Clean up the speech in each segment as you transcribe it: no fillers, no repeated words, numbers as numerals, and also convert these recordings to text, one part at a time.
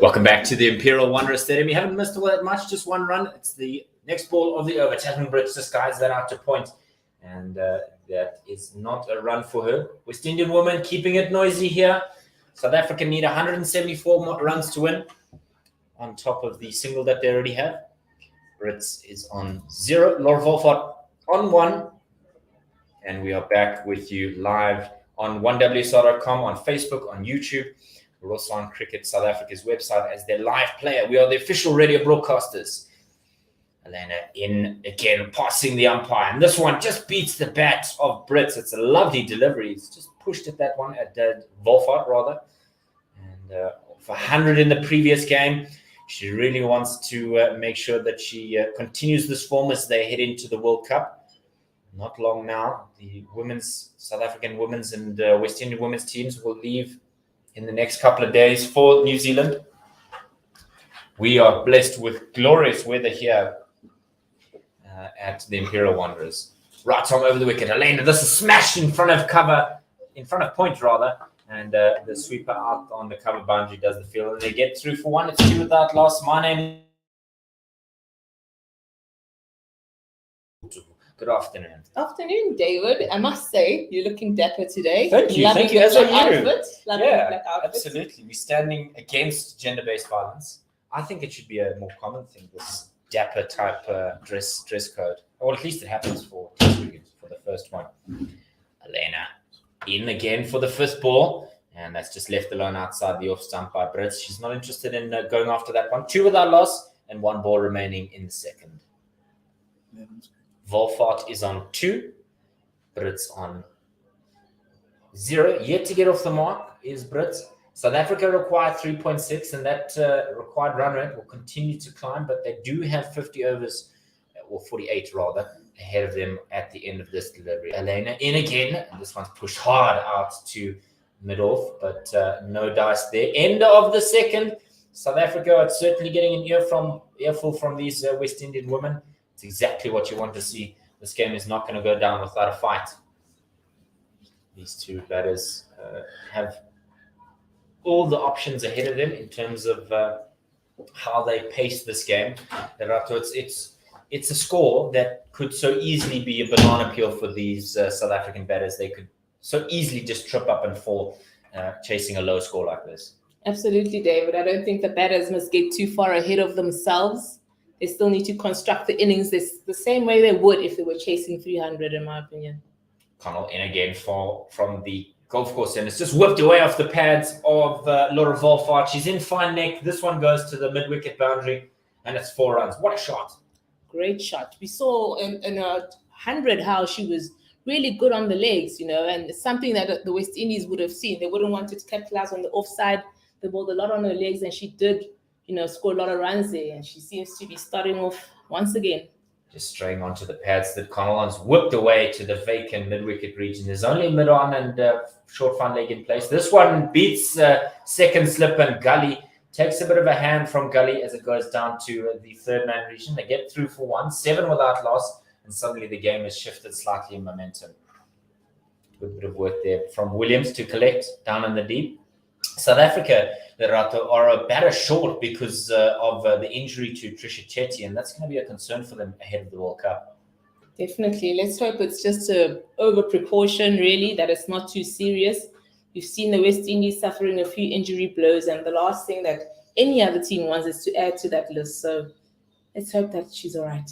Welcome back to the Imperial Wanderers Stadium. You haven't missed all that much, just one run. It's the next ball of the over. Tasman Brits disguise that out to point. And that is not a run for her. West Indian woman keeping it noisy here. South Africa need 174 runs to win on top of the single that they already have. Brits is on 0. Laura Volfart on 1. And we are back with you live on 1WSR.com, on Facebook, on YouTube. We're also on Cricket South Africa's website as their live player. We are the official radio broadcasters. Elena in again, passing the umpire. And this one just beats the bat of Brits. It's a lovely delivery. It's just pushed at that one, at Volfart rather. And for 100 in the previous game, she really wants to make sure that she continues this form as they head into the World Cup. Not long now. The women's, South African women's and West Indian women's teams will leave in the next couple of days for New Zealand. We are blessed with glorious weather here at the Imperial Wanderers. Right arm over the wicket. Elena, this is smashed in front of point rather. And the sweeper out on the cover boundary does the field. And they get through for 1. It's 2 without loss. My name is... Good afternoon. Afternoon, David. I must say, you're looking dapper today. Thank you. Thank you. As are you. Black outfit. Absolutely. We're standing against gender-based violence. I think it should be a more common thing, this dapper type dress code. Or at least it happens for the first one. Elena in again for the 5th ball. And that's just left alone outside the off stump by Brits. She's not interested in going after that one. 2 without loss and 1 ball remaining in the second. Volfart is on 2. Brits on 0. Yet to get off the mark is Brits. South Africa require 3.6, and that required run rate will continue to climb, but they do have 50 overs, or 48 rather, ahead of them at the end of this delivery. Elena in again. And this one's pushed hard out to mid-off, but no dice there. End of the second. South Africa are certainly getting an earful from these West Indian women. It's exactly what you want to see. This game is not going to go down without a fight. These two batters have all the options ahead of them in terms of how they pace this game. It's a score that could so easily be a banana peel for these South African batters. They could so easily just trip up and fall chasing a low score like this. Absolutely, David. I don't think the batters must get too far ahead of themselves. They still need to construct the innings the same way they would if they were chasing 300, in my opinion. Connell in again from the golf course, and it's just whipped away off the pads of Laura Volfart. She's in fine neck. This one goes to the mid-wicket boundary, and it's 4 runs. What a shot. Great shot. We saw in 100 how she was really good on the legs, and it's something that the West Indies would have seen. They wouldn't want to capitalize on the offside. They bowled a lot on her legs, and she did score a lot of runs there, and she seems to be starting off once again. Just straying onto the pads that Connell's whipped away to the vacant mid-wicket region. There's only mid-on and short fine leg in place. This one beats second slip, and Gully takes a bit of a hand from Gully as it goes down to the third man region. They get through for 1, 7 without loss, and suddenly the game has shifted slightly in momentum. Good bit of work there from Williams to collect down in the deep. South Africa, Lerato, are a batter short because of the injury to Trisha Chetty, and that's going to be a concern for them ahead of the World Cup. Definitely. Let's hope it's just a over precaution, really, that it's not too serious. We've seen the West Indies suffering a few injury blows, and the last thing that any other team wants is to add to that list. So let's hope that she's all right.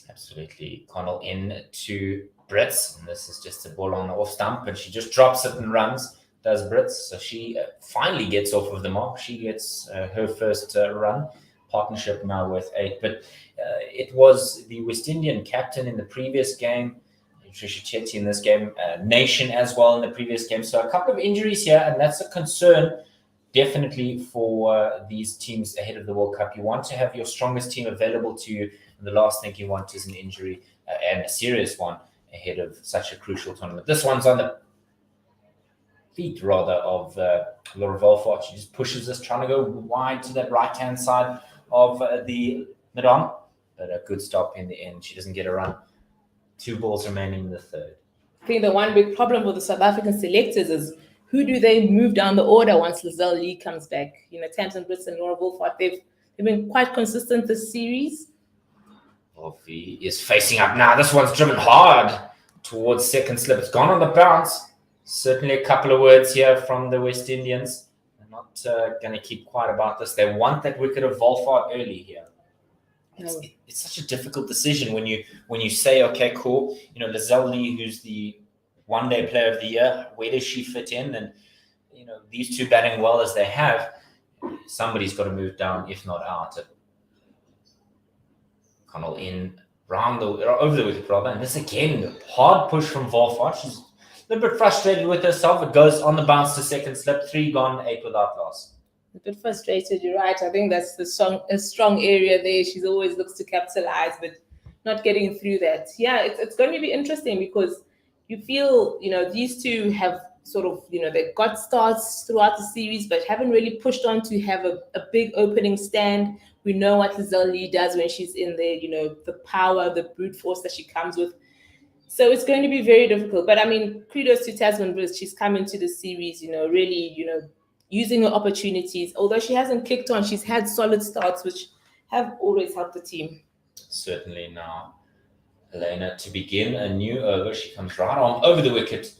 Absolutely. Connell in to Brits, and this is just a ball on the off stump, and she just drops it and runs. Does Brits. So she finally gets off of the mark. She gets her first run. Partnership now worth 8. But it was the West Indian captain in the previous game, Trisha Chetty in this game, Nation as well in the previous game. So a couple of injuries here, and that's a concern definitely for these teams ahead of the World Cup. You want to have your strongest team available to you, and the last thing you want is an injury, and a serious one, ahead of such a crucial tournament. This one's on the feet rather of Laura Volfart. She just pushes this, trying to go wide to that right-hand side of the mid-on, but a good stop in the end. She doesn't get a run. 2 balls remaining in the third. I think the one big problem with the South African selectors is who do they move down the order once Lizelle Lee comes back? You know, Tamsin Brits and Laura Wolfart, they've been quite consistent this series. Wolfie is facing up now. This one's driven hard towards second slip. It's gone on the bounce. Certainly a couple of words here from the West Indians. They're not going to keep quiet about this. They want that wicket of Wolfart early here. It's such a difficult decision when you say, okay, cool, you know, Lizelle Lee, who's the one-day player of the year, where does she fit in? And, you know, these two batting well as they have, somebody's got to move down, if not out. Connell in over the wicket, rather. And this again, hard push from Wolfart. She's a little bit frustrated with herself. It goes on the bounce to second slip, 3 gone, 8 without loss. A bit frustrated, you're right. I think that's a strong area there. She always looks to capitalize, but not getting through that. Yeah, it's going to be interesting because you feel, you know, these two have sort of, you know, they got starts throughout the series, but haven't really pushed on to have a big opening stand. We know what Lizelle Lee does when she's in there, you know, the power, the brute force that she comes with. So it's going to be very difficult. But I mean, kudos to Tasman Brits. She's come into the series, you know, really, you know, using her opportunities. Although she hasn't kicked on, she's had solid starts, which have always helped the team. Certainly. Now, Elena to begin a new over. She comes right on over the wicket.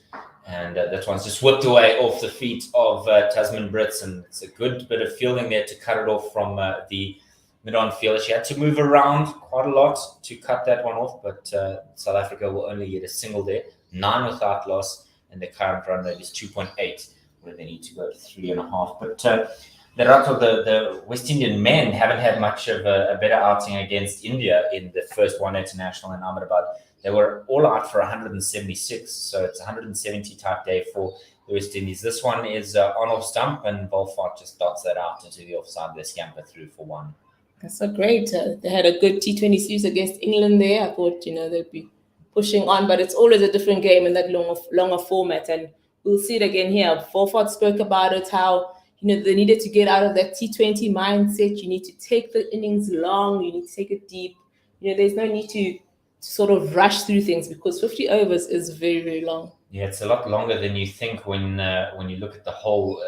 And that one's just whipped away off the feet of Tasman Brits. And it's a good bit of fielding there to cut it off from the mid-on fielder. She had to move around quite a lot to cut that one off. But South Africa will only get a single there. 9 without loss. And the current run rate is 2.8. Where they need to go to 3.5. But the West Indian men haven't had much of a better outing against India in the first one international in Ahmedabad. They were all out for 176, so it's a 170 type day for the West Indies. This one is on off stump, and Wolfart just dots that out into the offside. They scamper through for 1. That's so great. They had a good T20 series against England there. I thought, you know, they'd be pushing on, but it's always a different game in that longer format. And we'll see it again here. Wolfart spoke about it, how, you know, they needed to get out of that T20 mindset. You need to take the innings long. You need to take it deep. You know, there's no need to sort of rush through things because 50 overs is very, very long. Yeah, it's a lot longer than you think when you look at the whole,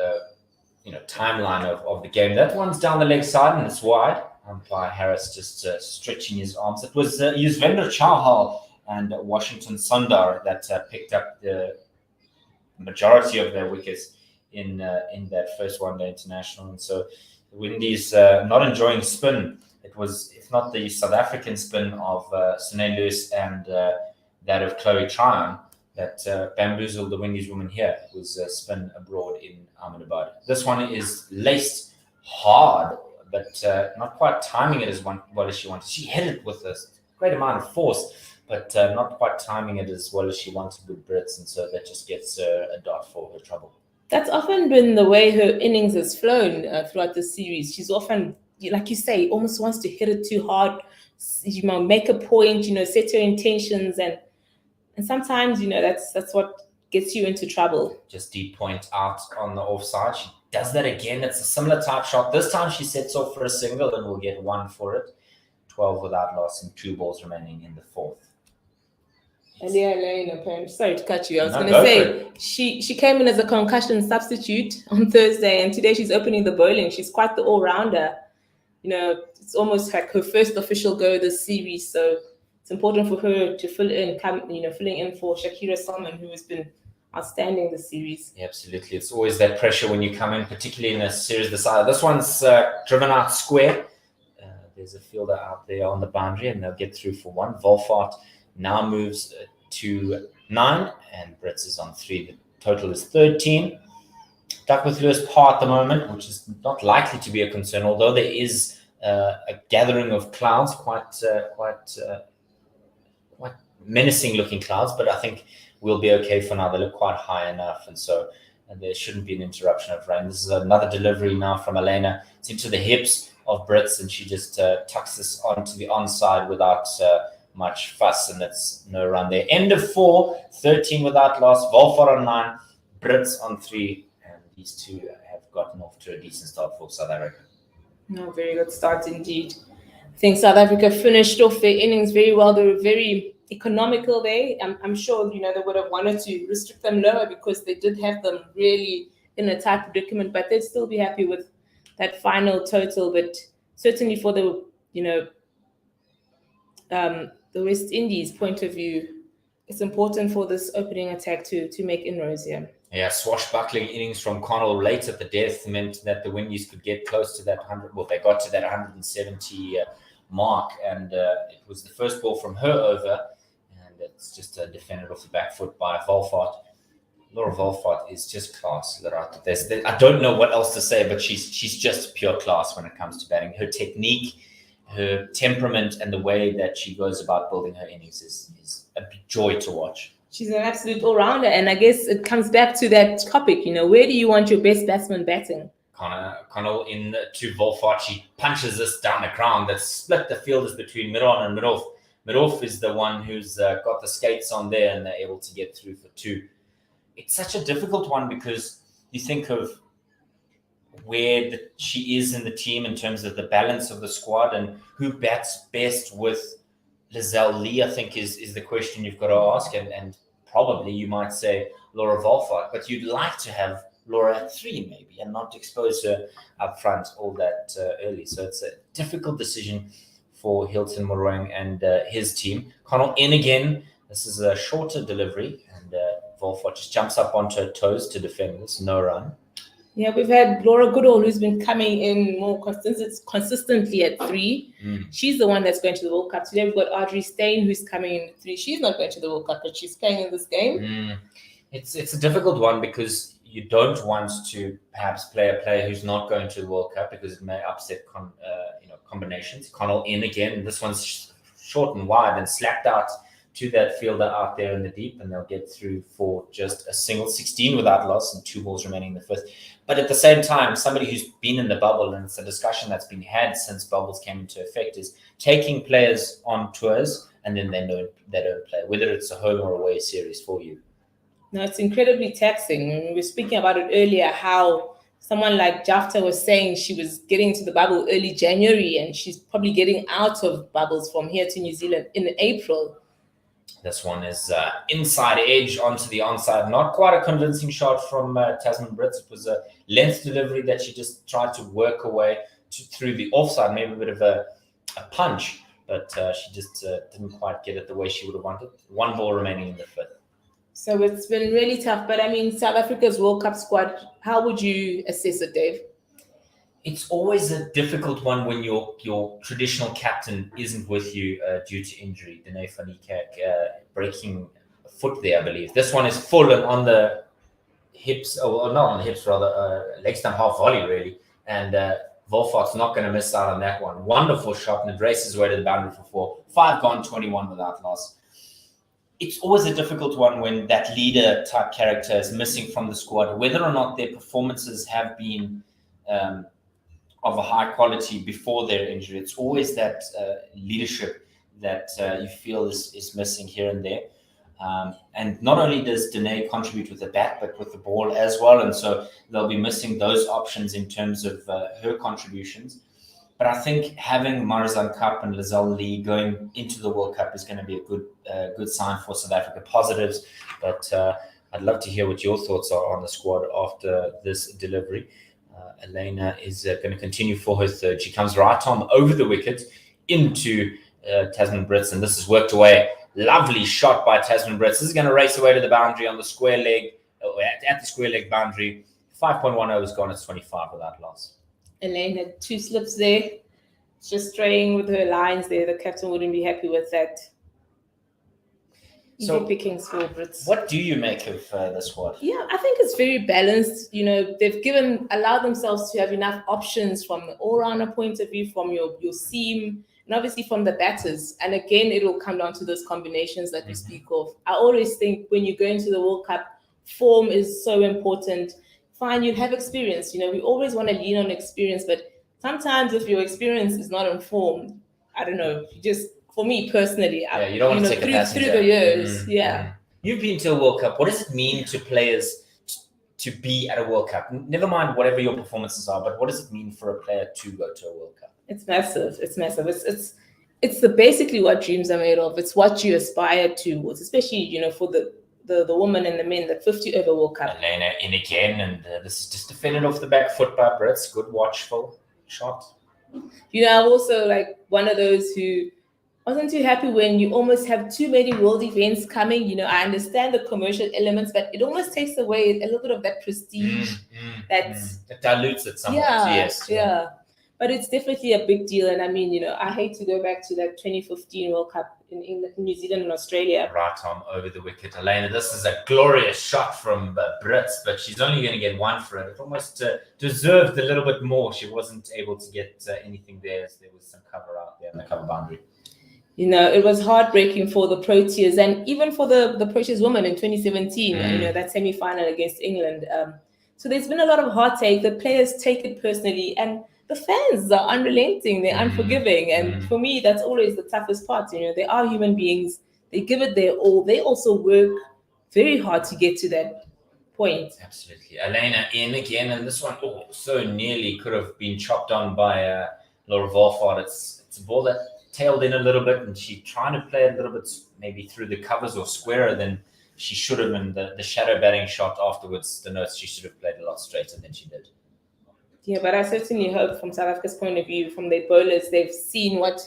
timeline of the game. That one's down the leg side and it's wide. Umpire Harris just stretching his arms. It was Yuzvendra Chahal and Washington Sundar that picked up the majority of their wickets in that first one-day international. And so the Windies not enjoying spin. It was, if not the South African spin of Sine Lewis and that of Chloe Tryon that bamboozled the Windies woman here. It was spin abroad in Ahmedabad. This one is laced hard, but not quite timing it as well as she wanted. She hit it with a great amount of force, but not quite timing it as well as she wanted with Brits, and so that just gets a dot for her trouble. That's often been the way her innings has flown throughout the series. She's often, like you say, almost wants to hit it too hard, you know, make a point, you know, set her intentions, and sometimes, you know, that's what gets you into trouble. Just deep point out on the offside. She does that again. It's a similar type shot. This time she sets off for a single and will get 1 for it. 12 without loss and 2 balls remaining in the 4th. Elena, sorry to cut you. I was going to say, she came in as a concussion substitute on Thursday, and today she's opening the bowling. She's quite the all-rounder. You know, it's almost like her first official go this series, so it's important for her to filling in for Shakira Salman, who has been outstanding this series. Yeah, absolutely. It's always that pressure when you come in, particularly in a series this size. This one's driven out square. There's a fielder out there on the boundary, and they'll get through for 1. Wolfart now moves to 9, and Brits is on 3. The total is 13. Stuck with Lewis Parr at the moment, which is not likely to be a concern, although there is a gathering of clouds, quite menacing-looking clouds, but I think we'll be okay for now. They look quite high enough, and so there shouldn't be an interruption of rain. This is another delivery now from Elena. It's into the hips of Brits, and she just tucks this onto the onside without much fuss, and it's no run there. End of 4, 13 without loss. Wolfart on 9, Brits on 3, and these two have gotten off to a decent start for South Africa. No, very good start indeed. I think South Africa finished off their innings very well. They were very economical there. I'm sure, they would have wanted to restrict them lower because they did have them really in a tight predicament, but they'd still be happy with that final total. But certainly for the, the West Indies point of view, it's important for this opening attack to make inroads here. Yeah, swashbuckling innings from Connell late at the death meant that the Windies could get close to that 100. Well, they got to that 170 mark, and it was the first ball from her over, and it's just defended off the back foot by Wolfart. Laura Wolfart is just class. I don't know what else to say, but she's just pure class when it comes to batting. Her technique, her temperament, and the way that she goes about building her innings is a joy to watch. She's an absolute all-rounder, and I guess it comes back to that topic, where do you want your best batsman batting? Connell in to Wolfart, she punches this down the ground. That split the fielders between Miron and Midorf. Midorf is the one who's got the skates on there, and they're able to get through for 2. It's such a difficult one because you think of where she is in the team in terms of the balance of the squad and who bats best with Lizelle Lee, I think is the question you've got to ask, and probably you might say Laura Wolfart, but you'd like to have Laura at 3 maybe and not expose her up front all that early. So it's a difficult decision for Hilton Mooroing and his team. Connell in again. This is a shorter delivery, and Wolfart just jumps up onto her toes to defend this. No run. Yeah, we've had Laura Goodall, who's been coming in more consistently at 3. She's the one that's going to the World Cup. Today we've got Audrey Steyn, who's coming in at 3. She's not going to the World Cup, but she's playing in this game. It's a difficult one because you don't want to perhaps play a player who's not going to the World Cup because it may upset combinations. Connell in again. This one's short and wide and slapped out to that fielder out there in the deep, and they'll get through for just a single 16 without loss and 2 balls remaining in the 5th. But at the same time, somebody who's been in the bubble, and it's a discussion that's been had since bubbles came into effect, is taking players on tours and then they don't play, whether it's a home or away series for you. No, it's incredibly taxing. We were speaking about it earlier, how someone like Jafta was saying she was getting into the bubble early January, and she's probably getting out of bubbles from here to New Zealand in April. This one is inside edge onto the onside. Not quite a convincing shot from Tasman Brits. It was a length delivery that she just tried to work away through the offside, maybe a bit of a punch, but she just didn't quite get it the way she would have wanted. 1 ball remaining in the 5th. So it's been really tough. But I mean, South Africa's World Cup squad, how would you assess it, Dave? It's always a difficult one when your traditional captain isn't with you due to injury. Dene van Niekerk breaking a foot there, I believe. This one is full and on the hips, or not on the hips, rather, leg stump half volley, really. And Wolfart's not going to miss out on that one. Wonderful shot, and it races away to the boundary for 4. 5 gone, 21 without loss. It's always a difficult one when that leader type character is missing from the squad, whether or not their performances have been of a high quality before their injury. It's always that leadership that you feel is missing here and there. And not only does Dene contribute with the bat, but with the ball as well. And so they'll be missing those options in terms of her contributions. But I think having Marizanne Kapp and Lizelle Lee going into the World Cup is going to be a good sign for South Africa. Positives, but I'd love to hear what your thoughts are on the squad after this delivery. Elena is going to continue for her 3rd. She comes right on over the wicket into Tasman Brits, and this has worked away. Lovely shot by Tasman Brits. This is going to race away to the boundary on the square leg, at the square leg boundary. 5.1 overs gone. It's 25 without loss. Elaine had 2 slips there, just straying with her lines there. The captain wouldn't be happy with that. So, pickings for Brits. What do you make of the squad? Yeah, I think it's very balanced. They've allowed themselves to have enough options from the all-rounder point of view, from your seam, and obviously from the batters. And again, it'll come down to those combinations that we speak of. I always think when you go into the World Cup, form is so important. Fine, you have experience. We always want to lean on experience, but sometimes if your experience is not informed, I don't know, for me personally, you don't want to take a passenger through the years. You've been to a World Cup. What does it mean to players to be at a World Cup? Never mind whatever your performances are, but what does it mean for a player to go to a World Cup? It's massive. It's it's basically what dreams are made of. It's what you aspire towards, especially for the women and the men. That 50 over World Cup. Elena in again, and this is just defended off the back foot by Brits. Good watchful shot. I'm also like one of those who wasn't too happy when you almost have too many world events coming. I understand the commercial elements, but it almost takes away a little bit of that prestige. It dilutes it somewhat. Yeah, Yes. yeah. But it's definitely a big deal. And I mean, I hate to go back to that 2015 World Cup in New Zealand and Australia. Right arm over the wicket. Elena, this is a glorious shot from Brits, but she's only going to get one for it. It almost deserved a little bit more. She wasn't able to get anything there, as there was some cover out there in the cover boundary. It was heartbreaking for the Proteas and even for the Proteas women in 2017, that semi-final against England. So there's been a lot of heartache. The players take it personally, and the fans are unrelenting. They're unforgiving. And for me, that's always the toughest part. They are human beings. They give it their all. They also work very hard to get to that point. Absolutely. Elena in again, and this one so nearly could have been chopped on by Laura Wolford. It's a ball that tailed in a little bit, and she trying to play a little bit maybe through the covers or squarer than she should have. And the shadow batting shot afterwards denotes she should have played a lot straighter than she did. Yeah, but I certainly hope from South Africa's point of view, from their bowlers, they've seen what,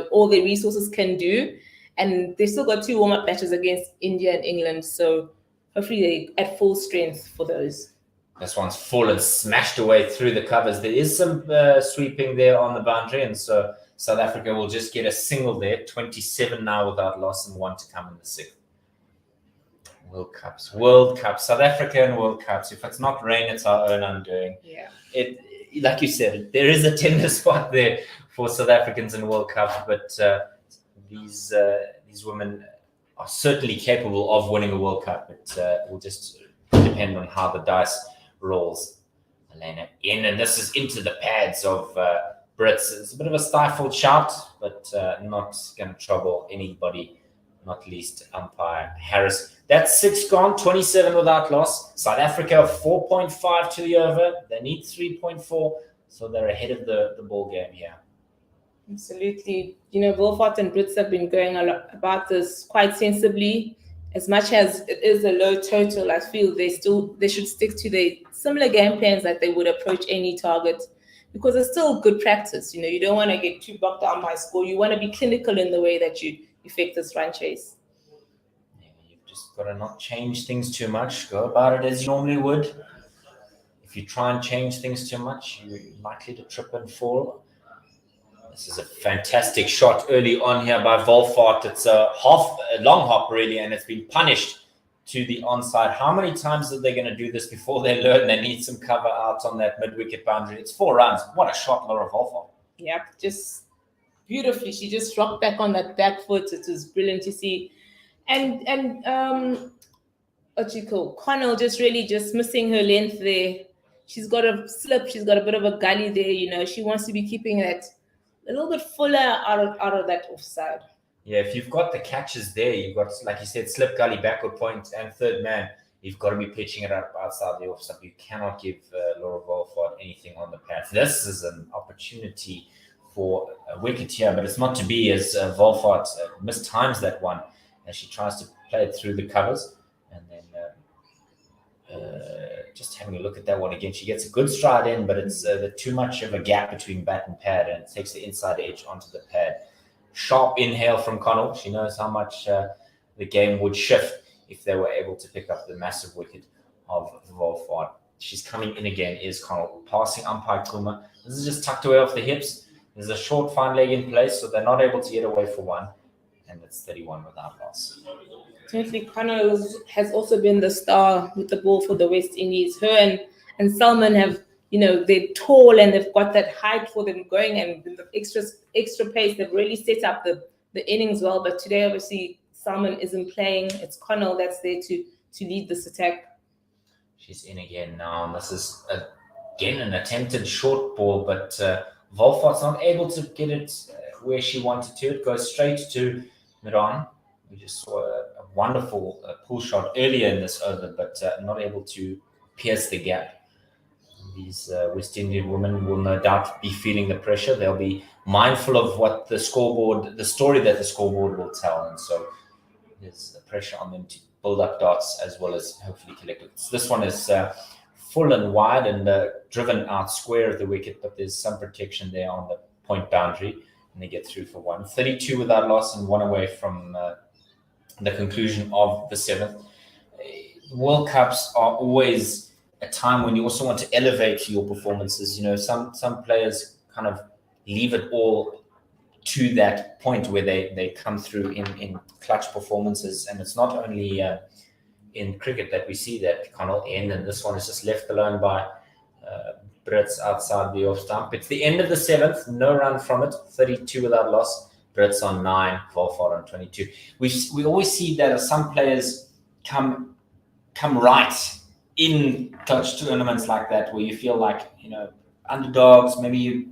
all their resources can do. And they've still got 2 warm-up matches against India and England. So hopefully they're at full strength for those. This one's fallen, smashed away through the covers. There is some sweeping there on the boundary. And so South Africa will just get a single there. 27 now without loss and 1 to come in the 6th. World Cups, South Africa and World Cups. If it's not rain, it's our own undoing. Yeah. It, like you said, there is a tender spot there for South Africans in World Cup, but these women are certainly capable of winning a World Cup. It will just depend on how the dice rolls. Elena in, and this is into the pads of Brits. It's a bit of a stifled shot, but not going to trouble anybody, not least umpire Harris. That's 6 gone, 27 without loss. South Africa 4.5 to the over. They need 3.4, so they're ahead of the ball game here. Absolutely. Wolford and Brits have been going about this quite sensibly. As much as it is a low total, I feel they should stick to the similar game plans that they would approach any target, because it's still good practice. You don't want to get too bogged down by score. You want to be clinical in the way that you effect this run chase. Got to not change things too much. Go about it as you normally would. If you try and change things too much, you're likely to trip and fall. This is a fantastic shot early on here by Wolford. It's a long hop really, and it's been punished to the onside. How many times are they going to do this before they learn they need some cover out on that mid-wicket boundary? It's 4 runs. What a shot, Laura Wolford. Yep, just beautifully. She just rocked back on that back foot. It was brilliant to see. And Connell just really just missing her length there. She's got a slip. She's got a bit of a gully there. She wants to be keeping that a little bit fuller out of that offside. Yeah, if you've got the catches there, you've got, like you said, slip, gully, backward point, and third man. You've got to be pitching it up outside the offside. You cannot give Laura Wolford anything on the pads. This is an opportunity for a wicket here, but it's not to be, as Wolford mistimes that one as she tries to play it through the covers. And then just having a look at that one again, she gets a good stride in, but it's too much of a gap between bat and pad, and it takes the inside edge onto the pad. Sharp inhale from Connell. She knows how much the game would shift if they were able to pick up the massive wicket of Wolford. She's coming in again, is Connell, passing umpire Kuma. This is just tucked away off the hips. There's a short fine leg in place, so they're not able to get away for one. And it's 31 without loss. Definitely, Connell has also been the star with the ball for the West Indies. Her and Salman have, they're tall and they've got that height for them going, and the extra pace. They've really set up the innings well. But today, obviously, Salman isn't playing. It's Connell that's there to lead this attack. She's in again now. And this is, again, an attempted short ball, but Wolford's not able to get it where she wanted to. It goes straight to Miran. We just saw a wonderful pull shot earlier in this over, but not able to pierce the gap. these West Indian women will no doubt be feeling the pressure. They'll be mindful of what the story that the scoreboard will tell. And so there's a pressure on them to build up darts as well as hopefully collect wickets. This one is full and wide and driven out square of the wicket, but there's some protection there on the point boundary, and they get through for 1. 32 without loss and 1 away from the conclusion of the 7th. World Cups are always a time when you also want to elevate your performances. Some players kind of leave it all to that point where they come through in clutch performances, and it's not only in cricket that we see that Connell end, and this one is just left alone by Brits outside the off stump. It's the end of the 7th, no run from it, 32 without loss, Brits on 9, Volfart on 22. We always see that some players come right in clutch tournaments like that, where you feel like, underdogs, maybe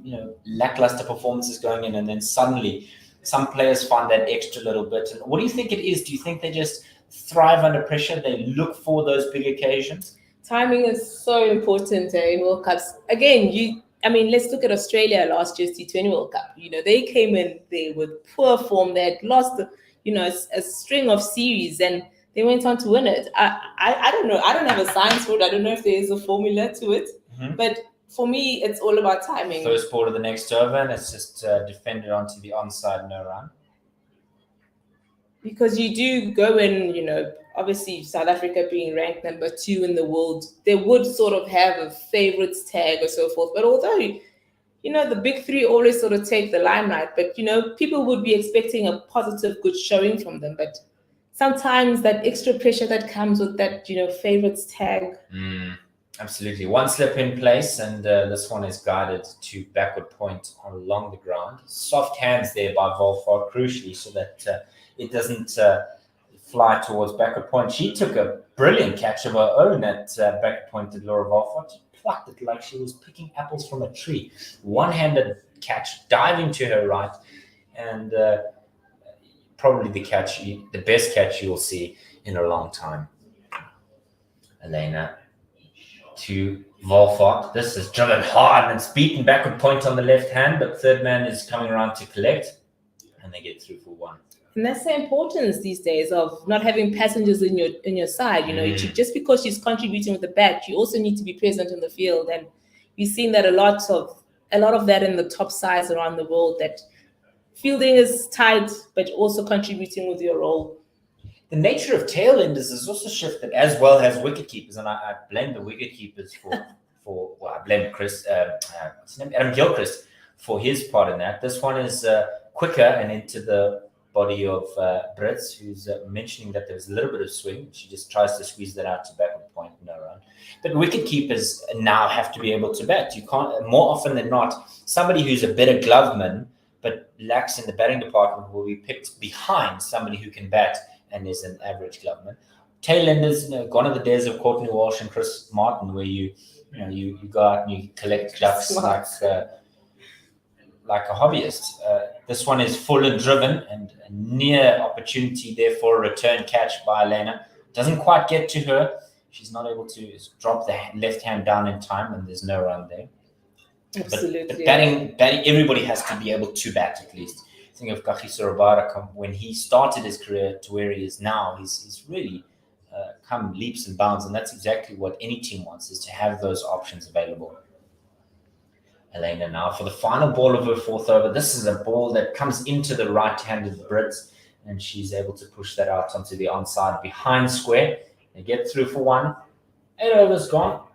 lackluster performances going in, and then suddenly some players find that extra little bit. And what do you think it is? Do you think they just thrive under pressure? They look for those big occasions? Timing is so important in World Cups. Again, let's look at Australia last year's T20 World Cup. They came in there with poor form. They had lost, a string of series, and they went on to win it. I don't know. I don't have a science for it. I don't know if there is a formula to it. Mm-hmm. But for me, it's all about timing. First ball of the next over, and it's just defended onto the onside, no run. Because you do go in, obviously South Africa being ranked number 2 in the world, they would sort of have a favorites tag or so forth. But although, the big 3 always sort of take the limelight, but, people would be expecting a positive, good showing from them. But sometimes that extra pressure that comes with that, favorites tag. Absolutely. One slip in place, and this one is guided to backward point along the ground. Soft hands there by Volfart, crucially, so that it doesn't fly towards backward point. She took a brilliant catch of her own at backward point, did Laura Volfart. She plucked it like she was picking apples from a tree. One-handed catch, diving to her right, and probably the best catch you'll see in a long time. Elena to Volfart. This is driven hard and it's beaten backward point on the left hand, but third man is coming around to collect, and they get through for 1. And that's the importance these days of not having passengers in your side. Just because she's contributing with the bat, you also need to be present in the field. And we've seen that a lot of that in the top sides around the world, that fielding is tight, but also contributing with your role. The nature of tail enders has also shifted, as well as wicket keepers, and I blame the wicket keepers I blame Chris, what's his name, Adam Gilchrist, for his part in that. This one is quicker and into the body of Brits, who's mentioning that there's a little bit of swing. She just tries to squeeze that out to backward point, no run. But wicket keepers now have to be able to bat. You can't, more often than not, somebody who's a better gloveman but lacks in the batting department will be picked behind somebody who can bat and is an average gloveman. Tailenders, gone are the days of Courtney Walsh and Chris Martin, where you go out and you collect ducks like a hobbyist. This one is full and driven, and a near opportunity there for a return catch by Elena. Doesn't quite get to her. She's not able to drop the left hand down in time, and there's no run there. Absolutely. But batting, everybody has to be able to bat at least. Think of Kagiso Rabada, when he started his career to where he is now, he's really come leaps and bounds, and that's exactly what any team wants, is to have those options available. Elena now for the final ball of her 4th over. This is a ball that comes into the right hand of the Brits, and she's able to push that out onto the onside behind square. They get through for 1. 8 overs gone,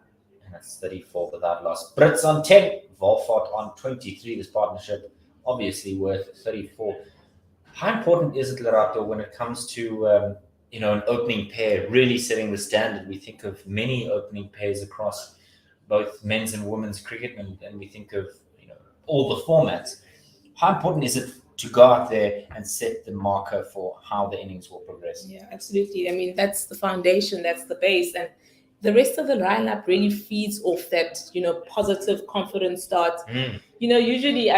and that's 34 without loss. Brits on 10, Volfart on 23. This partnership obviously worth 34. How important is it, Lerato, when it comes to an opening pair really setting the standard? We think of many opening pairs across both men's and women's cricket, and we think of all the formats. How important is it to go out there and set the marker for how the innings will progress? Yeah, absolutely. That's the foundation, that's the base, and the rest of the lineup really feeds off that, positive, confident start. Usually,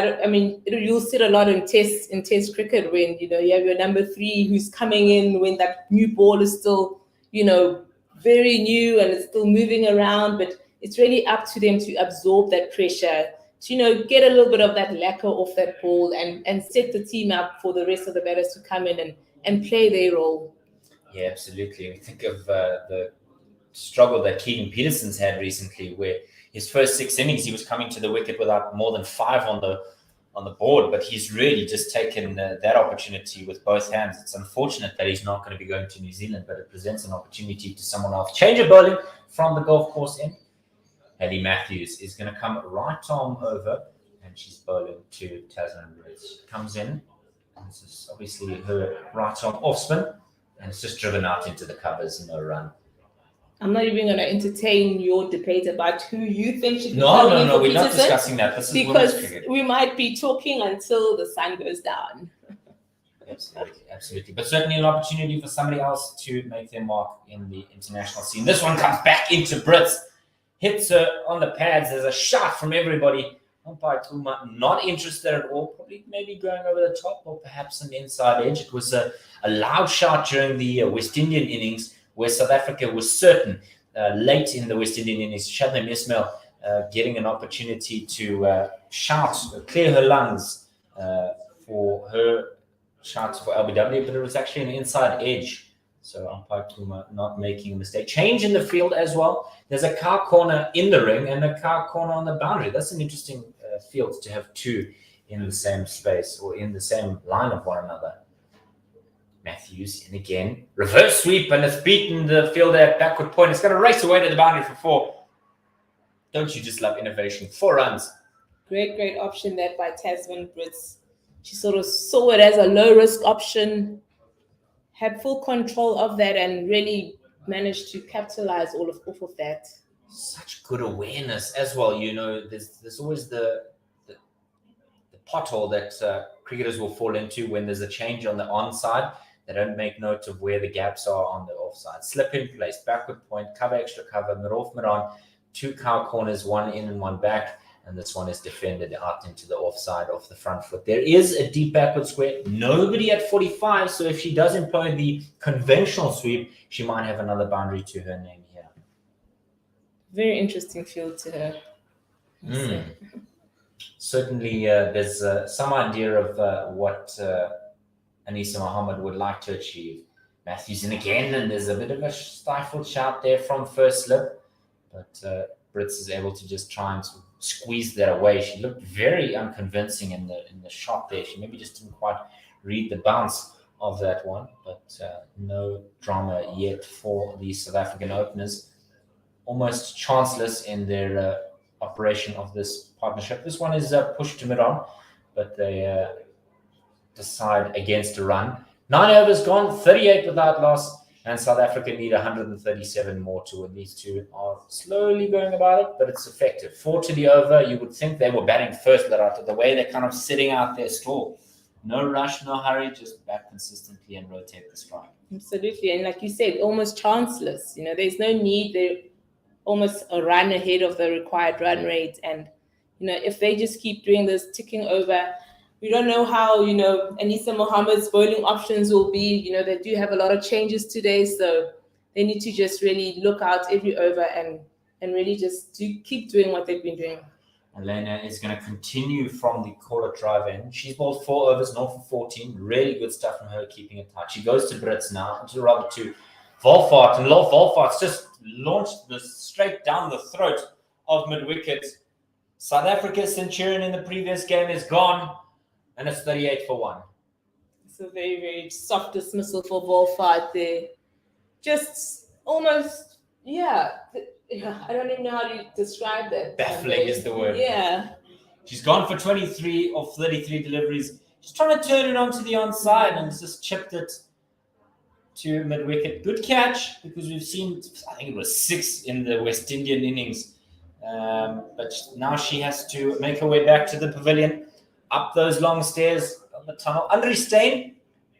you'll see a lot in test cricket when, you have your number 3 who's coming in when that new ball is still, very new and it's still moving around. But it's really up to them to absorb that pressure, to, get a little bit of that lacquer off that ball and set the team up for the rest of the batters to come in and play their role. Yeah, absolutely. We think of the struggle that Keegan Peterson's had recently, where his first 6 innings he was coming to the wicket without more than 5 on the board, but he's really just taken that opportunity with both hands. It's unfortunate that he's not going to be going to New Zealand, but it presents an opportunity to someone else. Change of bowling from the golf course end. Hayley Matthews is going to come right arm over, and she's bowling to Tasman Brits. Comes in, and this is obviously her right arm off spin, and it's just driven out into the covers, no run. I'm not even going to entertain your debate about who you think should be No, for we're Peterson, not discussing that. This is because we might be talking until the sun goes down. Absolutely. But certainly an opportunity for somebody else to make their mark in the international scene. This one comes back into Brits, hits her on the pads. There's a shot from everybody. Umpire Kuma not interested at all, probably maybe going over the top or perhaps an inside edge. It was a loud shot during the West Indian innings, where South Africa was certain late in the West Indian innings, Shabnam Ismail getting an opportunity to shout, clear her lungs for her shouts for LBW, but it was actually an inside edge. So umpire Kuma not making a mistake. Change in the field as well. There's a car corner in the ring and a car corner on the boundary. That's an interesting field to have 2 in the same space or in the same line of one another. Matthews in again, reverse sweep, and it's beaten the fielder at backward point. It's going to race away to the boundary for 4. Don't you just love innovation? 4 runs. Great option there by Tasman Brits. She sort of saw it as a low risk option, had full control of that, and really managed to capitalize off of that. Such good awareness as well. There's always the pothole that cricketers will fall into when there's a change on the onside. They don't make note of where the gaps are on the offside. Slip in place, backward point, cover extra cover, mid off, mid on, 2 cow corners, 1 in and 1 back. And this one is defended out into the offside off the front foot. There is a deep backward square. Nobody at 45. So if she does employ the conventional sweep, she might have another boundary to her name here. Very interesting field to her. Certainly, there's some idea of what Anisa Mohammed would like to achieve. Matthews in again, and there's a bit of a stifled shout there from first slip, but Brits is able to just try and squeeze that away. She looked very unconvincing in the shot there. She maybe just didn't quite read the bounce of that one, but no drama yet for the South African openers. Almost chanceless in their operation of this partnership. This one is pushed to mid-on, but they decide against a run. 9 overs gone, 38 without loss, and South Africa need 137 more to win. These 2 are slowly going about it, but it's effective. 4 to the over. You would think they were batting first, Lerato, the way they're kind of sitting out their stall. No rush, no hurry, just bat consistently and rotate the strike. Absolutely. And like you said, almost chanceless. There's no need. They're almost a run ahead of the required run rate. And, if they just keep doing this, ticking over, we don't know how, Anisa Mohammed's bowling options will be. They do have a lot of changes today, so they need to just really look out every over and really just keep doing what they've been doing. Elena is going to continue from the corner drive in. She's bowled 4 overs, 0 for 14. Really good stuff from her, keeping it tight. She goes to Brits now, to Robert to Volfart, and Volfart's just launched this straight down the throat of mid-wicket. South Africa's Centurion in the previous game is gone, and it's 38 for 1. It's a very, very soft dismissal for Volfart there. Just almost, I don't even know how to describe that. Baffling is the word. Yeah. She's gone for 23 of 33 deliveries. She's trying to turn it onto the onside and just chipped it to mid-wicket. Good catch, because we've seen, I think it was 6 in the West Indian innings. But now she has to make her way back to the pavilion, up those long stairs on the tunnel. Andre Steyn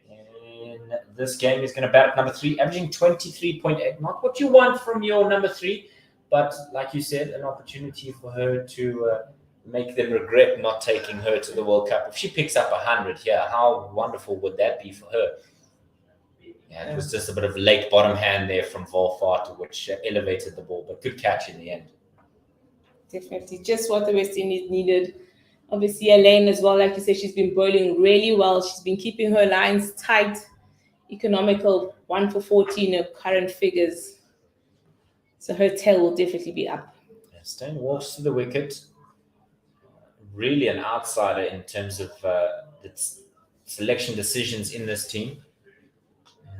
in this game is going to bat at number 3, averaging 23.8. Not what you want from your number 3, but like you said, an opportunity for her to make them regret not taking her to the World Cup. If she picks up 100 here, how wonderful would that be for her? Yeah, it was just a bit of late bottom hand there from Volfart, which elevated the ball, but good catch in the end. Definitely. Just what the West Indies needed. Obviously, Elaine as well, like you said, she's been bowling really well. She's been keeping her lines tight, economical, 1 for 14 of current figures. So her tail will definitely be up. Steyn walks to the wicket. Really an outsider in terms of its selection decisions in this team.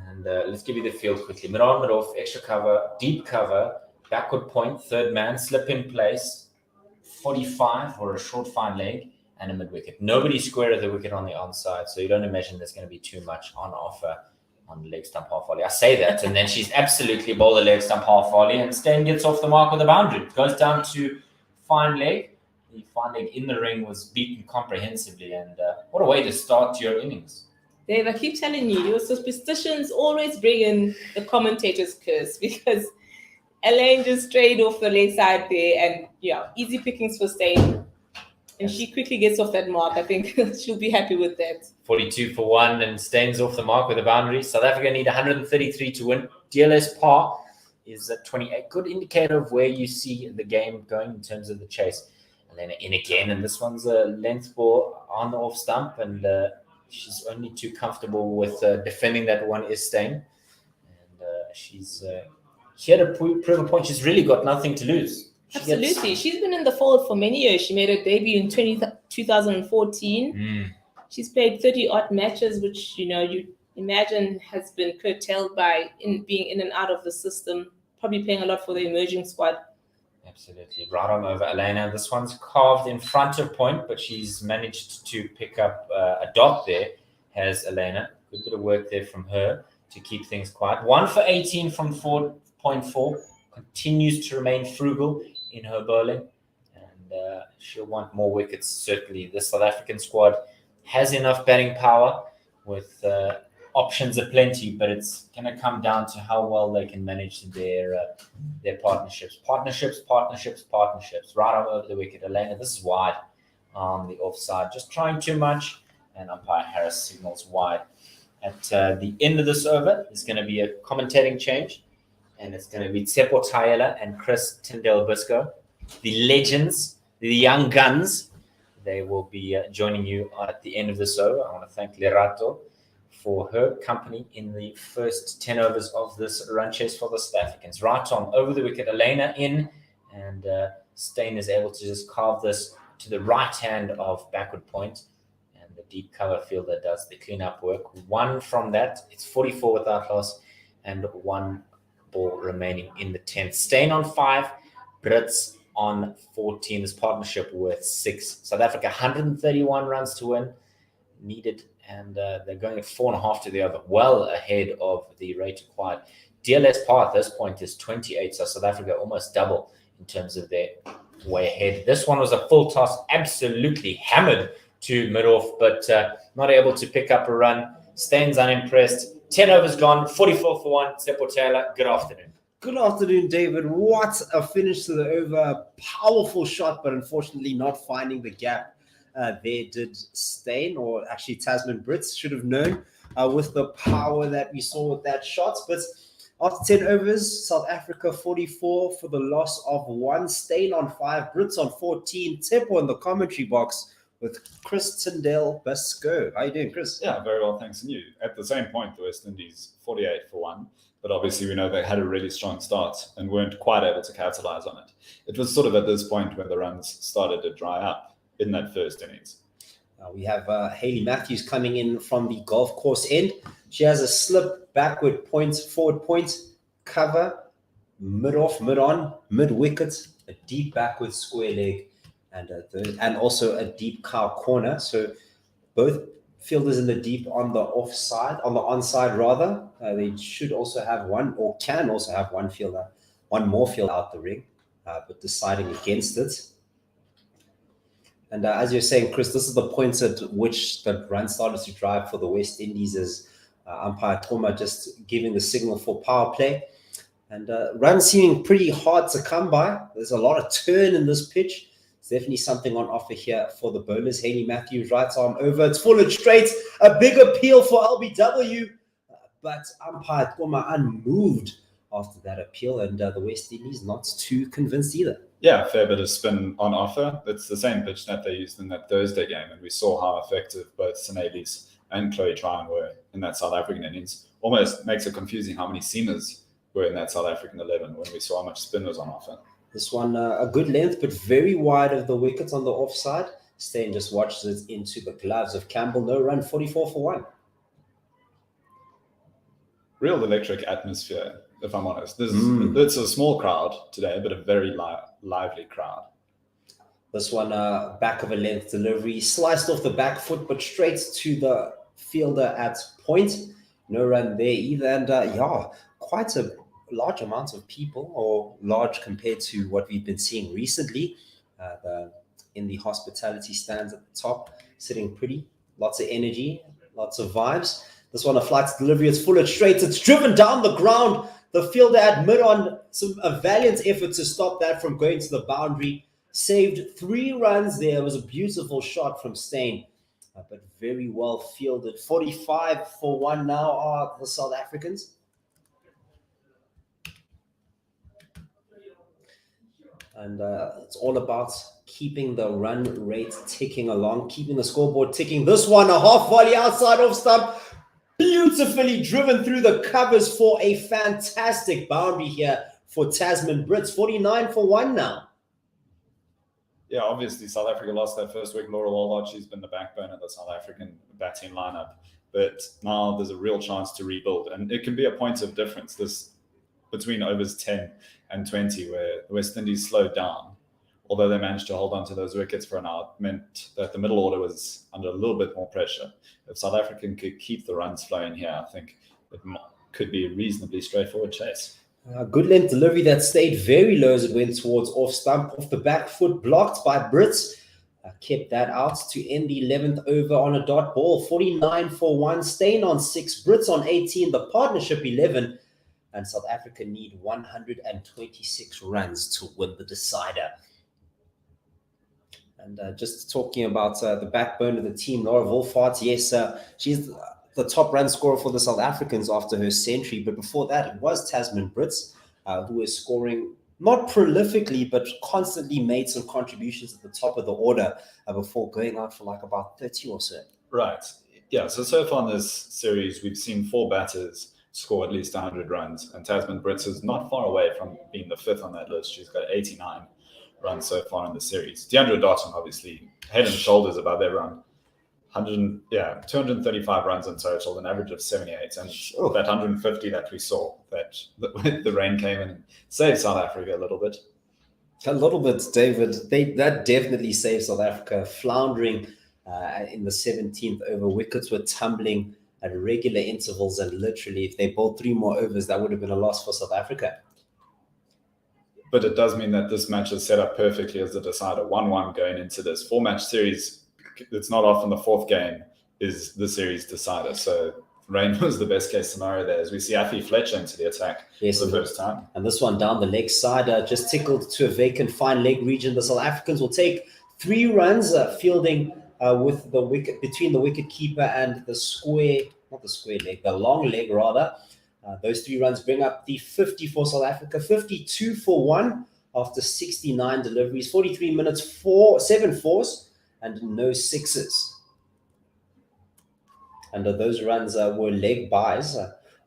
And let's give you the field quickly. Mid-on, mid-off, extra cover, deep cover, backward point, third man, slip in place, 45 or a short fine leg, and a mid-wicket. Nobody square at the wicket on the onside, so you don't imagine there's going to be too much on offer on the leg stump half volley. I say that, and then she's absolutely bowled the leg stump half volley, and Steyn gets off the mark with a boundary. Goes down to fine leg. The fine leg in the ring was beaten comprehensively, and what a way to start your innings. Dave, I keep telling you, your superstitions always bring in the commentator's curse, because Elaine just strayed off the leg side there, and easy pickings for Steyn. And she quickly gets off that mark. I think she'll be happy with that. 42 for 1, and Steyn's off the mark with a boundary. South Africa need 133 to win. DLS par is at 28. Good indicator of where you see the game going in terms of the chase. Elena in again, and this one's a length ball on the off stump, and she's only too comfortable with defending that one is Steyn. And she's here to prove a point. She's really got nothing to lose. Absolutely. She's been in the fold for many years. She made her debut in 2014. She's played 30-odd matches, which, you imagine has been curtailed by being in and out of the system, probably playing a lot for the emerging squad. Absolutely. Right on over Elena. This one's carved in front of point, but she's managed to pick up a dot there, has Elena. Good bit of work there from her to keep things quiet. 1 for 18 from 4.4. Continues to remain frugal in her bowling, and she'll want more wickets, certainly. The South African squad has enough batting power with options aplenty, but it's going to come down to how well they can manage their partnerships. Partnerships. Right over the wicket. Elena, this is wide on the offside. Just trying too much, and umpire Harris signals wide. At the end of this over, there's going to be a commentating change, and it's going to be Tsepo Tayela and Chris Tyndale-Biscoe, the legends, the young guns. They will be joining you at the end of this over. I want to thank Lerato for her company in the first 10 overs of this run chase for the South Africans. Right on over the wicket, Elena in, and Steyn is able to just carve this to the right hand of backward point, and the deep cover fielder does the cleanup work. 1 from that. It's 44 without loss, and 1 ball remaining in the 10th. Steyn on 5, Brits on 14. This partnership worth 6. South Africa 131 runs to win needed, and they're going at 4.5 to the over, well ahead of the rate required. DLS par at this point is 28, so South Africa almost double in terms of their way ahead. This one was a full toss, absolutely hammered to mid-off, but not able to pick up a run. Steyn's unimpressed. 10 overs gone, 44 for 1. Tsepo Tayela, good afternoon. Good afternoon, David. What a finish to the over. Powerful shot, but unfortunately not finding the gap. There did Steyn, or actually Tasman Brits should have known with the power that we saw with that shot. But after 10 overs, South Africa 44 for the loss of 1. Steyn on 5, Brits on 14. Tsepo in the commentary box with Chris Tyndale-Biscoe. How you doing, Chris? Yeah, very well, thanks. And you? At the same point, the West Indies 48 for 1. But obviously, we know they had a really strong start and weren't quite able to capitalize on it. It was sort of at this point where the runs started to dry up in that first innings. We have Hayley Matthews coming in from the golf course end. She has a slip, backward point, forward point, cover, mid-off, mid-on, mid-wicket, a deep backward square leg, and also a deep cow corner. So both fielders in the deep on the offside, on the onside rather. They should also have one, or can also have one more fielder out the ring, but deciding against it. And as you're saying, Chris, this is the point at which the run started to drive for the West Indies, as umpire Toma just giving the signal for power play. And runs seeming pretty hard to come by. There's a lot of turn in this pitch. There's definitely something on offer here for the bowlers. Hayley Matthews, right arm over. It's full and straight. A big appeal for LBW. But umpire Toma unmoved after that appeal. And the West Indies not too convinced either. Yeah, fair bit of spin on offer. It's the same pitch that they used in that Thursday game, and we saw how effective both Sinelis and Chloe Tryon were in that South African innings. Almost makes it confusing how many seamers were in that South African 11 when we saw how much spin was on offer. This one, a good length, but very wide of the wicket on the offside. Steyn just watches it into the gloves of Campbell. No run, 44 for 1. Real electric atmosphere, if I'm honest. It's a small crowd today, but a very lively crowd. This one, back of a length delivery, sliced off the back foot, but straight to the fielder at point. No run there either. And quite a large amount of people, or large compared to what we've been seeing recently. In the hospitality stands at the top, sitting pretty. Lots of energy, lots of vibes. This one, a flight delivery. It's full of straight. It's driven down the ground. The fielder had mid on a valiant effort to stop that from going to the boundary. Saved 3 runs there. It was a beautiful shot from Steyn, but very well fielded. 45 for 1 now are the South Africans. And it's all about keeping the run rate ticking along, keeping the scoreboard ticking. This one, a half volley outside off stump. Beautifully driven through the covers for a fantastic boundary here for Tasman Brits. 49 for 1 now. Yeah, obviously South Africa lost their first wicket. Laura Wallard, she's been the backbone of the South African batting lineup. But now there's a real chance to rebuild. And it can be a point of difference between overs 10 and 20, where the West Indies slowed down. Although they managed to hold on to those wickets for an hour, it meant that the middle order was under a little bit more pressure. If South Africa could keep the runs flowing here, I think it could be a reasonably straightforward chase. Good length delivery that stayed very low as it went towards off stump, off the back foot, blocked by Brits. Kept that out to end the 11th over on a dot ball. 49 for 1, Steyn on 6, Brits on 18, the partnership 11. And South Africa need 126 runs to win the decider. And just talking about the backbone of the team, Laura Wolfhard, yes, she's the top run scorer for the South Africans after her century. But before that, it was Tasman Brits, who was scoring not prolifically, but constantly made some contributions at the top of the order before going out for like about 30 or so. Right. Yeah, so far in this series, we've seen 4 batters score at least 100 runs. And Tasman Brits is not far away from being the 5th on that list. She's got 89 runs so far in the series. Deandra Dotton, obviously, head and shoulders above everyone. 235 runs in total, an average of 78. And that 150 that we saw, that the rain came in and saved South Africa a little bit. A little bit, David. That definitely saved South Africa, floundering in the 17th over. Wickets were tumbling at regular intervals, and literally, if they bowled 3 more overs, that would have been a loss for South Africa. But it does mean that this match is set up perfectly as the decider. 1-1 going into this 4-match series. It's not often the 4th game is the series decider. So rain was the best case scenario there, as we see Afi Fletcher into the attack for the first time. And this one down the leg side, just tickled to a vacant fine leg region. The South Africans will take 3 runs, fielding with the wicket, between the wicket keeper and the long leg rather. Those 3 runs bring up the 50 for South Africa, 52 for 1 after 69 deliveries, 43 minutes, 7 fours and no 6s. And those runs were leg buys.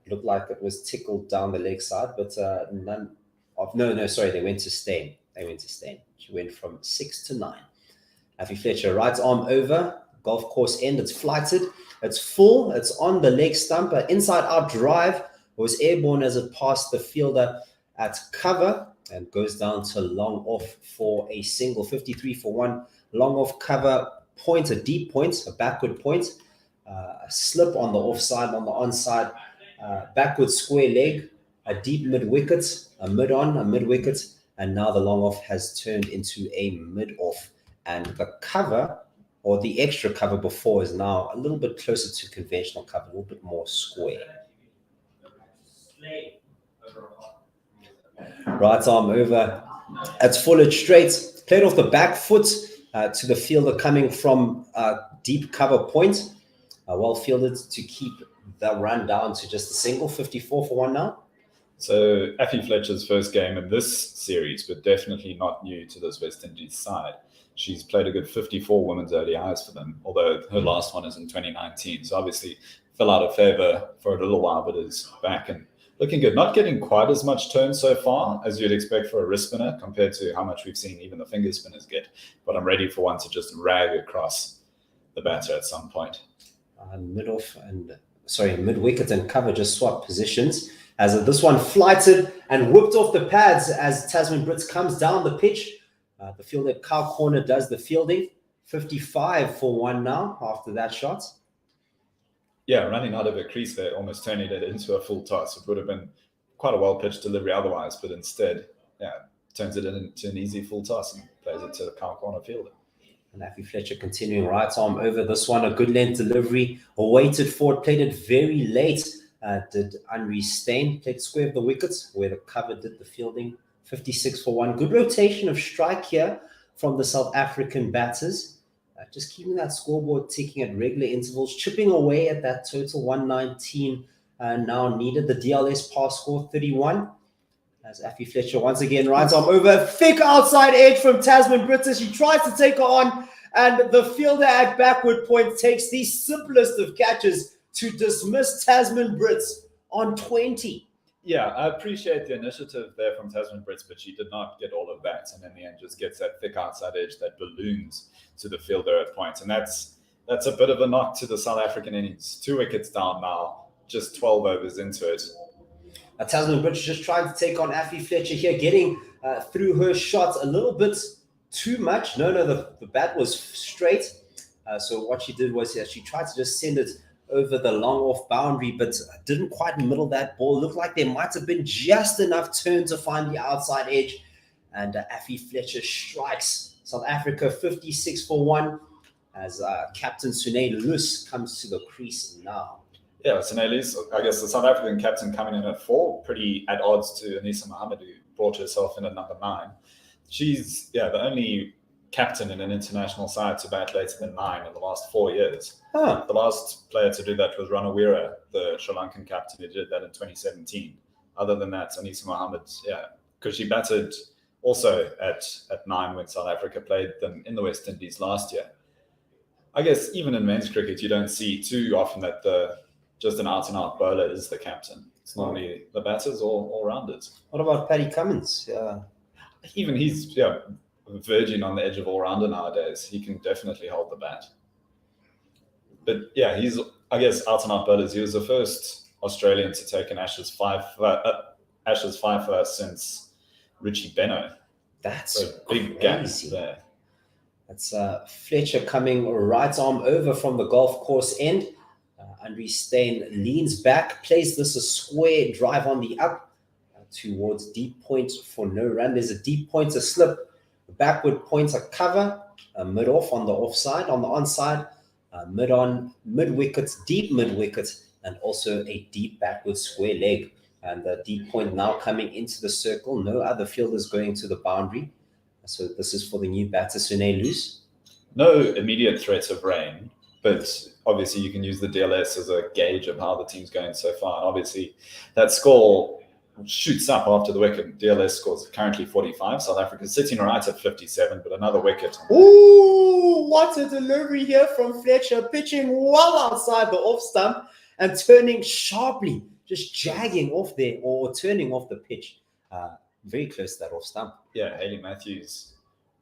Looked like it was tickled down the leg side, but none of, they went to Steyn. She went from 6 to 9. Afi Fletcher, right arm over, golf course end, it's flighted, it's full, it's on the leg stump, inside out drive, was airborne as it passed the fielder at cover and goes down to long off for a single. 53 for 1, long off cover point, a deep point, a backward point, a slip on the offside, on the onside, backward square leg, a deep mid wicket, a mid on, a mid wicket, and now the long off has turned into a mid off, and the cover, or the extra cover before, is now a little bit closer to conventional cover, a little bit more square. Right arm over, it's full straight, played off the back foot to the fielder coming from deep cover point, well fielded to keep the run down to just a single. 54 for 1 now. So Effie Fletcher's first game in this series, but definitely not new to this West Indies side. She's played a good 54 women's ODIs for them, although her last one is in 2019. So obviously fell out of favour for a little while, but is back and looking good. Not getting quite as much turn so far as you'd expect for a wrist spinner compared to how much we've seen even the finger spinners get. But I'm ready for one to just rag across the batter at some point. Mid wicket and cover just swapped positions as this one flighted and whipped off the pads as Tasman Brits comes down the pitch. The fielder Cow Corner does the fielding. 55 for one now after that shot. Yeah, running out of a crease there, almost turning it into a full toss. It would have been quite a well-pitched delivery otherwise, but instead, turns it into an easy full toss and plays it to the Cow Corner fielder. And Effie Fletcher continuing right arm over this one. A good length delivery. Waited for it. Played it very late. Did Henri Steyn. Played square of the wickets where the cover did the fielding. 56 for one. Good rotation of strike here from the South African batters. Just keeping that scoreboard ticking at regular intervals. Chipping away at that total 119 now needed. The DLS pass score 31. As Effie Fletcher once again right arm over. Thick outside edge from Tasman Brits. She tries to take her on. And the fielder at backward point takes the simplest of catches to dismiss Tasman Brits on 20. Yeah, I appreciate the initiative there from Tasman Brits, but she did not get all of that. And in the end, just gets that thick outside edge that balloons to the fielder at point. And that's a bit of a knock to the South African innings. 2 wickets down now, just 12 overs into it. Tasman Brits just trying to take on Effie Fletcher here, getting through her shots a little bit too much. No, the bat was straight. So what she did was she tried to just send it over the long off boundary, but didn't quite middle that ball. Looked like there might have been just enough turn to find the outside edge. And Effie Fletcher strikes. South Africa 56 for one as Captain Sune Lus comes to the crease now. Yeah, Sune Lus, I guess the South African captain coming in at 4, pretty at odds to Anisa Mohammed, who brought herself in at number 9. She's the only captain in an international side to bat later than 9 in the last 4 years. The last player to do that was Ranawira, the Sri Lankan captain, who did that in 2017. Other than that, Anisa Mohammed, because she batted also at 9 when South Africa played them in the West Indies last year. I guess even in men's cricket, you don't see too often that just an out-and-out bowler is the captain. It's normally the batters or all-rounders. What about Paddy Cummins? Even he's verging on the edge of all-rounder nowadays. He can definitely hold the bat. But he's, I guess, out-and-out bowlers. He was the first Australian to take an Ashes 5 first since Richie Beno. That's a big crazy. Gap there. That's Fletcher coming right arm over from the golf course end. Henri Steyn leans back, plays this a square drive on the up towards deep point for no run. There's a deep point, a slip, a backward point, a cover, a mid off on the offside, on the onside, mid on, mid wickets, deep mid wickets, and also a deep backward square leg. And the deep point now coming into the circle. No other fielders going to the boundary. So this is for the new batter, Sune Lus. No immediate threat of rain, but obviously you can use the DLS as a gauge of how the team's going so far. And obviously that score shoots up after the wicket. DLS scores currently 45. South Africa sitting right at 57, but another wicket. Ooh, what a delivery here from Fletcher, pitching well outside the off stump and turning sharply, just jagging off there or turning off the pitch. Very close to that off stump. Yeah, Hayley Matthews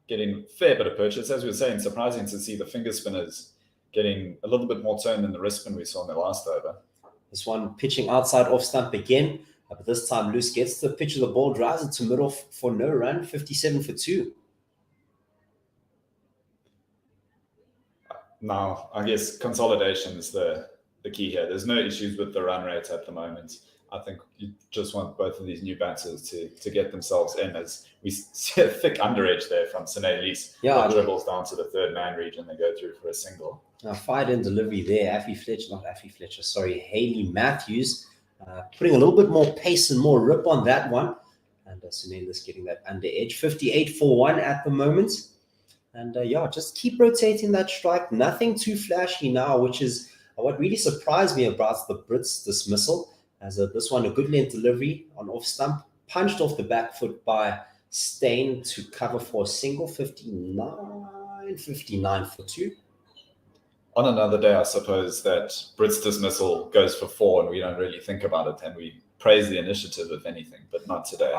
getting a fair bit of purchase. As we were saying, surprising to see the finger spinners getting a little bit more turn than the wrist spin we saw in the last over. This one pitching outside off stump again, but this time Lus gets the pitch of the ball, drives it to mid-off for no run, 57 for 2. Now, I guess consolidation is the key here. There's no issues with the run rate at the moment. I think you just want both of these new batters to get themselves in, as we see a thick underedge there from Sune Lus. Yeah, dribbles down to the third man region. They go through for a single. Fired in delivery there. Hayley Matthews putting a little bit more pace and more rip on that one. And Sune Lus getting that under edge. 58 for 1 at the moment. And just keep rotating that strike. Nothing too flashy now, which is what really surprised me about the Brits' dismissal. As this one, a good length delivery on off stump, punched off the back foot by Stain to cover for a single, 59 for 2. On another day, I suppose that Brit's dismissal goes for 4 and we don't really think about it and we praise the initiative, if anything, but not today.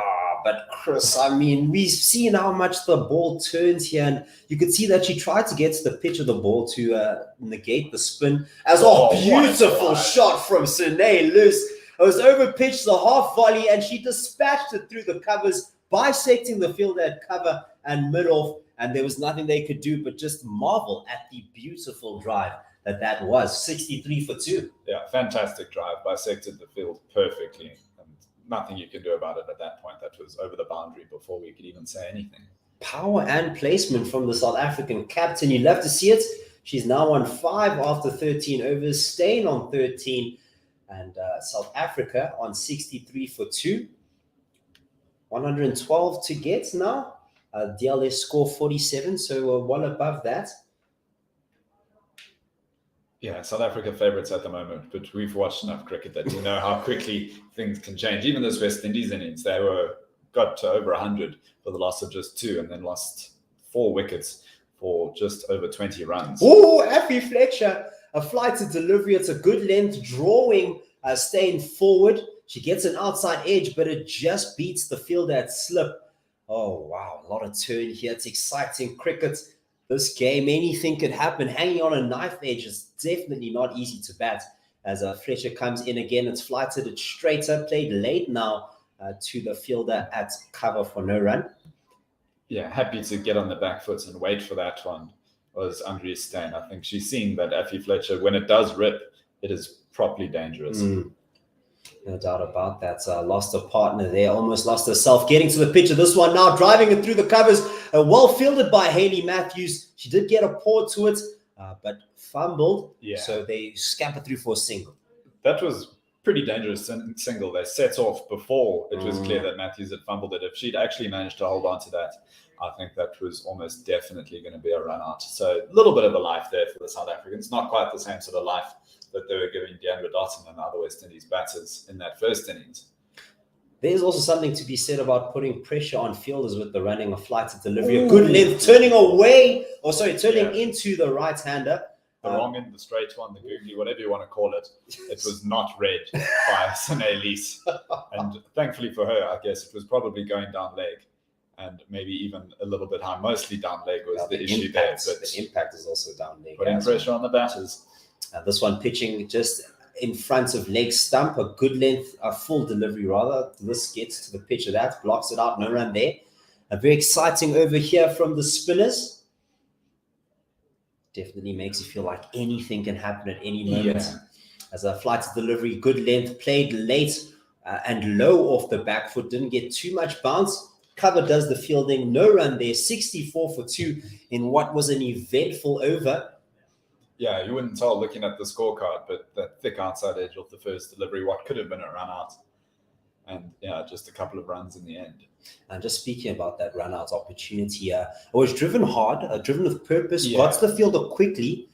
But Chris, I mean, we've seen how much the ball turns here, and you could see that she tried to get to the pitch of the ball to negate the spin. Beautiful shot from Sine loose. It was over pitched, the half volley, and she dispatched it through the covers, bisecting the field at cover and mid-off, and there was nothing they could do but just marvel at the beautiful drive that was. 63 for 2. Yeah, fantastic drive, bisected the field perfectly, and nothing you can do about it at that point. That was over the boundary before we could even say anything. Power and placement from the South African captain. You love to see it. She's now on 5 after 13 overs, staying on 13, and South Africa on 63 for 2. 112 to get now. DLS score 47, so we're well above that. Yeah, South Africa favourites at the moment, but we've watched enough cricket that we know how quickly things can change. Even this West Indies innings, they got to over 100 for the loss of just 2 and then lost 4 wickets for just over 20 runs. Oh, Effie Fletcher, a flight to delivery. It's a good length drawing, staying forward. She gets an outside edge, but it just beats the fielder at slip. Oh, wow, a lot of turn here. It's exciting cricket. This game, anything could happen. Hanging on a knife edge is definitely not easy to bat. As Fletcher comes in again, it's flighted, it's straighter, played late now to the fielder at cover for no run. Yeah, happy to get on the back foot and wait for that one was Andrea Stein. I think she's seen that Effie Fletcher, when it does rip, it is properly dangerous. No doubt about that. Lost a partner there, almost lost herself. Getting to the pitch of this one now, driving it through the covers. Well fielded by Hayley Matthews. She did get a paw to it, but fumbled. Yeah. So they scampered through for a single. That was pretty dangerous single. They set off before it was clear that Matthews had fumbled it. If she'd actually managed to hold on to that, I think that was almost definitely going to be a run out. So a little bit of a life there for the South Africans. Not quite the same sort of life that they were giving Deandra Dotson and other West Indies batters in that first innings. There's also something to be said about putting pressure on fielders with the running of flighted delivery. A good length, turning into the right-hander. The wrong end, the straight one, the googly, whatever you want to call it. It was not read by Sine Elise. And thankfully for her, I guess it was probably going down leg and maybe even a little bit high. Mostly down leg was the issue there. But the impact is also down leg. Putting pressure on the batters. This one pitching just in front of leg stump, a good length, a full delivery rather. This gets to the pitch of that, blocks it out, no run there. A very exciting over here from the spinners. Definitely makes you feel like anything can happen at any moment. Yeah. As a flight to delivery, good length, played late and low off the back foot, didn't get too much bounce. Cover does the fielding, no run there, 64 for 2 in what was an eventful over. Yeah, you wouldn't tell looking at the scorecard, but that thick outside edge of the first delivery, what could have been a run out. And yeah, just a couple of runs in the end. And just speaking about that run out opportunity, it was driven hard, driven with purpose, Yeah. got to the fielder quickly.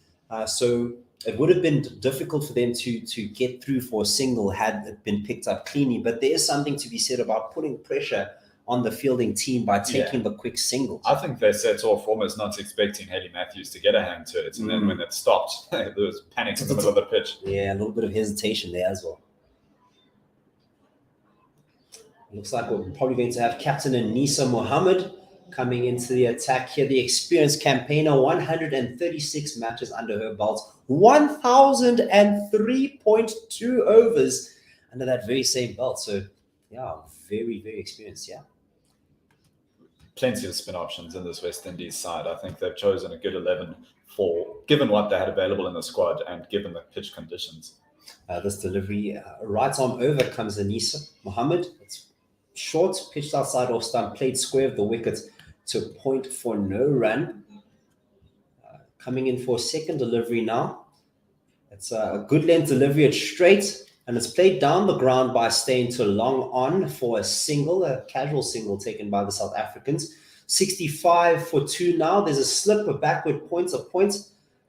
So it would have been difficult for them to get through for a single had it been picked up cleanly. But there is something to be said about putting pressure on the fielding team by taking the quick singles. I think they set off almost not expecting Hayley Matthews to get a hand to it. And then when it stopped, there was panic in the middle of the pitch. Yeah, a little bit of hesitation there as well. Looks like we're probably going to have Captain Anisa Mohammed coming into the attack here. The experienced campaigner, 136 matches under her belt, 1,003.2 overs under that very same belt. So, yeah, very, very experienced, yeah. Plenty of spin options in this West Indies side. I think they've chosen a good 11 for, given what they had available in the squad and given the pitch conditions. This delivery, right arm over comes Anisa Mohammed. It's short, pitched outside off stump, played square of the wicket to point for no run. Coming in for a second delivery now. It's a good length delivery. It's straight and it's played down the ground by staying to long on for a single, a casual single taken by the South Africans. 65 for 2 now. There's a slip, a backward point,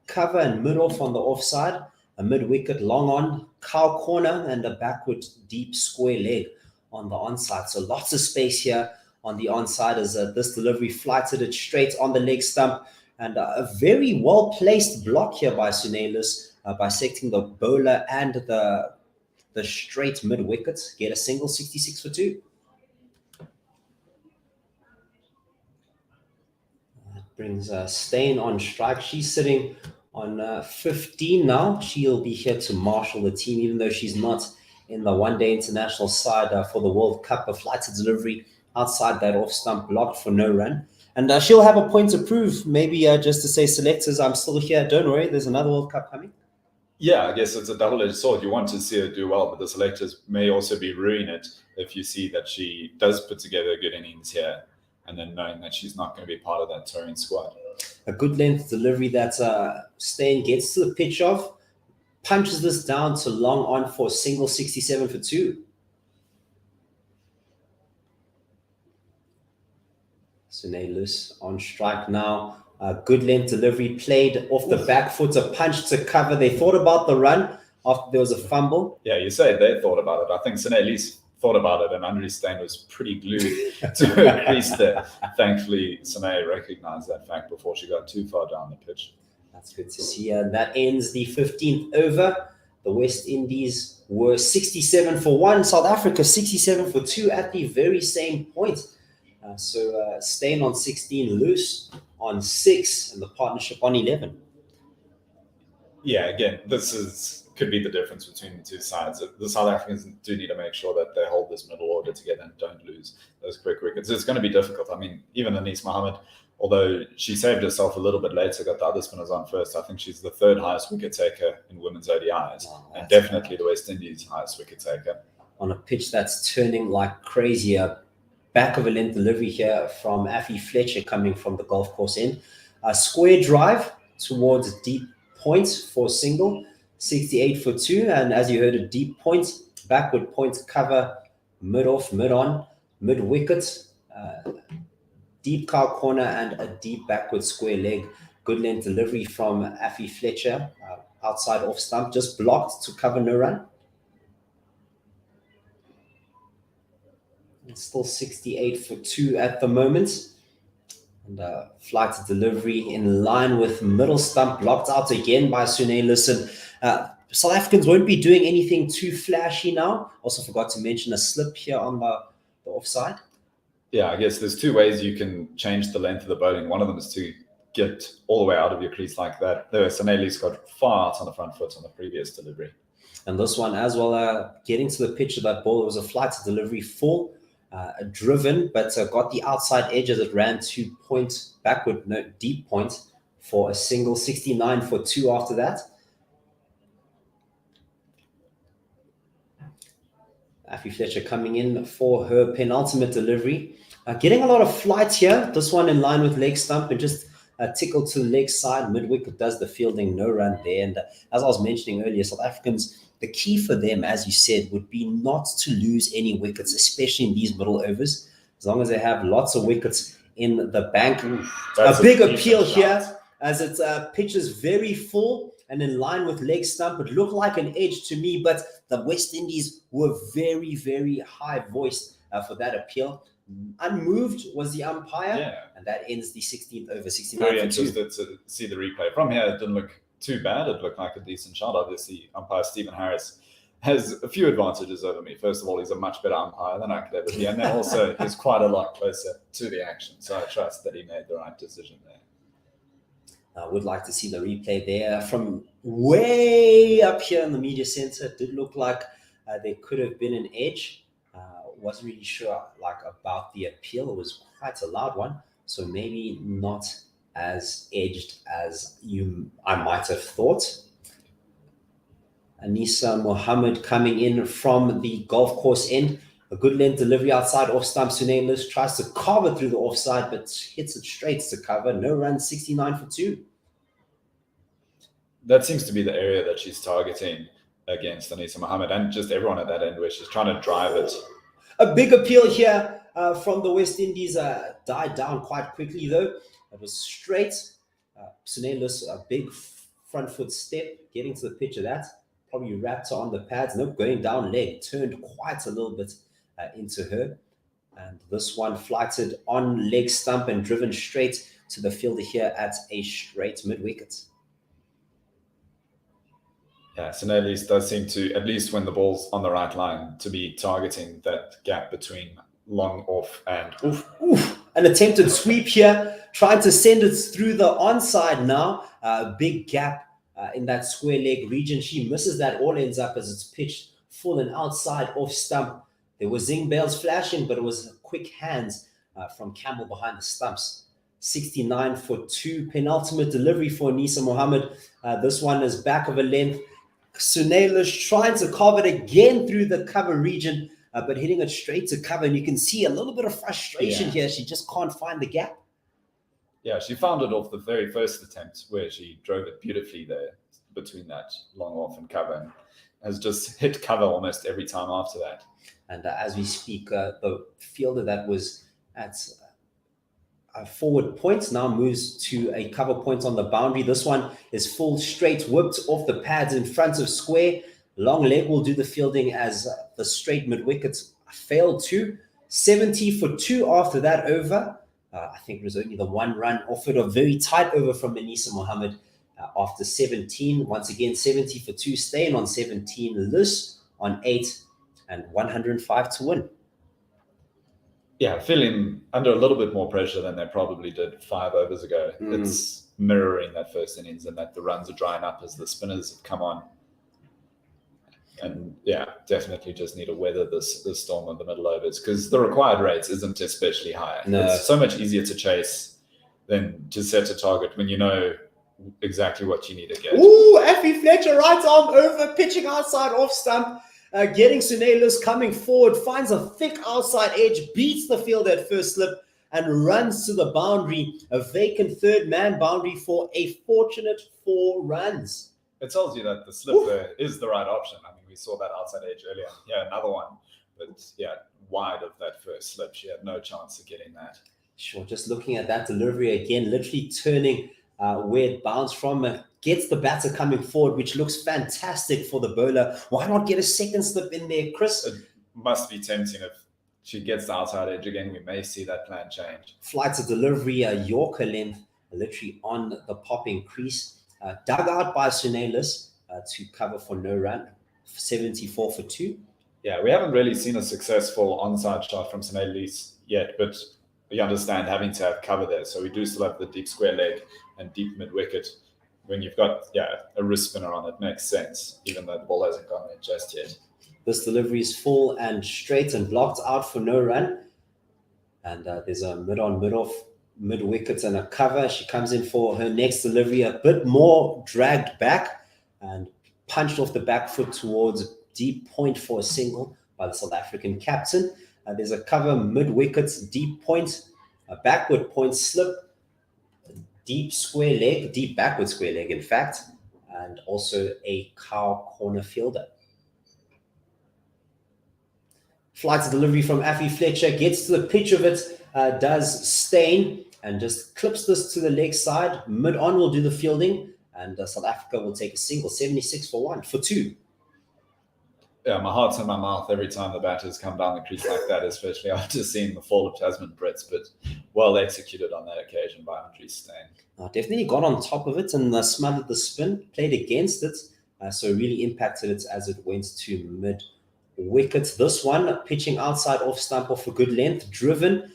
cover and mid off on the offside. a mid-wicket long on, cow corner, and a backward deep square leg on the onside. So lots of space here on the onside as this delivery flighted it straight on the leg stump. And a very well-placed block here by Sunelus, bisecting the bowler and the straight mid-wicket. Get a single, 66 for 2. That brings Steyn on strike. She's sitting on 15 now. She'll be here to marshal the team, even though she's not in the one-day international side for the World Cup. A flighted delivery outside that off-stump blocked for no run. And she'll have a point to prove, maybe just to say, selectors, I'm still here. Don't worry, there's another World Cup coming. Yeah, I guess it's a double-edged sword. You want to see her do well, but the selectors may also be ruining it if you see that she does put together a good innings here, and then knowing that she's not going to be part of that touring squad. A good length delivery that Steyn gets to the pitch of, punches this down to long on for a single, 67 for 2. Sunelus on strike now. A good length delivery played off the back foot, a punch to cover. They thought about the run after there was a fumble. Yeah, you say they thought about it. I think Sunelus thought about it, and Andre Steyn was pretty glued to her crease there. Thankfully, Sunay recognized that fact before she got too far down the pitch. That's good to see. And that ends the 15th over. The West Indies were 67 for 1. South Africa 67 for 2 at the very same point. So Steyn on 16, Loose on 6, and the partnership on 11. Yeah, again, this could be the difference between the two sides. The South Africans do need to make sure that they hold this middle order together and don't lose those quick wickets. It's going to be difficult. I mean, even Anis Mohammed, although she saved herself a little bit later, got the other spinners on first. I think she's the 3rd highest wicket taker in women's ODIs, and definitely the West Indies' highest wicket taker. On a pitch that's turning like crazy. Back of a length delivery here from Affie Fletcher coming from the golf course end. A square drive towards deep point for single, 68 for 2. And as you heard, a deep point, backward point cover, mid-off, mid-on, mid-wicket, deep cow corner, and a deep backward square leg. Good length delivery from Affie Fletcher, outside off stump, just blocked to cover no run. It's still 68 for 2 at the moment. And flight delivery in line with middle stump, blocked out again by Sunelus. And South Africans won't be doing anything too flashy now. Also forgot to mention a slip here on the offside. Yeah, I guess there's 2 ways you can change the length of the bowling. One of them is to get all the way out of your crease like that. There, Sunelus got far out on the front foot on the previous delivery. And this one as well, getting to the pitch of that ball, it was a flight delivery full. Driven, but got the outside edge as it ran to point backward, no, deep point for a single, 69 for 2 after that. Affie Fletcher coming in for her penultimate delivery. Getting a lot of flight here. This one in line with leg stump and just tickle to leg side. Mid-wicket does the fielding, no run there. And as I was mentioning earlier, South Africans, the key for them, as you said, would be not to lose any wickets, especially in these middle overs. As long as they have lots of wickets in the bank. A big appeal here as it pitches very full and in line with leg stump. It looked like an edge to me, but the West Indies were very, very high-voiced for that appeal. Unmoved was the umpire, and that ends the 16th over, 69 Very for 2. interested to see the replay. From here, it didn't look too bad. It looked like a decent shot. Obviously, umpire Stephen Harris has a few advantages over me. First of all, he's a much better umpire than I could ever be, and then also he's quite a lot closer to the action. So I trust that he made the right decision there. I would like to see the replay there from way up here in the media center. It did look like there could have been an edge. Wasn't really sure about the appeal. It was quite a loud one, so maybe not as edged as I might have thought. Anisa Mohammed coming in from the golf course end. A good length delivery outside off stump. Sunelus tries to carve it through the offside, but hits it straight to cover. No run, 69 for 2. That seems to be the area that she's targeting against Anisa Mohammed and just everyone at that end where she's trying to drive it. A big appeal here from the West Indies. Died down quite quickly, though. It was straight. Sunelus, a big front foot step, getting to the pitch of that. Probably wrapped her on the pads. Nope, going down leg, turned quite a little bit into her. And this one flighted on leg stump and driven straight to the fielder here at a straight mid-wicket. Yeah, Sinellis does seem to, at least when the ball's on the right line, to be targeting that gap between long off and oof. An attempted sweep here, trying to send it through the onside now. Big gap in that square leg region. She misses that, all ends up as it's pitched full and outside off stump. There were zing bells flashing, but it was quick hands from Camel behind the stumps. 69 for 2, penultimate delivery for Anisa Mohammed. This one is back of a length. Sunelish trying to carve it again through the cover region, but hitting it straight to cover. And you can see a little bit of frustration here. She just can't find the gap. Yeah, she found it off the very first attempt where she drove it beautifully there between that long off and cover, and has just hit cover almost every time after that. And as we speak, the fielder that was at forward point now moves to a cover point on the boundary. This one is full straight, whipped off the pads in front of square. Long leg will do the fielding as the straight mid-wicket failed to. 70 for 2 after that over. I think it was only the 1 run offered, a very tight over from Anisa Mohammed after 17. Once again, 70 for 2, staying on 17, Lus on 8, and 105 to win. Yeah, feeling under a little bit more pressure than they probably did 5 overs ago. It's mirroring that first innings, and that the runs are drying up as the spinners have come on. And yeah, definitely just need to weather this storm of the middle overs, because the required rates isn't especially high. No. It's so much easier to chase than to set a target when you know exactly what you need to get. Ooh, Effie Fletcher, right arm over, pitching outside off stump. Getting Sunelis coming forward, finds a thick outside edge, beats the field at first slip, and runs to the boundary. A vacant third man boundary for a fortunate 4 runs. It tells you that the slip there is the right option. I mean, we saw that outside edge earlier. Yeah, another one. But yeah, wide of that first slip. She had no chance of getting that. Sure, just looking at that delivery again, literally turning where it bounced from. Gets the batter coming forward, which looks fantastic for the bowler. Why not get a second slip in there, Chris? It must be tempting. If she gets the outside edge again, we may see that plan change. Flight to delivery, Yorker length, literally on the popping crease. Dug out by Sunelis to cover for no run. 74 for 2. Yeah, we haven't really seen a successful onside shot from Sunelis yet, but we understand having to have cover there. So we do still have the deep square leg and deep mid-wicket. When you've got a wrist spinner on, it makes sense, even though the ball hasn't gone there just yet. This delivery is full and straight and blocked out for no run. And there's a mid-on, mid-off, mid-wicket and a cover. She comes in for her next delivery, a bit more dragged back and punched off the back foot towards deep point for a single by the South African captain. There's a cover mid-wicket, deep point, a backward point slip, deep square leg, deep backward square leg, in fact, and also a cow corner fielder. Flight to delivery from Effie Fletcher, gets to the pitch of it, does Stain, and just clips this to the leg side. Mid-on will do the fielding, and South Africa will take a single, 76 for 2. Yeah, my heart's in my mouth every time the batters come down the crease like that, especially after seeing the fall of Tasman Brits, but well executed on that occasion by Andre Stain. Definitely got on top of it and smothered the spin, played against it, so really impacted it as it went to mid-wicket. This one, pitching outside off stump off a good length, driven,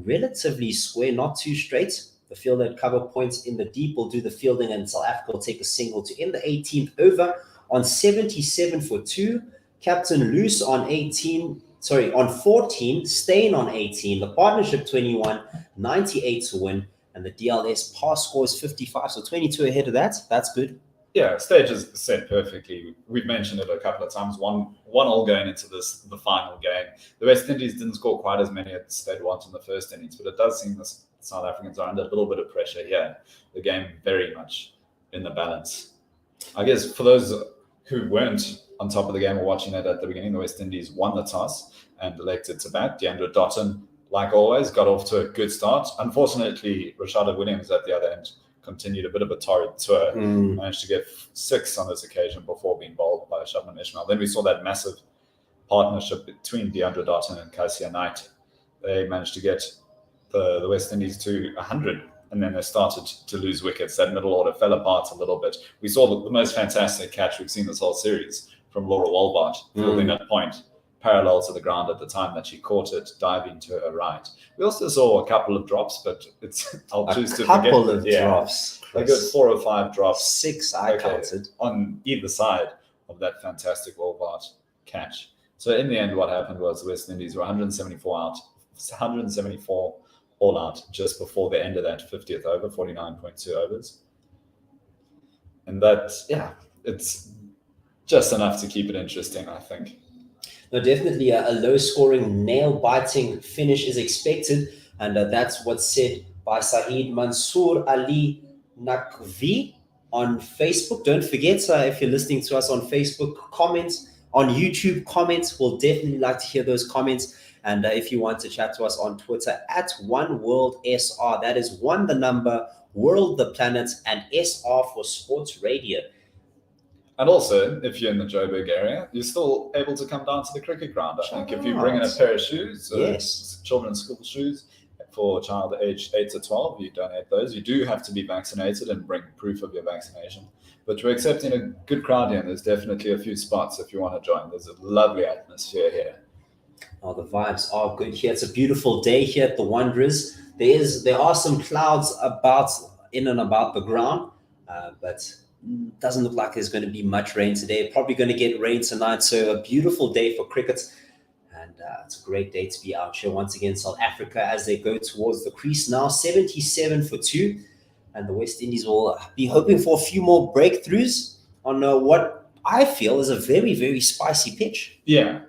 relatively square, not too straight. The fielder at cover points in the deep will do the fielding, and South Africa will take a single to end the 18th over on 77 for 2. Captain Loose on 14, Stain on 18. The partnership 21, 98 to win. And the DLS pass score is 55, so 22 ahead of that. That's good. Yeah, stage is set perfectly. We've mentioned it a couple of times. One all going into the final game. The West Indies didn't score quite as many as they'd want in the first innings, but it does seem the South Africans are under a little bit of pressure here. The game very much in the balance. I guess for those who weren't on top of the game or watching it at the beginning, the West Indies won the toss and elected to bat. Deandra Dotton, like always, got off to a good start. Unfortunately, Rashada Williams at the other end continued a bit of a torrid tour. Mm. Managed to get 6 on this occasion before being bowled by Shabman Ismail. Then we saw that massive partnership between Deandra Dotton and Kasia Knight. They managed to get the West Indies to 100, and then they started to lose wickets. That middle order fell apart a little bit. We saw the most fantastic catch we've seen this whole series from Laura Walbart, fielding at point parallel to the ground at the time that she caught it, diving to her right. We also saw a couple of drops, but I'll choose to forget. A couple of drops. A good 4 or 5 drops. 6 I counted. On either side of that fantastic Walbart catch. So in the end, what happened was the West Indies were 174 all out just before the end of that 50th over, 49.2 overs. And that, it's just enough to keep it interesting, I think. No, definitely a low-scoring, nail-biting finish is expected, and that's what's said by Saeed Mansoor Ali Nakvi on Facebook. Don't forget, if you're listening to us on Facebook, comments. On YouTube, comments. We'll definitely like to hear those comments. And if you want to chat to us on Twitter, at OneWorldSR. That is 1 the number, World the planet, and SR for Sports Radio. And also, if you're in the Joburg area, you're still able to come down to the cricket ground. I think if you bring in a pair of shoes, children's school shoes for a child aged 8 to 12, you donate those. You do have to be vaccinated and bring proof of your vaccination. But we're accepting a good crowd here, and there's definitely a few spots if you want to join. There's a lovely atmosphere here. Oh, the vibes are good here. It's a beautiful day here at the Wanderers. There are some clouds in and about the ground, but doesn't look like there's going to be much rain today. Probably going to get rain tonight. So a beautiful day for cricket. And it's a great day to be out here once again. South Africa, as they go towards the crease now, 77 for 2. And the West Indies will be hoping for a few more breakthroughs on what I feel is a very, very spicy pitch. Yeah,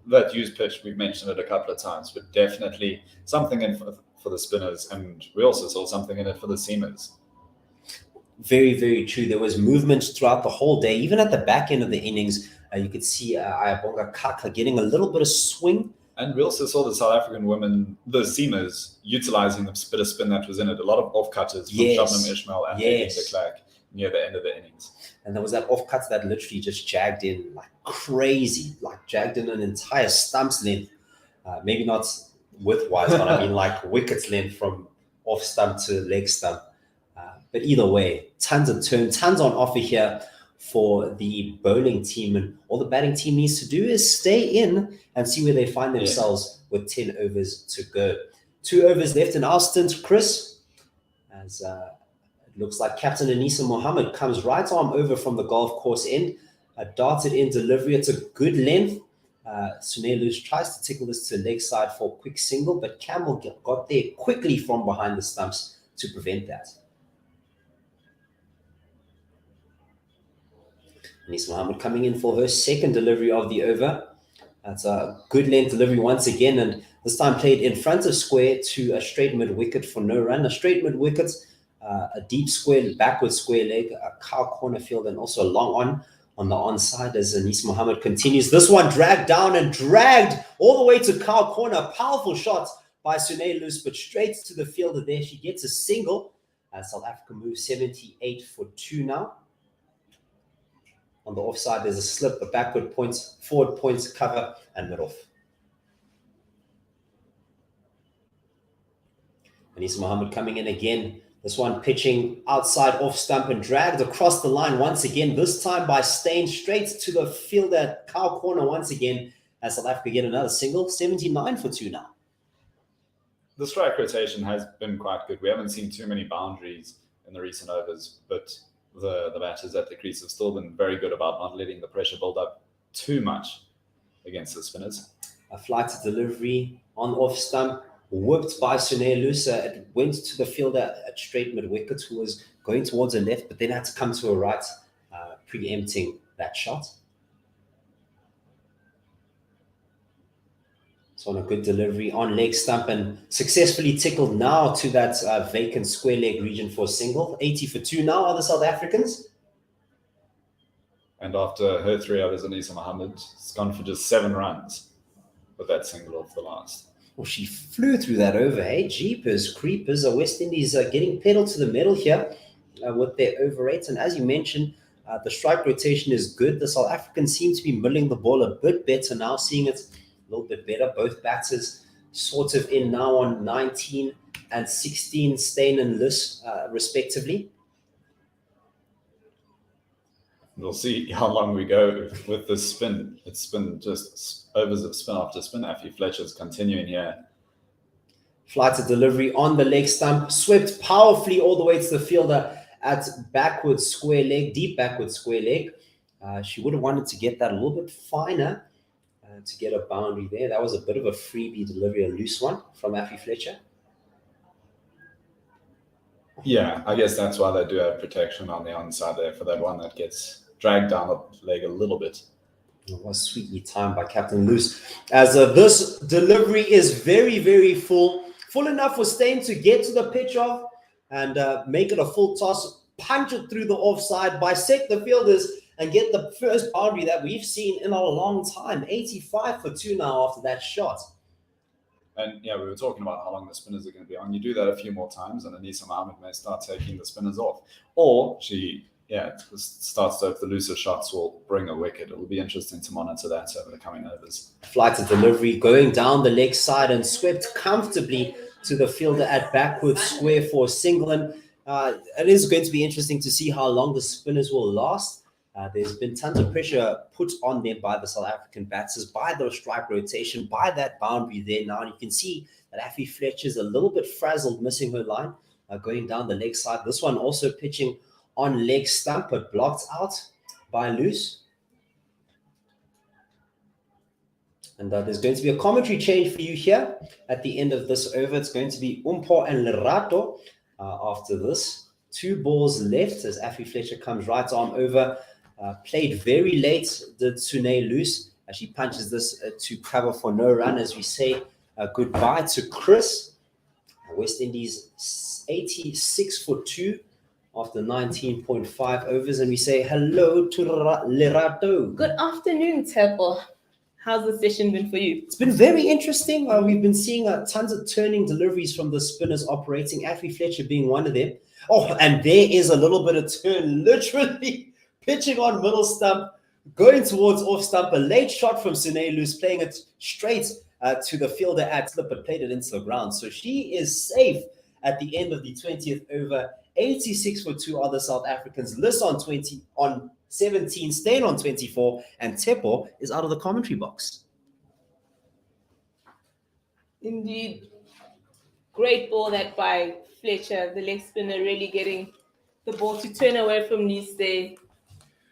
that used pitch, we've mentioned it a couple of times, but definitely something in for the spinners. And we also saw something in it for the seamers. Very, very true. There was movement throughout the whole day. Even at the back end of the innings, you could see Ayabonga Kaka getting a little bit of swing. And we also saw the South African women, the seamers, utilizing the bit of spin that was in it. A lot of off-cutters from Shabnam Ismail and de Klerk near the end of the innings. And there was that off-cut that literally just jagged in like crazy, like jagged in an entire stump's length. Maybe not width-wise, but I mean like wicket's length from off stump to leg stump. But either way, tons of turn, tons on offer here for the bowling team, and all the batting team needs to do is stay in and see where they find themselves with 10 overs to go. 2 overs left in our stint, Chris, as it looks like Captain Anisa Mohammed comes right arm over from the golf course end, darted in delivery. It's a good length. Sunelus tries to tickle this to leg side for a quick single, but Campbell got there quickly from behind the stumps to prevent that. Anisa Mohammed coming in for her second delivery of the over. That's a good length delivery once again, and this time played in front of square to a straight mid wicket for no run. A straight mid wicket, a deep square, backward square leg, a cow corner field, and also a long on the onside as Anisa Mohammed continues. This one dragged down and dragged all the way to cow corner. A powerful shot by Sunelus, but straight to the fielder there. She gets a single. South Africa moves 78 for 2 now. On the offside, there's a slip, a backward points, forward points, cover, and mid-off. Anisa Mohammed coming in again. This one pitching outside off stump and dragged across the line once again, this time by Steyn, straight to the field at cow corner once again, as South Africa get another single, 79 for 2 now. The strike rotation has been quite good. We haven't seen too many boundaries in the recent overs, but the batters at the crease have still been very good about not letting the pressure build up too much against the spinners. A flight to delivery on off stump, whipped by Sunelus. It went to the fielder at straight mid wicket, who was going towards the left, but then had to come to a right, preempting that shot. So on a good delivery on leg stump and successfully tickled now to that vacant square leg region for a single. 80 for 2 now are the South Africans. And after her 3 overs, Anisa Mohammed has gone for just 7 runs with that single off the last. Well, she flew through that over, hey? Jeepers, creepers. The West Indies are getting pedal to the metal here. with their over rates. And as you mentioned, the strike rotation is good. The South Africans seem to be milling the ball a bit better now, seeing it a little bit better. Both batters sort of in now on 19 and 16, Steyn and Lus, respectively. We'll see how long we go with this spin. It's been just overs of spin after spin. Effie Fletcher's continuing here. Flight to delivery on the leg stump, swept powerfully all the way to the fielder at backward square leg, deep backward square leg. She would have wanted to get that a little bit finer to get a boundary there. That was a bit of a freebie delivery, a loose one from Effie Fletcher. Yeah, I guess that's why they do have protection on the onside there for that one that gets dragged down the leg a little bit. It was sweetly timed by Captain Loose. As this delivery is very, very full enough for Steyn to get to the pitch off and make it a full toss, punch it through the offside, bisect the fielders, and get the first boundary that we've seen in a long time. 85 for 2 now after that shot. And yeah, we were talking about how long the spinners are going to be on. You do that a few more times, and Anisa Mohammed may start taking the spinners off. Or she, starts to, if the looser shots will bring a wicket. It'll be interesting to monitor that over the coming overs. Flight to delivery going down the leg side and swept comfortably to the fielder at backward square for a single. And it is going to be interesting to see how long the spinners will last. There's been tons of pressure put on them by the South African batters, by the strike rotation, by that boundary there now. And you can see that Effie Fletcher's a little bit frazzled, missing her line, going down the leg side. This one also pitching on leg stump, but blocked out by Loose. And there's going to be a commentary change for you here at the end of this over. It's going to be Umpo and Lerato after this. 2 balls left as Effie Fletcher comes right arm over. Played very late, did Sune Loose. She punches this to cover for no run as we say goodbye to Chris. West Indies 86 for 2 after 19.5 overs. And we say hello to Lerato. Good afternoon, Tepo. How's the session been for you? It's been very interesting. We've been seeing tons of turning deliveries from the spinners operating, Effie Fletcher being one of them. Oh, and there is a little bit of turn, literally pitching on middle stump, going towards off stump, a late shot from Sune Loose, playing it straight to the fielder at slip, but played it into the ground. So she is safe at the end of the 20th over. 86 for 2 other South Africans. Liz on 17, Steyn on 24, and Tepo is out of the commentary box. Indeed. Great ball that by Fletcher, the leg spinner, really getting the ball to turn away from knees there.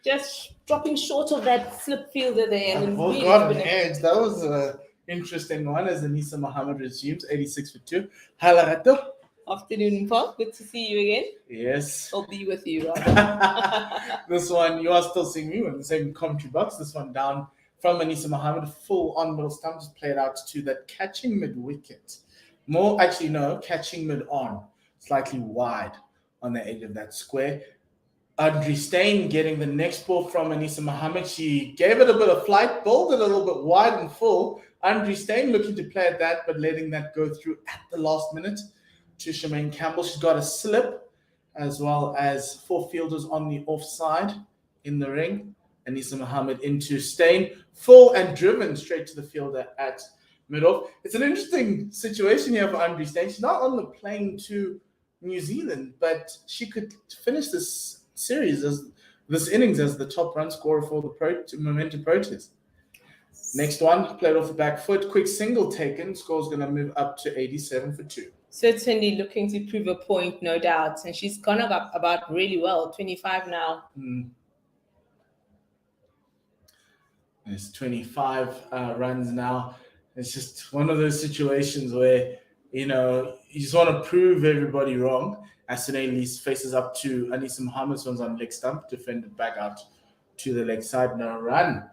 Just dropping short of that slip fielder there. And really got an edge. That was an interesting one as Anisa Mohammed resumes, 86 for 2. Halarato. Afternoon, Paul. Good to see you again. Yes. I'll be with you, rather. This one, you are still seeing me in the same commentary box. This one down from Anisa Mohammed, full on middle stump, just played out to that catching mid wicket. Catching mid on, slightly wide on the edge of that square. Andre Steyn getting the next ball from Anisa Mohammed. She gave it a bit of flight, bowled it a little bit wide and full. Andre Steyn looking to play at that, but letting that go through at the last minute to Shemaine Campbell. She's got a slip as well as 4 fielders on the offside in the ring. Anisa Mohammed into Steyn, full and driven straight to the fielder at mid-off. It's an interesting situation here for Andre Steyn. She's not on the plane to New Zealand, but she could finish this series this innings as the top run scorer for the Momentum Proteas. Next one, played off the back foot, quick single taken. Score's going to move up to 87 for 2. Certainly looking to prove a point, no doubt. And she's gone up about really well, 25 now. There's 25 runs now. It's just one of those situations where, you just want to prove everybody wrong. As Sune Loose faces up to Anisa Mohammed, one's on leg stump, defended back out to the leg side, no run.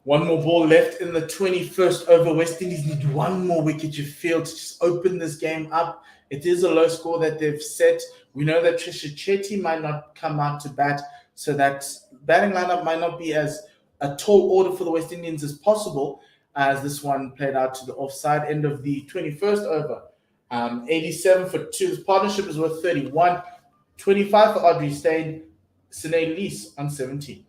One more ball left in the 21st over. West Indies need one more wicket, you feel, to just open this game up. It is a low score that they've set. We know that Trisha Chetty might not come out to bat, so that batting lineup might not be as a tall order for the West Indians as possible, as this one played out to the offside end of the 21st over. 87 for 2. This partnership is worth 31. 25 for Audrey Steyn, Sinead Lees on 17.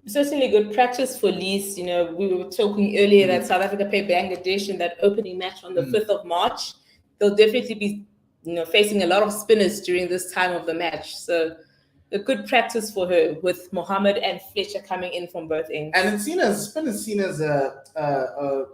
Certainly good practice for Lees. You know, we were talking earlier that South Africa played Bangladesh in that opening match on the 5th of March. They'll definitely be, you know, facing a lot of spinners during this time of the match. So a good practice for her with Mohammed and Fletcher coming in from both ends. And it's seen as spin is seen as a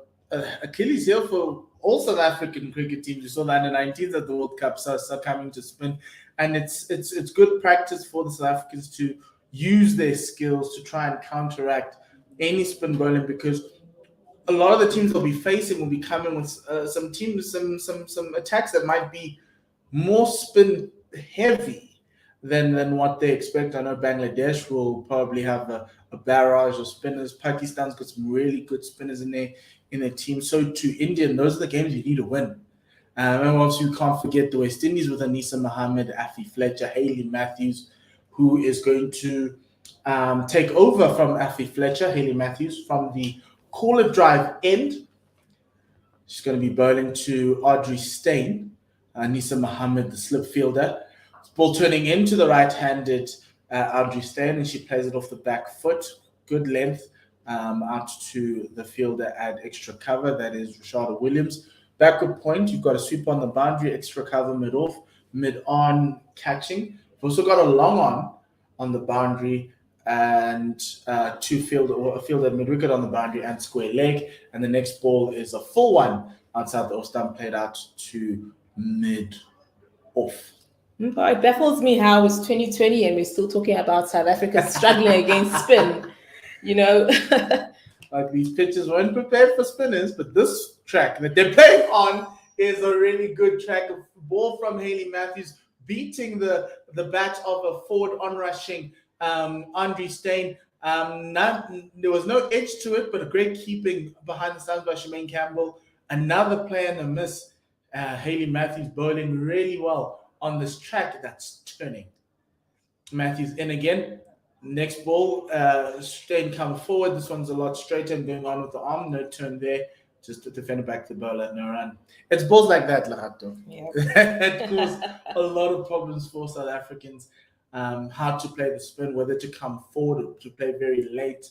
Achilles heel for all South African cricket teams. You saw the under-19s at the World Cup, so coming to spin, and it's good practice for the South Africans to use their skills to try and counteract any spin bowling, because a lot of the teams they'll be facing will be coming with some attacks that might be more spin heavy than what they expect. I know Bangladesh will probably have a barrage of spinners. Pakistan's got some really good spinners in their team. So to India, those are the games you need to win. And obviously, you can't forget the West Indies with Anisa Mohammed, Afi Fletcher, Hayley Matthews, who is going to take over from Afi Fletcher, Hayley Matthews, from the caller drive end. She's going to be bowling to Audrey Steyn, Anisa Mohammed, the slip fielder. Ball turning into the right-handed Audrey Steyn, and she plays it off the back foot. Good length out to the fielder at extra cover. That is Rashada Williams. Backward point, you've got a sweep on the boundary, extra cover mid-off, mid-on catching. You've also got a long on the boundary, and a fielder mid-wicket on the boundary and square leg. And the next ball is a full one outside the off stump, played out to mid-off. It baffles me how it's 2020 and we're still talking about South Africa struggling against spin. You know, like these pitches weren't prepared for spinners, but this track that they're playing on is a really good track. A ball from Hayley Matthews beating the bat of a forward on-rushing Audrey Steyn. There was no edge to it, but a great keeping behind the stumps by Shemaine Campbell. Another play and a miss. Hayley Matthews bowling really well on this track that's turning. Matthews in again. Next ball, Steyn come forward. This one's a lot straighter and going on with the arm. No turn there. Just to defend back the bowler, no run. It's balls like that, Larato. Yeah. It caused a lot of problems for South Africans. How to play the spin, whether to come forward or to play very late.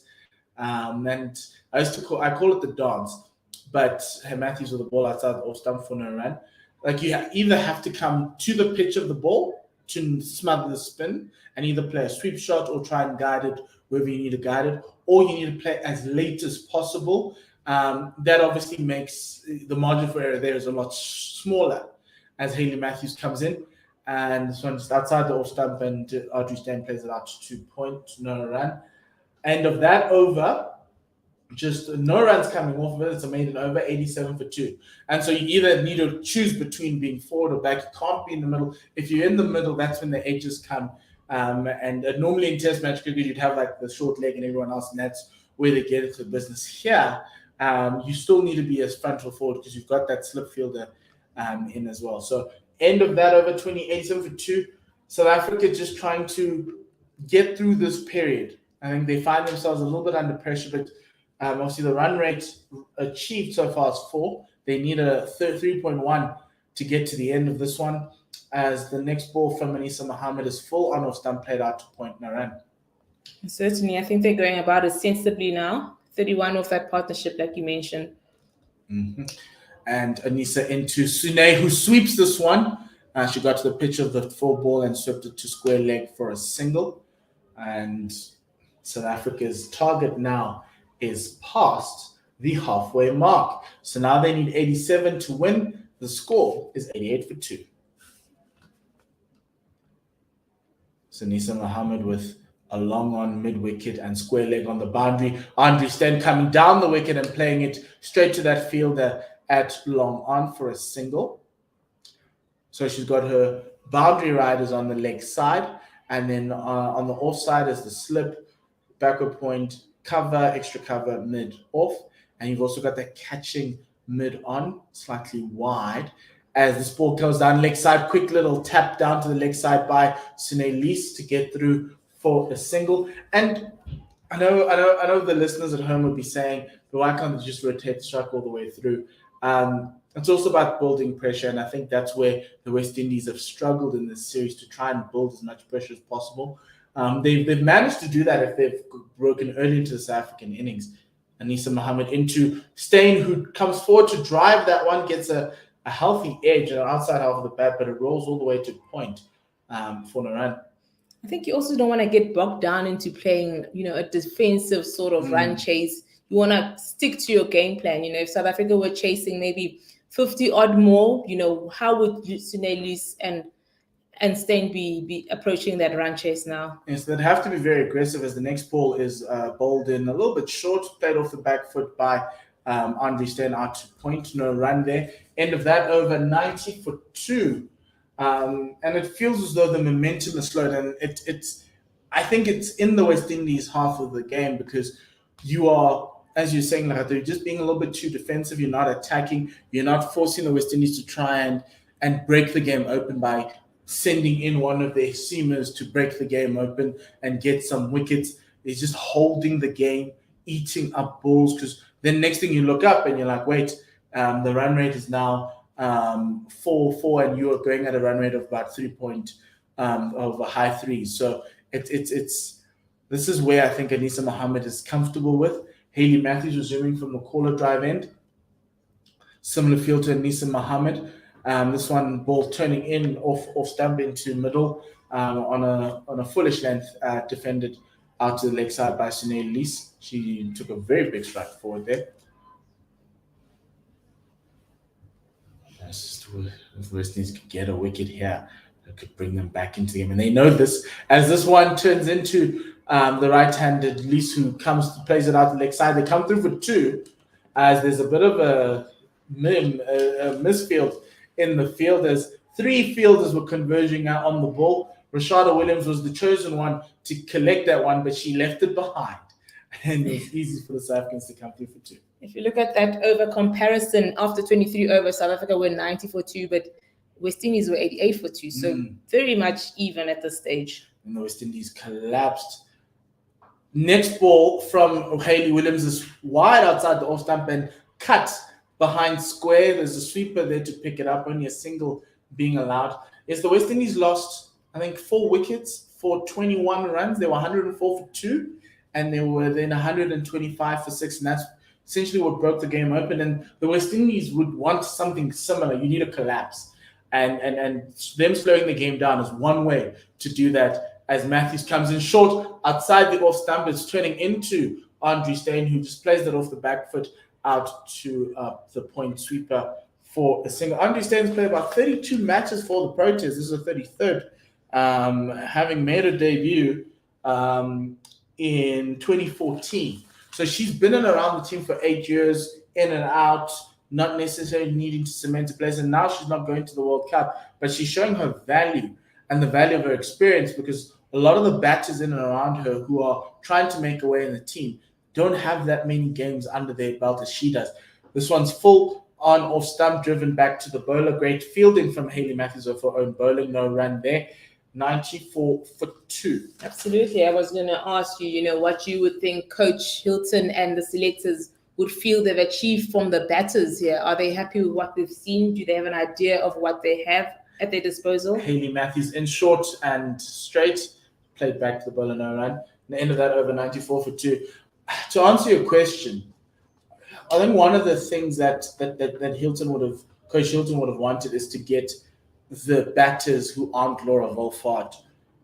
And I call it the dance. But Matthews with the ball outside the off stump for no run. Like you either have to come to the pitch of the ball to smother the spin and either play a sweep shot or try and guide it wherever you need to guide it, or you need to play as late as possible. That obviously makes the margin for error there is a lot smaller as Hayley Matthews comes in. And this one just outside the off stump, and Audrey Steyn plays it out to 2 points, no run. End of that over. Just no runs coming off of it. It's a maiden over, 87 for 2. And so you either need to choose between being forward or back. You can't be in the middle. If you're in the middle, that's when the edges come. And normally in Test match cricket, you'd have like the short leg and everyone else, and that's where they get into the business. Here, you still need to be as frontal forward because you've got that slip fielder in as well. So end of that over, 87 for 2. South Africa just trying to get through this period. I think they find themselves a little bit under pressure, but obviously, the run rate achieved so far is 4. They need a 3.1 to get to the end of this one, as the next ball from Anisa Mohammed is full on off stump, played out to point, no run. Certainly, I think they're going about it sensibly now. 31 off that partnership, like you mentioned. Mm-hmm. And Anisa into Sune, who sweeps this one. She got to the pitch of the full ball and swept it to square leg for a single. And South Africa's target now is past the halfway mark. So now they need 87 to win. The score is 88 for 2. So Anisa Mohammed with a long on mid-wicket and square leg on the boundary. Audrey Steyn coming down the wicket and playing it straight to that fielder at long on for a single. So she's got her boundary riders on the leg side, and then on the off side is the slip, backward point, cover, extra cover, mid off, and you've also got that catching mid on, slightly wide. As this ball comes down leg side, quick little tap down to the leg side by Sinead Lees to get through for a single. And I know the listeners at home would be saying, but why can't they just rotate the strike all the way through? It's also about building pressure, and I think that's where the West Indies have struggled in this series to try and build as much pressure as possible. They've managed to do that if they've broken early into the South African innings. Anisa Mohammed into Steyn, who comes forward to drive that one, gets a healthy edge on the outside half of the bat, but it rolls all the way to point for no run. I think you also don't want to get bogged down into playing, a defensive sort of run chase. You want to stick to your game plan. If South Africa were chasing maybe 50 odd more, how would Sunelus and Steyn be approaching that run chase now? Yes, they'd have to be very aggressive as the next ball is bowled in a little bit short, played off the back foot by Andre Steyn out to point, no run there. End of that over, 90 for 2. And it feels as though the momentum is slowed, and I think it's in the West Indies half of the game because you are, as you're saying, like they're just being a little bit too defensive. You're not attacking. You're not forcing the West Indies to try and break the game open by sending in one of their seamers to break the game open and get some wickets. They're just holding the game, eating up balls, because then next thing you look up and you're like, wait, the run rate is now 4-4, and you are going at a run rate of about 3 point of a high 3s. So this is where I think Anisa Mohammed is comfortable with. Hayley Matthews resuming from the caller drive end. Similar field to Anisa Mohammed. This one ball turning in off stump into middle on a foolish length, defended out to the leg side by Sunelus. She took a very big strike forward there. If West Indies could get a wicket here, it could bring them back into the game. And they know this, as this one turns into the right-handed Lise, who plays it out the leg side. They come through for 2, as there's a bit of a misfield in the field, as 3 fielders were converging out on the ball. Rashada Williams was the chosen one to collect that one, but she left it behind. And it was easy for the South Africans to come through for 2. If you look at that over comparison, after 23 overs, South Africa were 90 for 2, but West Indies were 88 for 2. So very much even at this stage. And the West Indies collapsed. Next ball from Hayley Williams is wide outside the off stump and cut behind square. There's a sweeper there to pick it up, only a single being allowed. Yes, the West Indies lost, I think, 4 wickets for 21 runs. They were 104 for 2, and they were then 125 for 6, and that's essentially what broke the game open. And the West Indies would want something similar. You need a collapse. And them slowing the game down is one way to do that, as Matthews comes in short outside the off stump. It's turning into Andre Steyn, who just plays that off the back foot out to the point sweeper for a single. Andre Steyn's played about 32 matches for the Proteas. This is the 33rd, having made a debut in 2014. So she's been in around the team for 8 years, in and out, not necessarily needing to cement a place. And now she's not going to the World Cup, but she's showing her value and the value of her experience, because a lot of the batters in and around her who are trying to make a way in the team don't have that many games under their belt as she does. This one's full on off stump, driven back to the bowler. Great fielding from Hayley Matthews of her own bowling. No run there. 94 for 2. Absolutely. I was going to ask you, what you would think Coach Hilton and the selectors would feel they've achieved from the batters here. Are they happy with what they've seen? Do they have an idea of what they have at their disposal? Hayley Matthews in short and straight, played back to the bowler, no run. The end of that over, 94 for 2. To answer your question, I think one of the things that Coach Hilton would have wanted is to get the batters who aren't Laura Wolfhard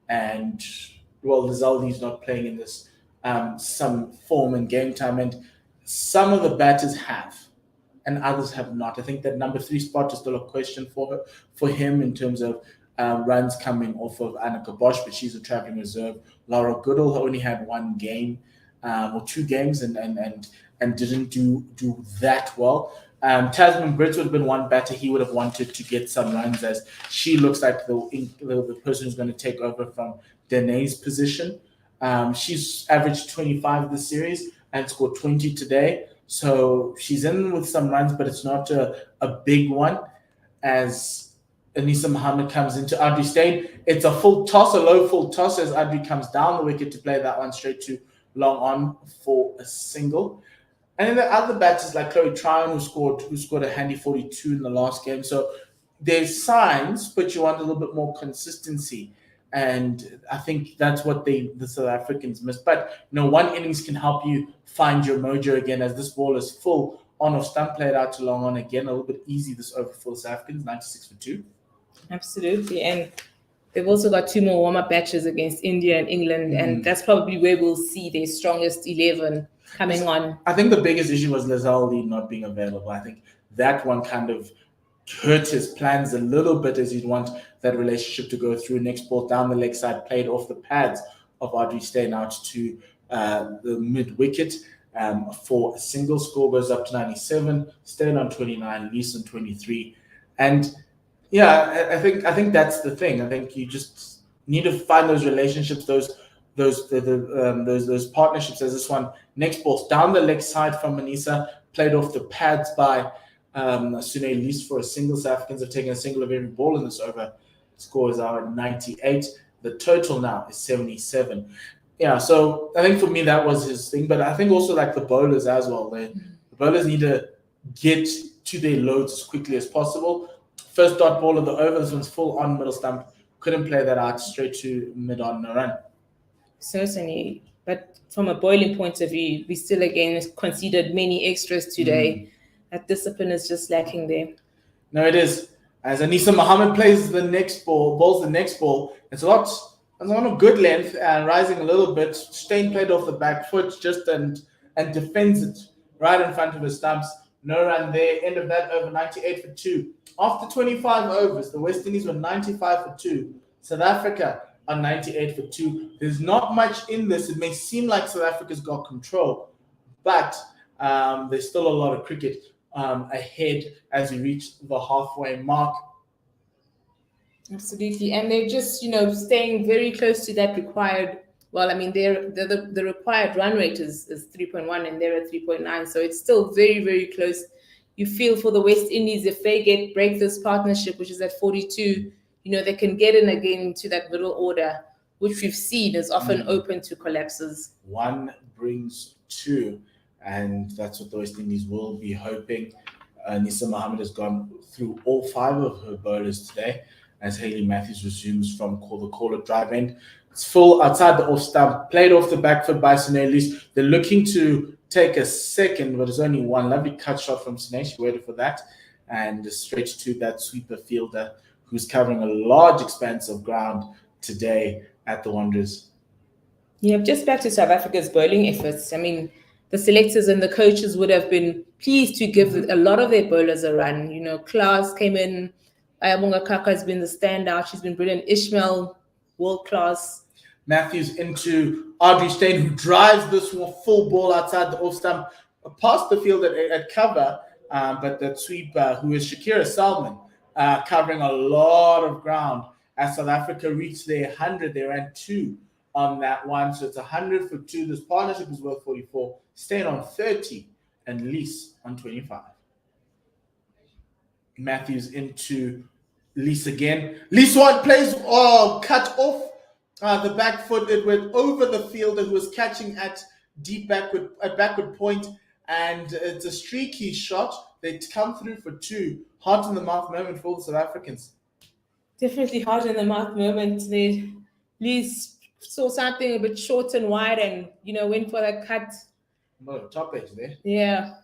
and, Lizaldi's not playing in this some form and game time, and some of the batters have and others have not. I think that number 3 spot is still a question for him in terms of runs coming off of Annika Bosch, but she's a traveling reserve. Laura Goodall only had 1 game or 2 games and didn't do that well. Tasman Brits would have been one batter he would have wanted to get some runs, as she looks like the person who's going to take over from Danae's position. She's averaged 25 this series and scored 20 today. So she's in with some runs, but it's not a big one, as Anisa Mohammed comes into Adri Steyn. It's a full toss, a low full toss, as Adri comes down the wicket to play that one straight to long on for a single. And then the other batters like Chloe Tryon, who scored a handy 42 in the last game. So there's signs, but you want a little bit more consistency. And I think that's what the South Africans missed. But one innings can help you find your mojo again, as this ball is full on off stump, played out to long on again. A little bit easy this over for the South Africans, 96 for 2. Absolutely. And they've also got 2 more warm-up matches against India and England, and that's probably where we'll see their strongest 11 coming on. I think the biggest issue was Lazali not being available. I think that one kind of hurt his plans a little bit, as he'd want that relationship to go through. Next ball down the leg side, played off the pads of Audrey Steyn out to the mid wicket for a single. Score goes up to 97. Steyn on 29, Lees on 23, and yeah, I think that's the thing. I think you just need to find those relationships, those partnerships. As this one, next ball down the leg side from Manisa, played off the pads by Sune Lees for a single. South Africans have taken a single of every ball in this over. Score is out at 98. The total now is 77. Yeah, so I think for me that was his thing. But I think also like the bowlers as well. The bowlers need to get to their loads as quickly as possible. First dot ball of the over. This one's full on middle stump. Couldn't play that out, straight to mid on, no run. Certainly. But from a bowling point of view, we still again conceded many extras today. That discipline is just lacking there. No, it is. As Anisa Mohammed plays the next ball, it's on a good length and rising a little bit. Steyn played off the back foot just and defends it right in front of his stumps. No run there. End of that over, 98 for 2. After 25 overs, the West Indies were 95 for 2. South Africa are 98 for 2. There's not much in this. It may seem like South Africa's got control, but there's still a lot of cricket ahead as we reach the halfway mark. Absolutely. And they're just, staying very close to that required. Well, I mean, the required run rate is 3.1 and they're at 3.9. So it's still very, very close. You feel for the West Indies, if they break this partnership, which is at 42, they can get in again to that middle order, which we've seen is often open to collapses. 1 brings 2. And that's what the West Indies will be hoping. Nisa Mohammed has gone through all 5 of her bowlers today as Hayley Matthews resumes from the caller drive end. It's full outside the off stump, played off the back foot by Sine Lees. They're looking to take a second, but there's only one. Lovely cut shot from Sine. She waited for that. And straight to that sweeper fielder who's covering a large expanse of ground today at the Wanderers. Yeah, just back to South Africa's bowling efforts. I mean, the selectors and the coaches would have been pleased to give a lot of their bowlers a run. Klaas came in. Ayabonga Kaka has been the standout. She's been brilliant. Ishmael, world class. Matthews into Audrey Steyn, who drives this full ball outside the off stump, past the field at cover. But that sweep, who is Shakira Salman, covering a lot of ground. As South Africa reached their 100, they ran 2 on that one. So it's 100 for 2. This partnership is worth 44. Steyn on 30 and Lees on 25. Matthews into Lees again. Lees one plays, cut off the back foot. It went over the fielder who was catching at backward point, and it's a streaky shot. They come through for 2. Heart in the mouth moment for the South Africans. Definitely heart in the mouth moment. Lees saw something a bit short and wide and, went for that cut. No, top edge there. Yeah.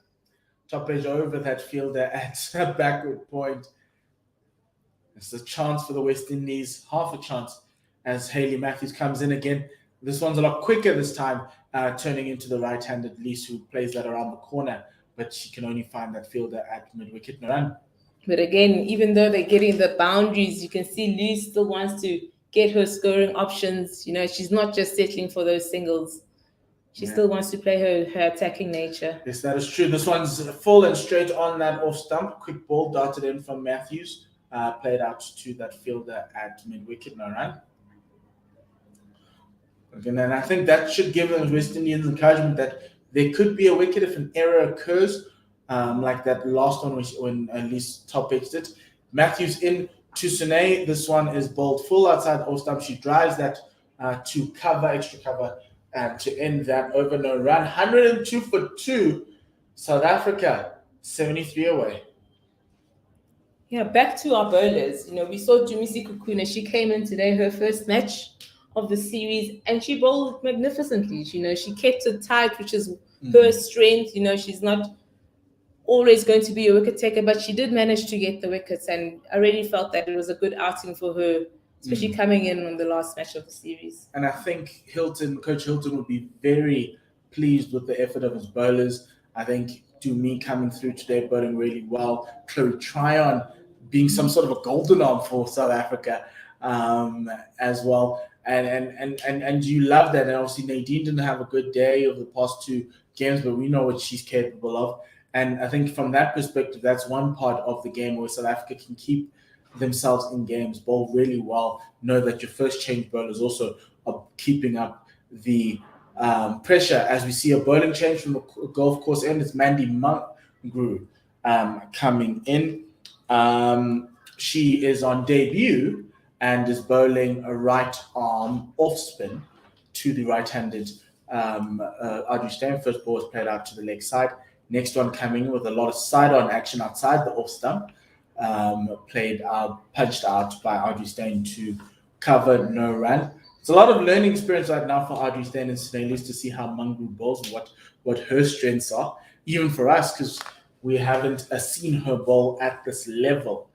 Top edge over that fielder at a backward point. It's a chance for the West Indies, half a chance, as Hayley Matthews comes in again. This one's a lot quicker this time, turning into the right-handed Lees, who plays that around the corner, but she can only find that fielder at mid-wicket no run. But again, even though they're getting the boundaries, you can see Lees still wants to get her scoring options. She's not just settling for those singles. She still wants to play her attacking nature. Yes, that is true. This one's full and straight on that off stump. Quick ball darted in from Matthews. Played out to that fielder at mid-wicket, no run. Again, and I think that should give the West Indians encouragement that there could be a wicket if an error occurs, like that last one when at least top edged it. Matthews in to Sune. This one is bowled full outside the off stump. She drives that to cover, extra cover, to end that over, no run. 102 for 2. South Africa, 73 away. Yeah, back to our bowlers. We saw Dumisi Kukuna. She came in today, her first match of the series, and she bowled magnificently. She kept it tight, which is her strength. She's not always going to be a wicket taker, but she did manage to get the wickets, and I really felt that it was a good outing for her, especially coming in on the last match of the series. And I think Coach Hilton would be very pleased with the effort of his bowlers. I think Dumi coming through today, bowling really well. Chloe Tryon being some sort of a golden arm for South Africa as well. And you love that. And obviously Nadine didn't have a good day over the past two games, but we know what she's capable of. And I think from that perspective, that's one part of the game where South Africa can keep themselves in games, bowl really well, know that your first change bowlers also are keeping up the pressure. As we see a bowling change from the golf course end, it's Mandy Mungru coming in. She is on debut and is bowling a right arm off spin to the right-handed Audrey Steyn. First ball was played out to the leg side. Next one coming with a lot of side-on action outside the off stump. Punched out by Audrey Steyn to cover no run. It's a lot of learning experience right now for Audrey Steyn and Snellies to see how Mungru bowls, what her strengths are, even for us, because we haven't seen her bowl at this level.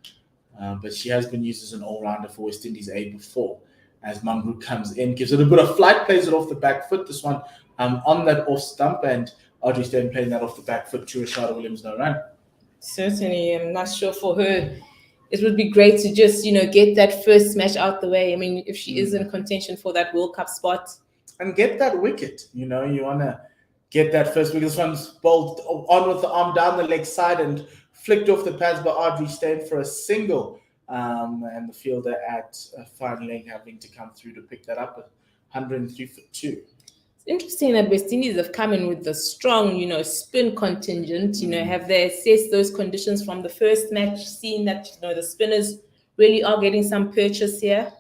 But she has been used as an all-rounder for West Indies A before. As Mungru comes in, gives it a bit of flight, plays it off the back foot. This one on that off stump, and Audrey Steyn playing that off the back foot to Rashada Williams, no run. Certainly, I'm not sure for her. It would be great to just, get that first match out the way. I mean, if she is in contention for that World Cup spot. And get that wicket. You want to get that first wicket. This one's bowled on with the arm down the leg side and flicked off the pads by Audrey Steyn for a single. And the fielder at fine leg having to come through to pick that up at 103 for 2. It's interesting that West Indies have come in with the strong, spin contingent. Have they assessed those conditions from the first match, seeing that, the spinners really are getting some purchase here?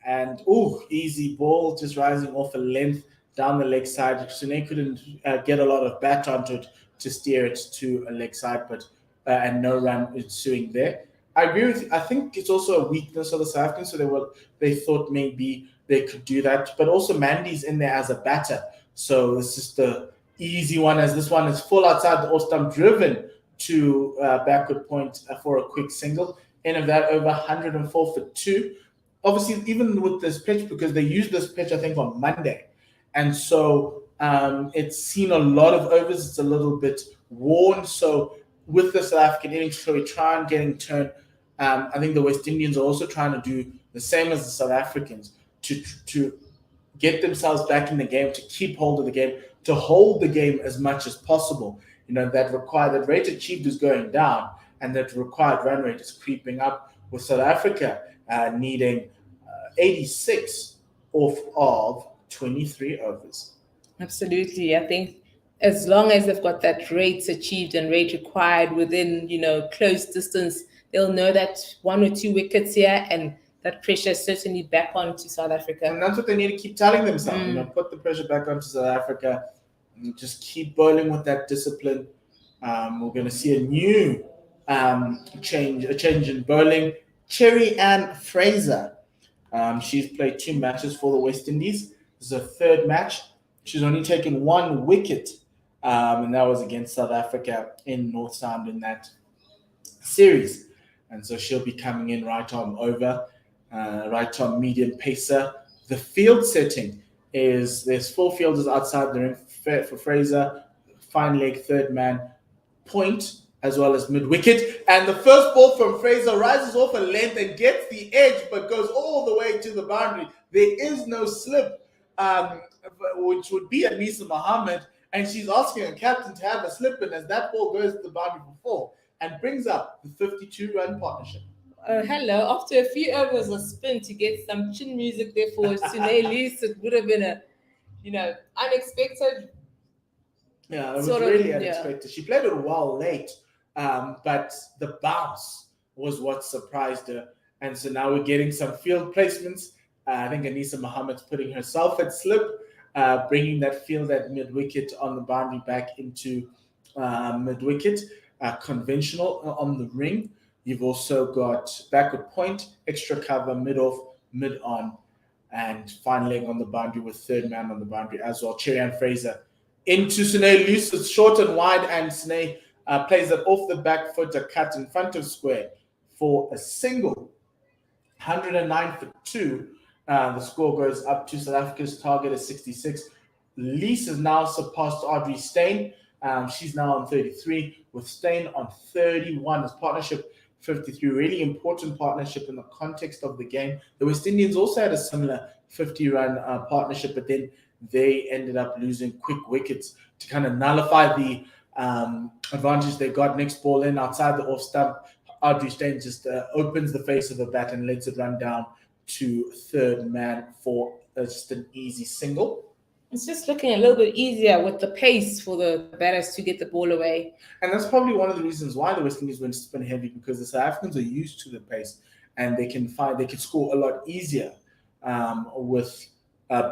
And, easy ball, just rising off a length down the leg side. Sune couldn't get a lot of bat onto it to steer it to a leg side, but and no run ensuing there. I agree with you. I think it's also a weakness of the South Africans, so they thought maybe they could do that. But also Mandy's in there as a batter. So it's just the easy one, as this one is full outside the off stump, driven to backward point for a quick single. End of that over 104 for 2. Obviously, even with this pitch, because they used this pitch, I think, on Monday. And so it's seen a lot of overs. It's a little bit worn. So with the South African innings, so we try and getting turned. I think the West Indians are also trying to do the same as the South Africans to get themselves back in the game, to keep hold of the game, to hold the game as much as possible. That rate achieved is going down, and that required run rate is creeping up, with South Africa needing 86 off of 23 overs. Absolutely. I think as long as they've got that rate achieved and rate required within, close distance, they'll know that 1 or 2 wickets here, and that pressure is certainly back on to South Africa. And that's what they need to keep telling themselves. Put the pressure back onto South Africa and just keep bowling with that discipline. We're going to see a new change in bowling. Cherry Ann Fraser. She's played 2 matches for the West Indies. This is her 3rd match. She's only taken 1 wicket, and that was against South Africa in North Sound in that series. And so she'll be coming in right arm over, right arm medium pacer. The field setting is there's 4 fielders outside the ring for Fraser, fine leg, 3rd man, point, as well as mid wicket. And the first ball from Fraser rises off a length and gets the edge, but goes all the way to the boundary. There is no slip, which would be Anisa Mohammed, and she's asking a captain to have a slip in as that ball goes to the boundary for 4 and brings up the 52-run partnership. Hello. After a few overs of spin to get some chin music there for Sune Lees, it would have been a, unexpected. Yeah, it was really unexpected. She played it well late, but the bounce was what surprised her. And so now we're getting some field placements. I think Anisa Mohammed's putting herself at slip, bringing that field at mid-wicket on the boundary back into mid wicket, conventional on the ring. You've also got backward point, extra cover, mid off, mid on, and fine leg on the boundary with third man on the boundary as well. Cherry-Ann Fraser into Sune loose. It's short and wide, and Sune plays it off the back foot, a cut in front of square for a single. 109 for 2. The score goes up to South Africa's target at 66. Lees has now surpassed Audrey Steyn. She's now on 33, with Steyn on 31. His partnership 53. Really important partnership in the context of the game. The West Indians also had a similar 50-run partnership, but then they ended up losing quick wickets to kind of nullify the advantage they got. Next ball in outside the off stump. Audrey Steyn just opens the face of the bat and lets it run down to third man for just an easy single. It's just looking a little bit easier with the pace for the batters to get the ball away. And that's probably one of the reasons why the West Indies went spin heavy, because the South Africans are used to the pace and they can score a lot easier with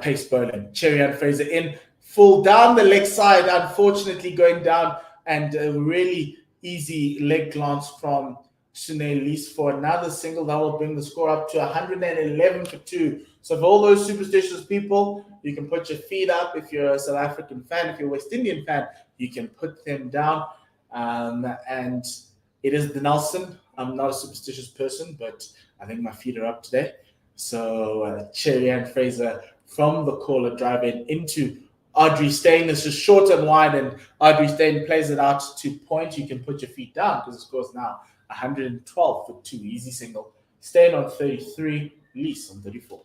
pace bowling. Cherry-Ann Fraser in full down the leg side, unfortunately going down, and a really easy leg glance from Sune Lees for another single that will bring the score up to 111 for 2. So for all those superstitious people, you can put your feet up. If you're a South African fan, if you're a West Indian fan, you can put them down. And it is the Nelson. I'm not a superstitious person, but I think my feet are up today. So Cherry-Ann Fraser from the caller drive into Audrey Steyn. It's just short and wide, and Audrey Steyn plays it out to point. You can put your feet down because the score's now 112 for 2. Easy single. Steyn on 33, Lees on 34.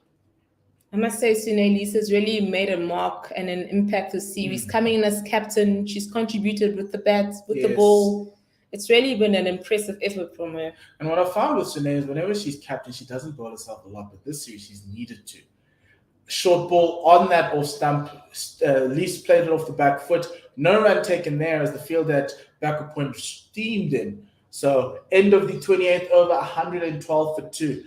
I must say, Sune Lees has really made a mark and an impact this series. Coming in as captain, she's contributed with the bat, with the ball. It's really been an impressive effort from her. And what I found with Sune is whenever she's captain, she doesn't bowl herself a lot, but this series she's needed to. Short ball on that off stump. Lees played it off the back foot. No run taken there as the field at backward point steamed in. So end of the 28th over, 112 for 2.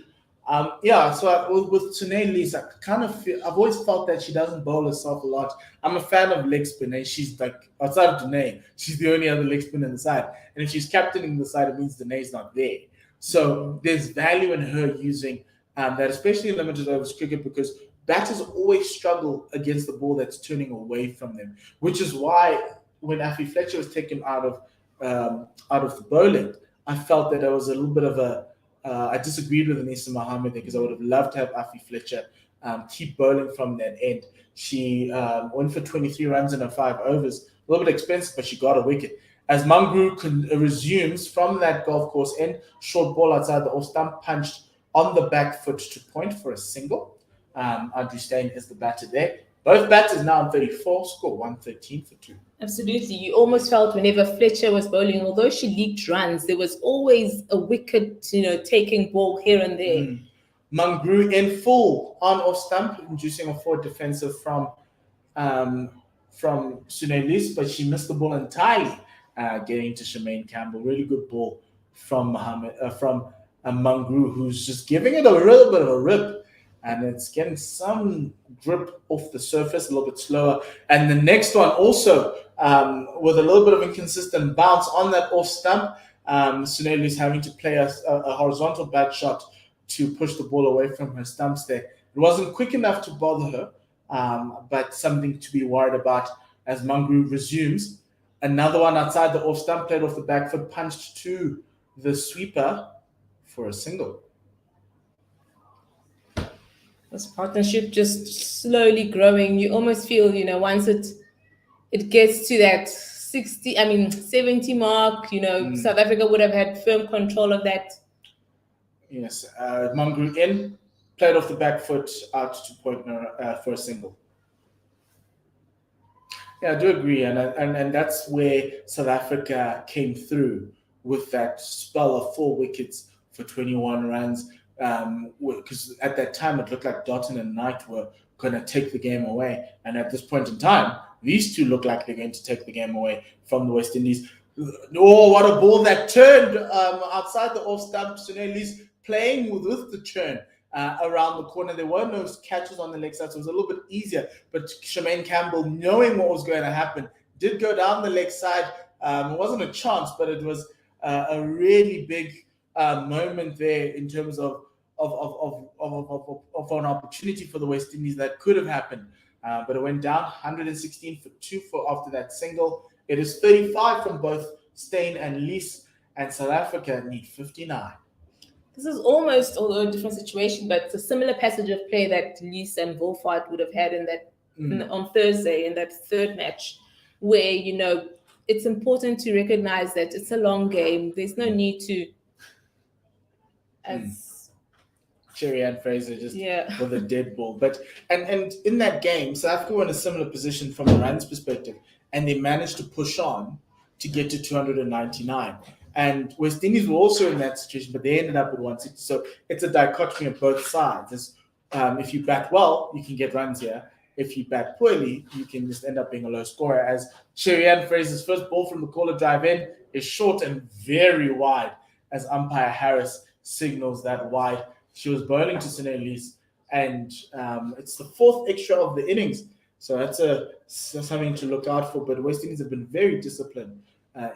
So with Sune Lees, I kind of feel, I've always felt that she doesn't bowl herself a lot. I'm a fan of leg spin, and she's like, outside of Dene, she's the only other leg spin in the side. And if she's captaining the side, it means Dene's not there. So there's value in her using that, especially in limited overs cricket, because batters always struggle against the ball that's turning away from them, which is why when Afi Fletcher was taken out of the bowling, I felt that there was a little bit of I disagreed with Anisa Mohammed because I would have loved to have Afi Fletcher keep bowling from that end. She went for 23 runs in her 5 overs. A little bit expensive, but she got a wicket. As Mangru resumes from that golf course end, short ball outside the off stump, punched on the back foot to point for a single. Audrey Steyn is the batter there. Both batters now on 34, score 113 for 2. Absolutely. You almost felt whenever Fletcher was bowling, although she leaked runs, there was always a wicket, taking ball here and there. Mangru in full on off stump, inducing a forward defensive from Sune Lees, but she missed the ball entirely, getting to Shemaine Campbell. Really good ball from Mangru, who's just giving it a little bit of a rip. And it's getting some grip off the surface, a little bit slower. And the next one also with a little bit of inconsistent bounce on that off stump. Sune Lees having to play a horizontal bat shot to push the ball away from her stumps there. It wasn't quick enough to bother her, but something to be worried about as Mangru resumes. Another one outside the off stump, played off the back foot, punched to the sweeper for a single. This partnership just slowly growing. You almost feel, once it gets to that 70 mark, South Africa would have had firm control of that. Yes, Mangru in, played off the back foot out to point for a single. Yeah, I do agree, and that's where South Africa came through with that spell of 4 wickets for 21 runs. Because at that time it looked like Dotton and Knight were going to take the game away, and at this point in time, these two look like they're going to take the game away from the West Indies. Oh, what a ball that turned outside the off stump. Sune Lees playing with the turn around the corner. There were no catches on the leg side, so it was a little bit easier. But Shemaine Campbell, knowing what was going to happen, did go down the leg side, It wasn't a chance, but it was a really big moment there in terms of an opportunity for the West Indies that could have happened. But it went down 116 for 2 after that single. It is 35 from both Steyn and Lees, and South Africa need 59. This is almost, although a different situation, but it's a similar passage of play that Lees and Wolfhard would have had in that on Thursday in that third match, where it's important to recognize that it's a long game. There's no need to, as Sherry-Ann Fraser just with a dead ball. But and in that game, South Africa were in a similar position from a runs perspective, and they managed to push on to get to 299. And West Indies were also in that situation, but they ended up with 160. So it's a dichotomy of both sides. If you bat well, you can get runs here. If you bat poorly, you can just end up being a low scorer. As Sherry-Ann Fraser's first ball from the corner drive in is short and very wide, as umpire Harris signals that wide. She was bowling to Sinead Lees, and it's the 4th extra of the innings. So that's something to look out for. But West Indies have been very disciplined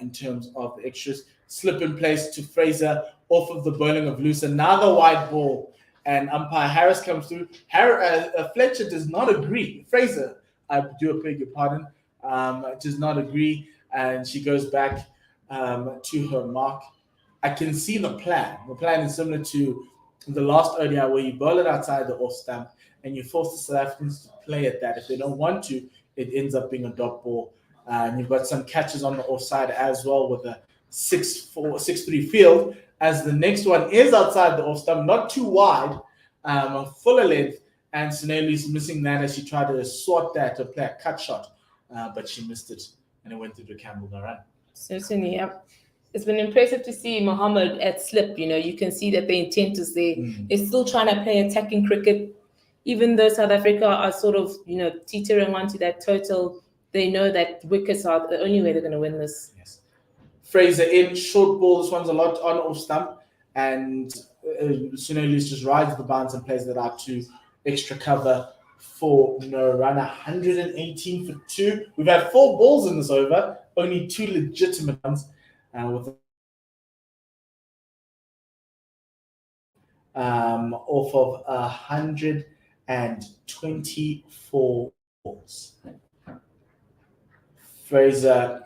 in terms of the extras. Slip in place to Fraser off of the bowling of Loose. Another wide ball, and umpire Harris comes through. Fletcher does not agree. Fraser, I do beg your pardon, does not agree, and she goes back to her mark. I can see the plan. The plan is similar to the last ODI, where you bowl it outside the off stump and you force the South Africans to play at that. If they don't want to, it ends up being a dot ball. And you've got some catches on the offside as well with a 6-3 field, as the next one is outside the off stump, not too wide, a fuller length, and Sineli's missing that as she tried to swat that to play a cut shot, but she missed it, and it went through to Campbell no run. Certainly, yeah. It's been impressive to see Mohammed at slip. You can see that the intent is there. They're still trying to play attacking cricket, even though South Africa are sort of, teetering onto that total. They know that wickets are the only way they're going to win this. Yes. Fraser in, short ball. This one's a lot on off stump, and Suneli's just rides the bounce and plays that out to extra cover for no run. 118 for 2. We've had 4 balls in this over, only 2 legitimate ones. With off of 124 balls. Fraser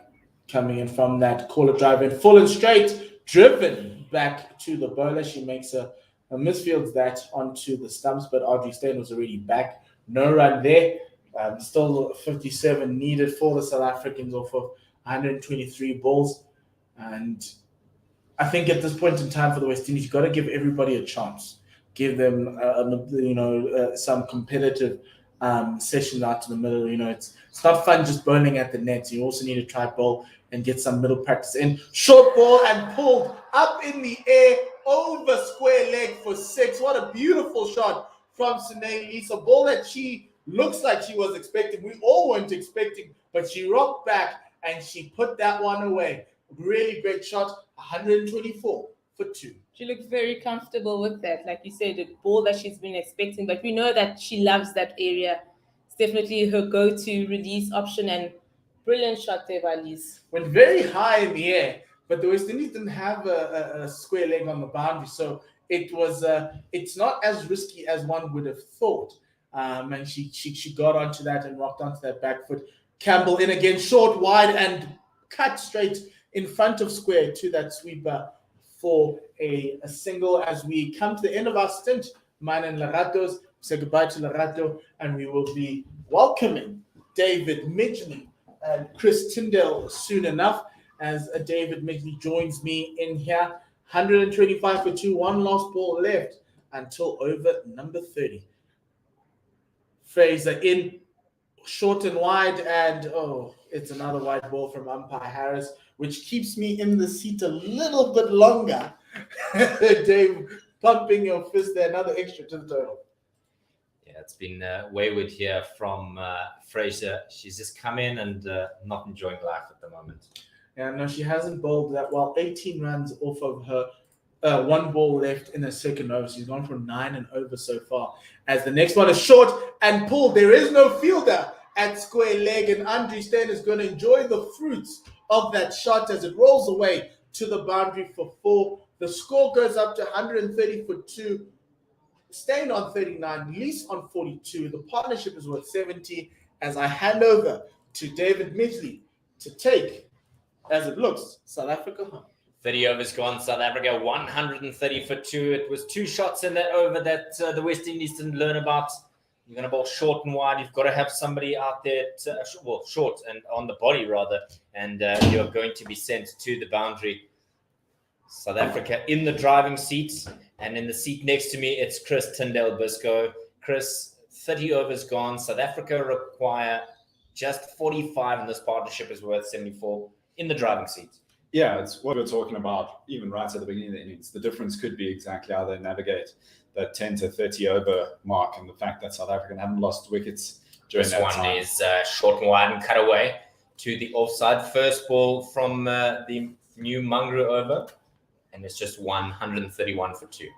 coming in from that corner drive in, full and straight, driven back to the bowler. She makes a misfields that onto the stumps, but Audrey Steyn was already back. No run there. Still 57 needed for the South Africans off of 123 balls. And I think at this point in time for the West Indies, you've got to give everybody a chance. Give them, some competitive session out to the middle. It's not fun just bowling at the nets. You also need to try bowl and get some middle practice in. Short ball and pulled up in the air over square leg for 6. What a beautiful shot from Sinead Lees. A ball that she looks like she was expecting. We all weren't expecting, but she rocked back and she put that one away. Really great shot, 124 for 2. She looks very comfortable with that. Like you said, the ball that she's been expecting, but we know that she loves that area. It's definitely her go-to release option, and brilliant shot there by Lees. Went very high in the air, but the West Indies didn't have a square leg on the boundary, so it's not as risky as one would have thought. And she got onto that and rocked onto that back foot. Campbell in again, short, wide, and cut straight in front of square to that sweeper for a single. As we come to the end of our stint, mine and Larato's, say goodbye to Larato, and we will be welcoming David Midgley and Chris Tyndall soon enough, as David Midgley joins me in here. 125 for 2, 1 lost ball left until over number 30. Fraser in, short and wide, and it's another wide ball from umpire Harris, which keeps me in the seat a little bit longer. Dave, pumping your fist there, another extra to the total. Yeah, it's been wayward here from Fraser. She's just come in and not enjoying life at the moment. Yeah, no, she hasn't bowled that well. 18 runs off of her 1 ball left in her second over. She's gone for 9 and over so far. As the next one is short and pulled. There is no fielder at square leg, and Andre Steyn is going to enjoy the fruits of that shot as it rolls away to the boundary for 4. The score goes up to 130 for 2. Staying on 39, Lease on 42. The partnership is worth 70 as I hand over to David Midgley to take, as it looks, South Africa home. 30 overs gone, South Africa 130 for 2. It was 2 shots in that over that the West Indies didn't learn about. You're going to bowl short and wide. You've got to have somebody out there, short and on the body rather, and you're going to be sent to the boundary. South Africa in the driving seat, and in the seat next to me, it's Chris Tyndale-Biscoe. Chris, 30 overs gone. South Africa require just 45, and this partnership is worth 74 in the driving seat. Yeah, it's what we're talking about even right at the beginning of the innings. The difference could be exactly how they navigate that 10 to 30 over mark, and the fact that South Africa haven't lost wickets during this that one time. Is short and wide and cut away to the offside. First ball from the new Mangru over, and it's just 131 for 2.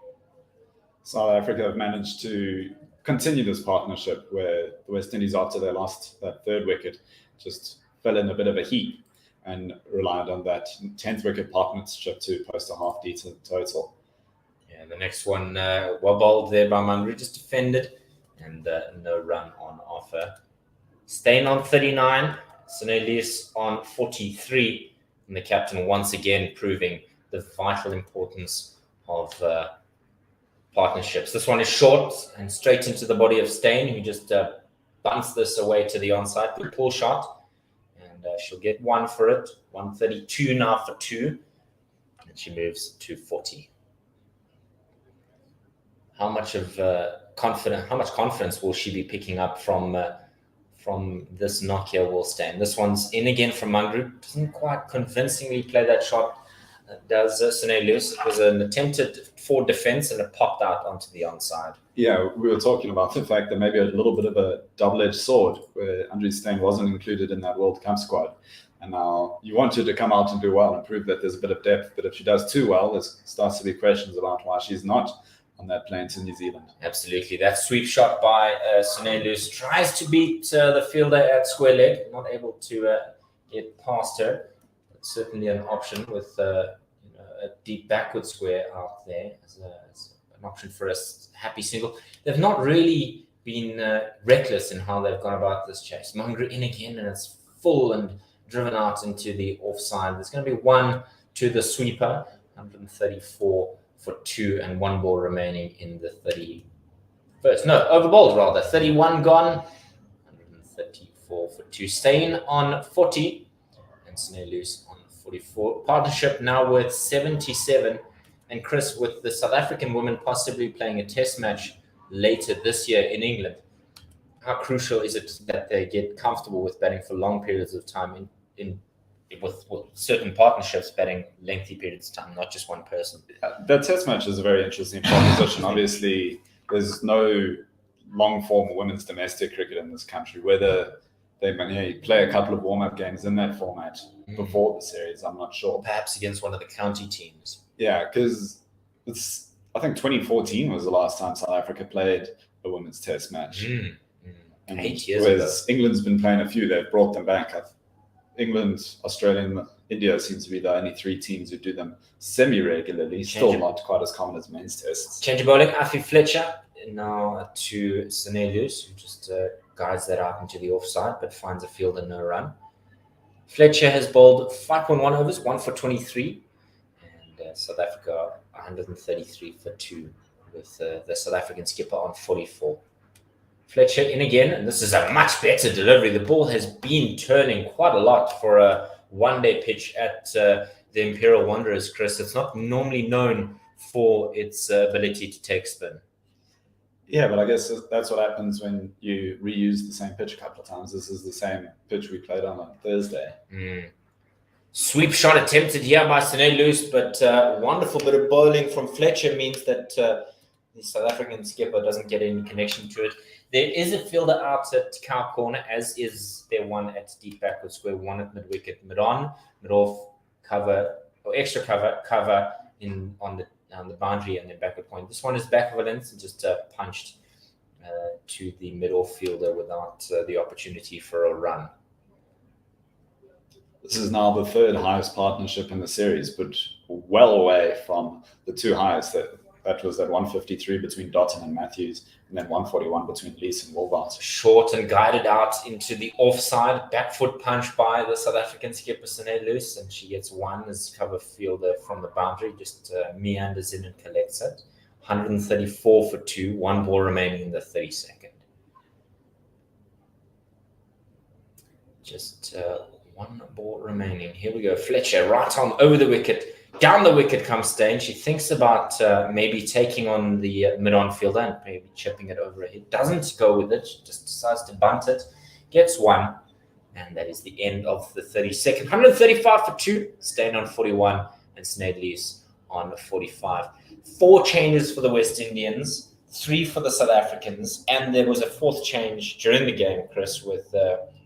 South Africa have managed to continue this partnership where the West Indies, after they lost that 3rd wicket, just fell in a bit of a heap and relied on that 10th wicket partnership to post a half decent total. Yeah, the next one, well bowled there by Mangru, just defended, and no run on offer. Staying on 39, Cornelius on 43, and the captain once again proving the vital importance of partnerships. This one is short and straight into the body of Steyn, who just bunts this away to the onside. Good pull shot, and she'll get 1 for it. 132 now for 2, and she moves to 40. How much confidence will she be picking up from this knock here, Will Steyn? This one's in again from Mangru. Doesn't quite convincingly play that shot. Does Cornelius. It was an attempted forward defense, and it popped out onto the onside. Yeah, we were talking about the fact that maybe a little bit of a double-edged sword where Andrew Steyn wasn't included in that World Cup squad. And now you want her to come out and do well and prove that there's a bit of depth. But if she does too well, there starts to be questions about why she's not on that plane to New Zealand. Absolutely. That sweep shot by Cornelius tries to beat the fielder at square leg. Not able to get past her. It's certainly an option with a deep backward square out there as an option for a happy single. They've not really been reckless in how they've gone about this chase. Mangru in again, and it's full and driven out into the offside. There's going to be 1 to the sweeper, 134 for 2, and 1 ball remaining in the 31st. No, overbowled rather. 31 gone, 134 for 2. Steyn on 40, and Cornelius on 44. Partnership now worth 77. And Chris, with the South African women possibly playing a test match later this year in England, how crucial is it that they get comfortable with batting for long periods of time with certain partnerships batting lengthy periods of time, not just one person? That test match is a very interesting proposition. Obviously, there's no long form women's domestic cricket in this country. Whether they may play a couple of warm-up games in that format before the series, I'm not sure. Perhaps against one of the county teams. Yeah, because I think 2014 was the last time South Africa played a women's test match. And 8 years whereas ago. England's been playing a few, they've brought them back. England, Australia, and India seems to be the only 3 teams who do them semi-regularly. Still not quite as common as men's tests. Change of bowling, Afi Fletcher now to Cornelius, who just guides that out into the offside, but finds a fielder, no run. Fletcher has bowled 5.1 overs, 1 for 23, and South Africa 133 for 2, with the South African skipper on 44. Fletcher in again, and this is a much better delivery. The ball has been turning quite a lot for a one-day pitch at the Imperial Wanderers, Chris. It's not normally known for its ability to take spin. Yeah, but I guess that's what happens when you reuse the same pitch a couple of times. This is the same pitch we played on Thursday. Sweep shot attempted here by Cornelius, but wonderful bit of bowling from Fletcher means that the South African skipper doesn't get any connection to it. There is a fielder out at cow corner, as is there one at deep backward square, 1 at mid-wicket, mid-on, mid-off, cover, or extra cover on the boundary and then backward point. This one is back of a length and just punched to the middle fielder without the opportunity for a run. This is now the third highest partnership in the series, but well away from the two highest. That was at 153 between Dotton and Matthews, and then 141 between Lees and Wolvaert. Short and guided out into the offside. Back foot punch by the South African skipper, Sine Loose, and she gets one as cover fielder from the boundary, just meanders in and collects it. 134 for 2, 1 ball remaining in the 32nd. Just 1 ball remaining. Here we go. Fletcher, right arm over the wicket. Down the wicket comes Steyn. She thinks about maybe taking on the mid-on fielder and maybe chipping it over her head. Doesn't go with it. She just decides to bunt it. Gets 1. And that is the end of the 32nd. 135 for 2. Steyn on 41 and Sinead Lees on 45. 4 changes for the West Indians. 3 for the South Africans. And there was a 4th change during the game, Chris, with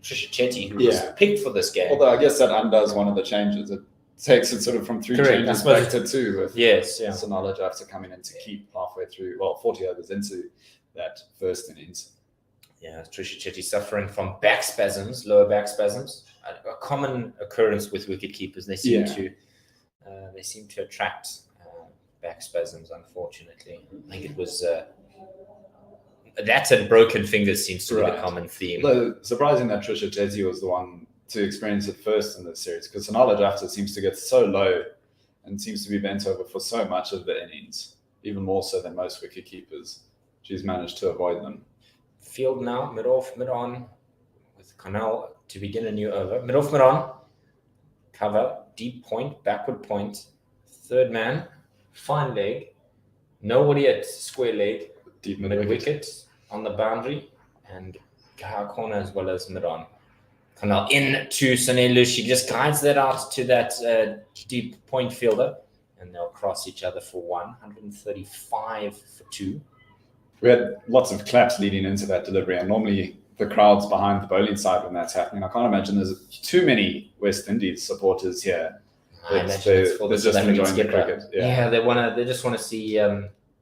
Trisha Chetty, who was picked for this game. Although I guess that undoes one of the changes. It takes it sort of from 3 changes back to 2 with Sonala Jafta coming in to keep halfway through, 40 overs into that first innings. Yeah, Trisha Chetty suffering from back spasms, lower back spasms, a common occurrence with wicket keepers. They seem to attract back spasms, unfortunately. I think it was that and broken fingers seems to be the common theme. Though surprising that Trisha Chetty was the one to experience it first in this series, because Sonala Jafta seems to get so low and seems to be bent over for so much of the innings, even more so than most wicket keepers. She's managed to avoid them. Field now, mid-off, mid-on, with Connell to begin a new over. Mid-off, mid-on, cover, deep point, backward point, third man, fine leg, nobody at square leg, deep mid-wicket on the boundary, and Gaha corner as well as mid-on. Connell in to Sanelu. She just guides that out to that deep point fielder, and they'll cross each other for 135 for 2. We had lots of claps leading into that delivery, and normally the crowd's behind the bowling side when that's happening. I can't imagine there's too many West Indies supporters here. I imagine it's for the South African skipper. Cricket. Yeah, they just want to see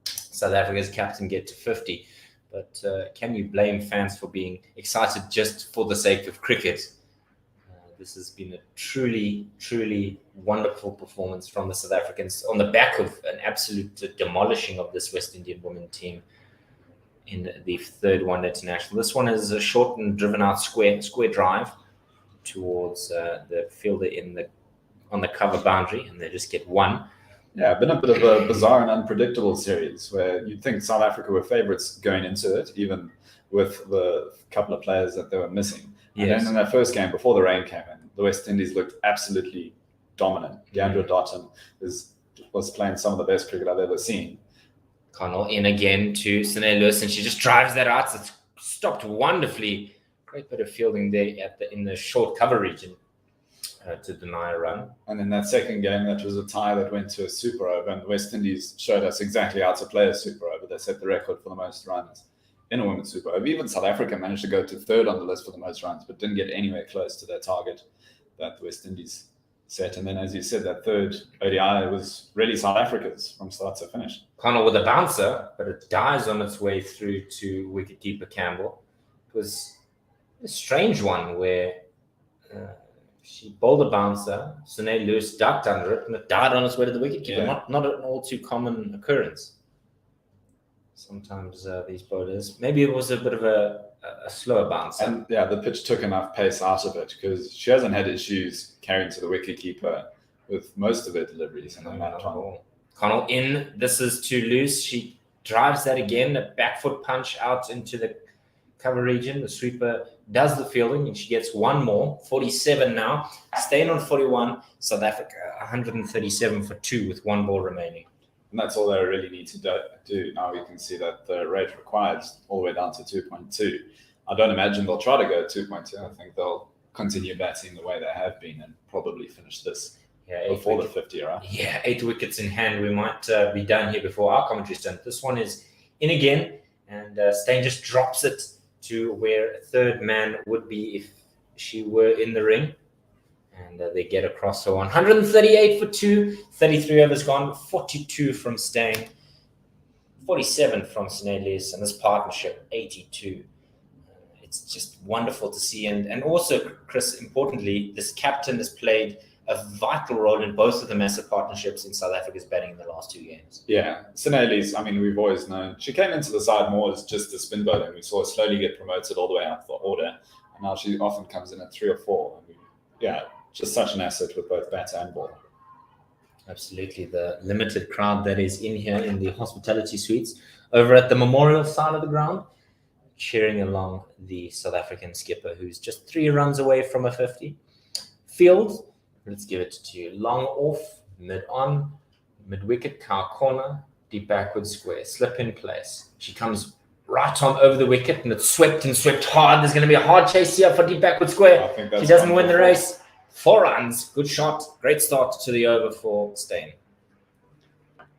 South Africa's captain get to 50. But can you blame fans for being excited just for the sake of cricket? This has been a truly, truly wonderful performance from the South Africans on the back of an absolute demolishing of this West Indian women team in the third one international. This one is a short and driven out square drive towards the fielder on the cover boundary, and they just get 1. Yeah, been a bit of a bizarre and unpredictable series where you'd think South Africa were favourites going into it, even with the couple of players that they were missing. And then in that first game, before the rain came in, the West Indies looked absolutely dominant. Deandra Dotton was playing some of the best cricket I've ever seen. Connell in again to Sine Lewis, and she just drives that out. It's stopped wonderfully. Great bit of fielding there in the short cover region. To deny a run. And in that second game, that was a tie that went to a super over, and the West Indies showed us exactly how to play a super over. They set the record for the most runs in a women's super over. Even South Africa managed to go to 3rd on the list for the most runs, but didn't get anywhere close to their target that the West Indies set. And then, as you said, that third ODI was really South Africa's from start to finish. Connell with a bouncer, but it dies on its way through to wicketkeeper Campbell. It was a strange one where she bowled a bouncer, Sine Lewis ducked under it, and it died on its way to the wicketkeeper. Yeah. Not an all too common occurrence. Sometimes these bowlers, maybe it was a bit of a slower bouncer. And the pitch took enough pace out of it because she hasn't had issues carrying to the wicketkeeper with most of her deliveries. And that one. Connell in, this is too loose. She drives that again, a back foot punch out into the cover region. The sweeper does the fielding, and she gets 1 more. 47 now. Staying on 41. South Africa 137 for 2 with 1 ball remaining. And that's all they really need to do. Now we can see that the rate required is all the way down to 2.2. I don't imagine they'll try to go 2.2. I think they'll continue batting the way they have been and probably finish this before the 50, right? Yeah, 8 wickets in hand. We might be done here before our commentary's done. This one is in again, and Steyn just drops it to where a third man would be if she were in the ring. And they get across her 138 for 2, 33 overs gone, 42 from Steyn, 47 from Sinead Lees, and this partnership, 82. it's just wonderful to see. And also, Chris, importantly, this captain has played a vital role in both of the massive partnerships in South Africa's batting in the last 2 games. Yeah, Sinelli's, I mean, we've always known. She came into the side more as just a spin bowler, and we saw her slowly get promoted all the way up the order. And now she often comes in at 3 or 4. I mean, yeah, just such an asset with both bat and ball. Absolutely. The limited crowd that is in here in the hospitality suites over at the memorial side of the ground, cheering along the South African skipper, who's just 3 runs away from a 50. Field, let's give it to you. Long off, mid on, mid wicket, cow corner, deep backward square, slip in place. She comes right on over the wicket, and it's swept and swept hard. There's going to be a hard chase here for deep backward square. I think that's She doesn't win the race. 4 runs, good shot, great start to the over for Steyn.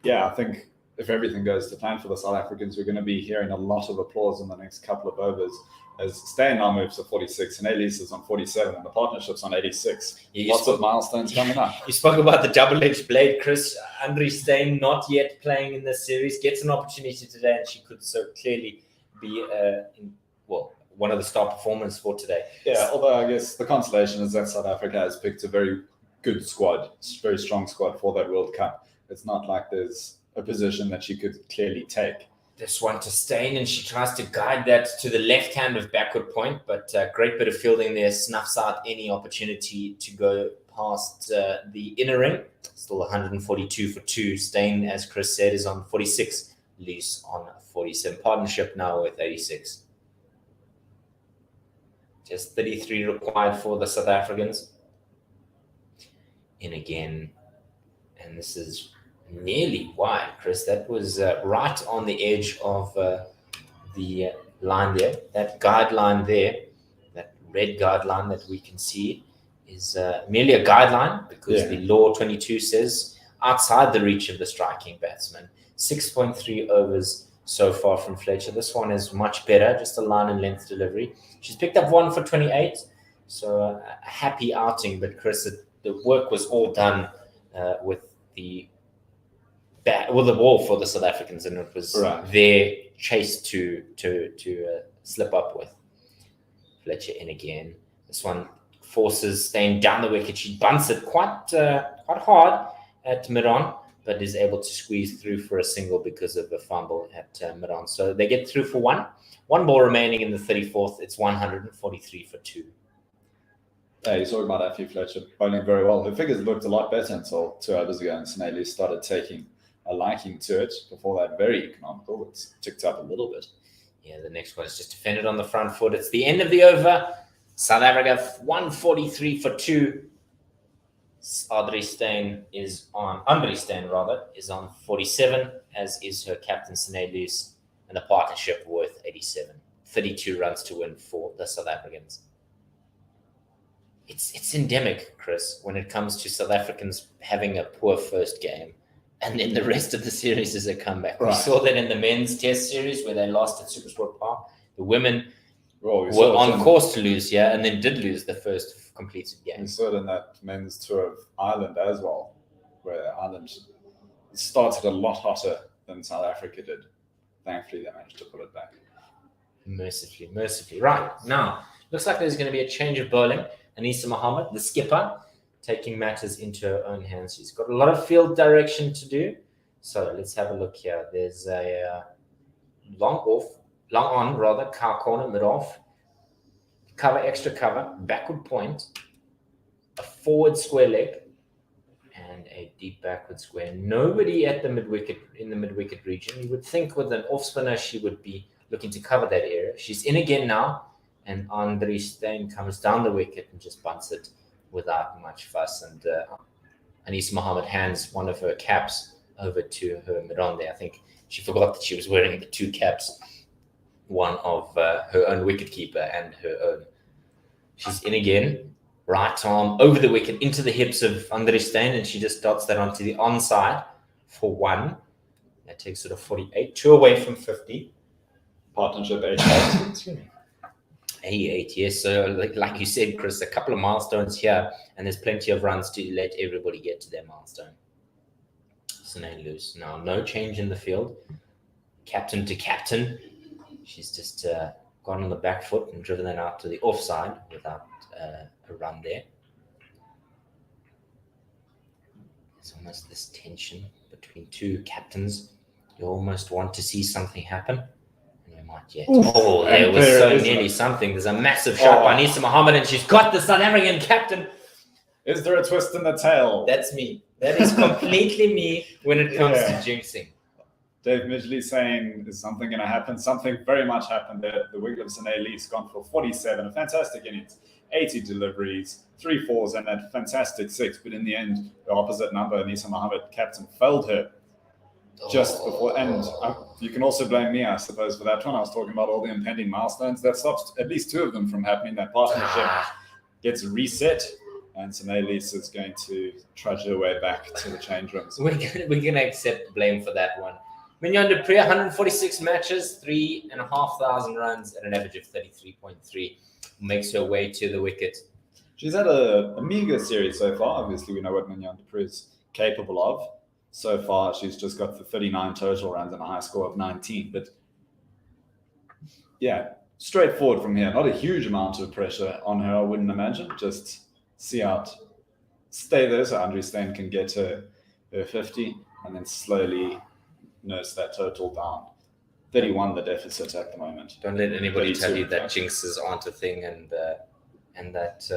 Yeah, I think if everything goes to plan for the South Africans, we're going to be hearing a lot of applause in the next couple of overs. As Steyn now moves to 46 and Elise is on 47 and the partnership's on 86. Lots of milestones coming up. You spoke about the double-edged blade, Chris. Andre Steyn, not yet playing in this series, gets an opportunity today, and she could so clearly be one of the star performers for today. Yeah, although I guess the consolation is that South Africa has picked a very good squad, very strong squad for that World Cup. It's not like there's a position that she could clearly take. This one to Steyn, and she tries to guide that to the left hand of backward point, but great bit of fielding there, snuffs out any opportunity to go past the inner ring. Still 142 for 2. Steyn, as Chris said, is on 46, loose on 47. Partnership now with 86. Just 33 required for the South Africans. In again, and this is nearly wide, Chris. That was right on the edge of the line there. That guideline there, that red guideline that we can see, is merely a guideline because the law 22 says outside the reach of the striking batsman. 6.3 overs so far from Fletcher. This one is much better, just a line and length delivery. She's picked up 1 for 28, so a happy outing. But Chris, the work was all done with the the ball for the South Africans, and it was their chase to slip up with. Fletcher in again. This one forces Steyn down the wicket. She bunts it quite hard at mid-on, but is able to squeeze through for a single because of a fumble at mid-on. So they get through for 1. 1 ball remaining in the 34th. It's 143 for 2. Yeah, you talking about Effie Fletcher bowling very well. Her figures looked a lot better until 2 overs ago, and Sinelli started taking a liking to it. Before that, very economical. It's ticked up a little bit. Yeah, the next one is just defended on the front foot. It's the end of the over. South Africa 143 for 2. Andre Steyn is on 47, as is her captain Sinelli, and the partnership worth 87. 32 runs to win for the South Africans. It's endemic, Chris, when it comes to South Africans having a poor first game, and then the rest of the series is a comeback. Right. We saw that in the men's test series where they lost at SuperSport Park. The women Well, were on course to lose, and then did lose the first completed game. We saw it in that men's tour of Ireland as well, where Ireland started a lot hotter than South Africa did. Thankfully, they managed to put it back. Mercifully. Right, now, looks like there's going to be a change of bowling. Anisa Mohammed, the skipper, taking matters into her own hands. She's got a lot of field direction to do. So let's have a look here. There's a long on, cow corner, mid-off, cover, extra cover, backward point, a forward square leg, and a deep backward square. Nobody at the mid-wicket, in the mid-wicket region. You would think with an off-spinner, she would be looking to cover that area. She's in again now, and Andre Steyn comes down the wicket and just bunts it without much fuss. And Anisa Mohammed hands one of her caps over to her mid-on there. I think she forgot that she was wearing the 2 caps, one of her own wicketkeeper and her own. She's in again, right arm over the wicket into the hips of Andre Steyn, and she just dots that onto the onside for 1. That takes her to 48, 2 away from 50. Partnership 88. 88, yes. So like you said, Chris, a couple of milestones here, and there's plenty of runs to let everybody get to their milestone. Sinelli loose. Now, no change in the field. Captain to captain. She's just gone on the back foot and driven that out to the offside without a run there. There's almost this tension between two captains. You almost want to see something happen. And we might yet. Oh, there was so nearly something. There's a massive shot by Nisa Mohammed, and she's got the South African captain. Is there a twist in the tail? That's me. That is completely me when it comes to jinxing. Dave Midgley saying, is something going to happen? Something very much happened there. The wicket of Sine Lee's gone for 47, a fantastic innings, 80 deliveries, 3 fours, and that fantastic 6. But in the end, the opposite number, Nisa Mohammed, captain, felled her just before. And you can also blame me, I suppose, for that one. I was talking about all the impending milestones. That stops at least 2 of them from happening. That partnership gets reset. And Sine Lee is going to trudge her way back to the change rooms. We're going to accept blame for that one. Mignon du Preez, 146 matches, 3,500 runs at an average of 33.3. Makes her way to the wicket. She's had a meager series so far. Obviously, we know what Mignon du Preez is capable of. So far, she's just got the 39 total runs and a high score of 19. But yeah, straightforward from here. Not a huge amount of pressure on her, I wouldn't imagine. Just see out, stay there so Andrew Steyn can get her 50 and then slowly nurse that total down. 31 the deficit at the moment. Don't let anybody tell you that 32. jinxes aren't a thing and that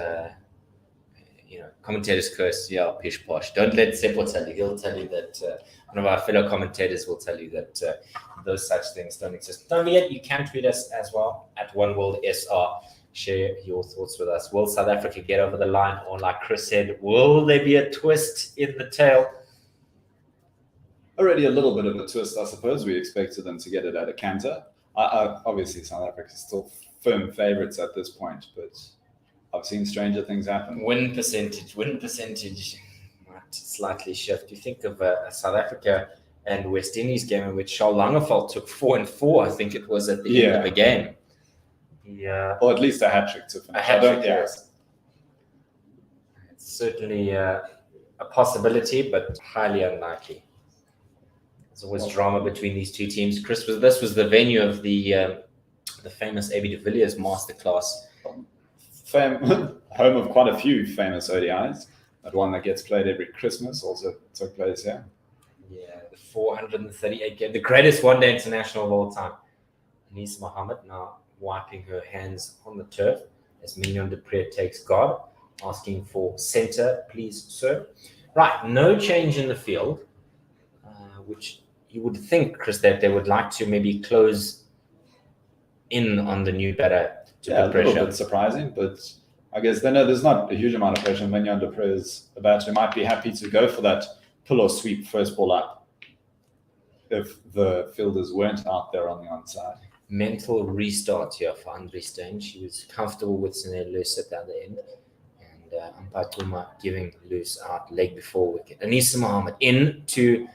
commentators curse, pish posh. Don't let Seppo tell you. He'll tell you that one of our fellow commentators will tell you that those such things don't exist. Don't forget, you can tweet us as well at OneWorldSR. Share your thoughts with us. Will South Africa get over the line? Or like Chris said, will there be a twist in the tail? Already a little bit of a twist, I suppose. We expected them to get it at a canter. Obviously, South Africa is still firm favourites at this point, but I've seen stranger things happen. Win percentage might slightly shift. You think of a South Africa and West Indies game in which Charles Langeveld took 4 and 4, I think it was at the end of the game. Yeah, or at least a hat trick to finish. A hat trick, yes. It's certainly a possibility, but highly unlikely. There's always drama between these two teams. Chris, this was the venue of the famous AB de Villiers masterclass. Home of quite a few famous ODIs. That one that gets played every Christmas also took place here. Yeah, the 438 game, the greatest one-day international of all time. Nisa Mohammed now wiping her hands on the turf as Mignon du Preez takes guard, asking for centre, please, sir. Right, no change in the field, which you would think, Chris, that they would like to maybe close in on the new batter to put pressure. A little bit surprising, but I guess they know there's not a huge amount of pressure. Mignon du Preez, the batter, might be happy to go for that pull or sweep first ball up if the fielders weren't out there on the onside. Mental restart here for Andre Steyn. She was comfortable with Sine Loose at the other end. And umpire Tuma giving Loose out leg before wicket. Anisa Mohammed into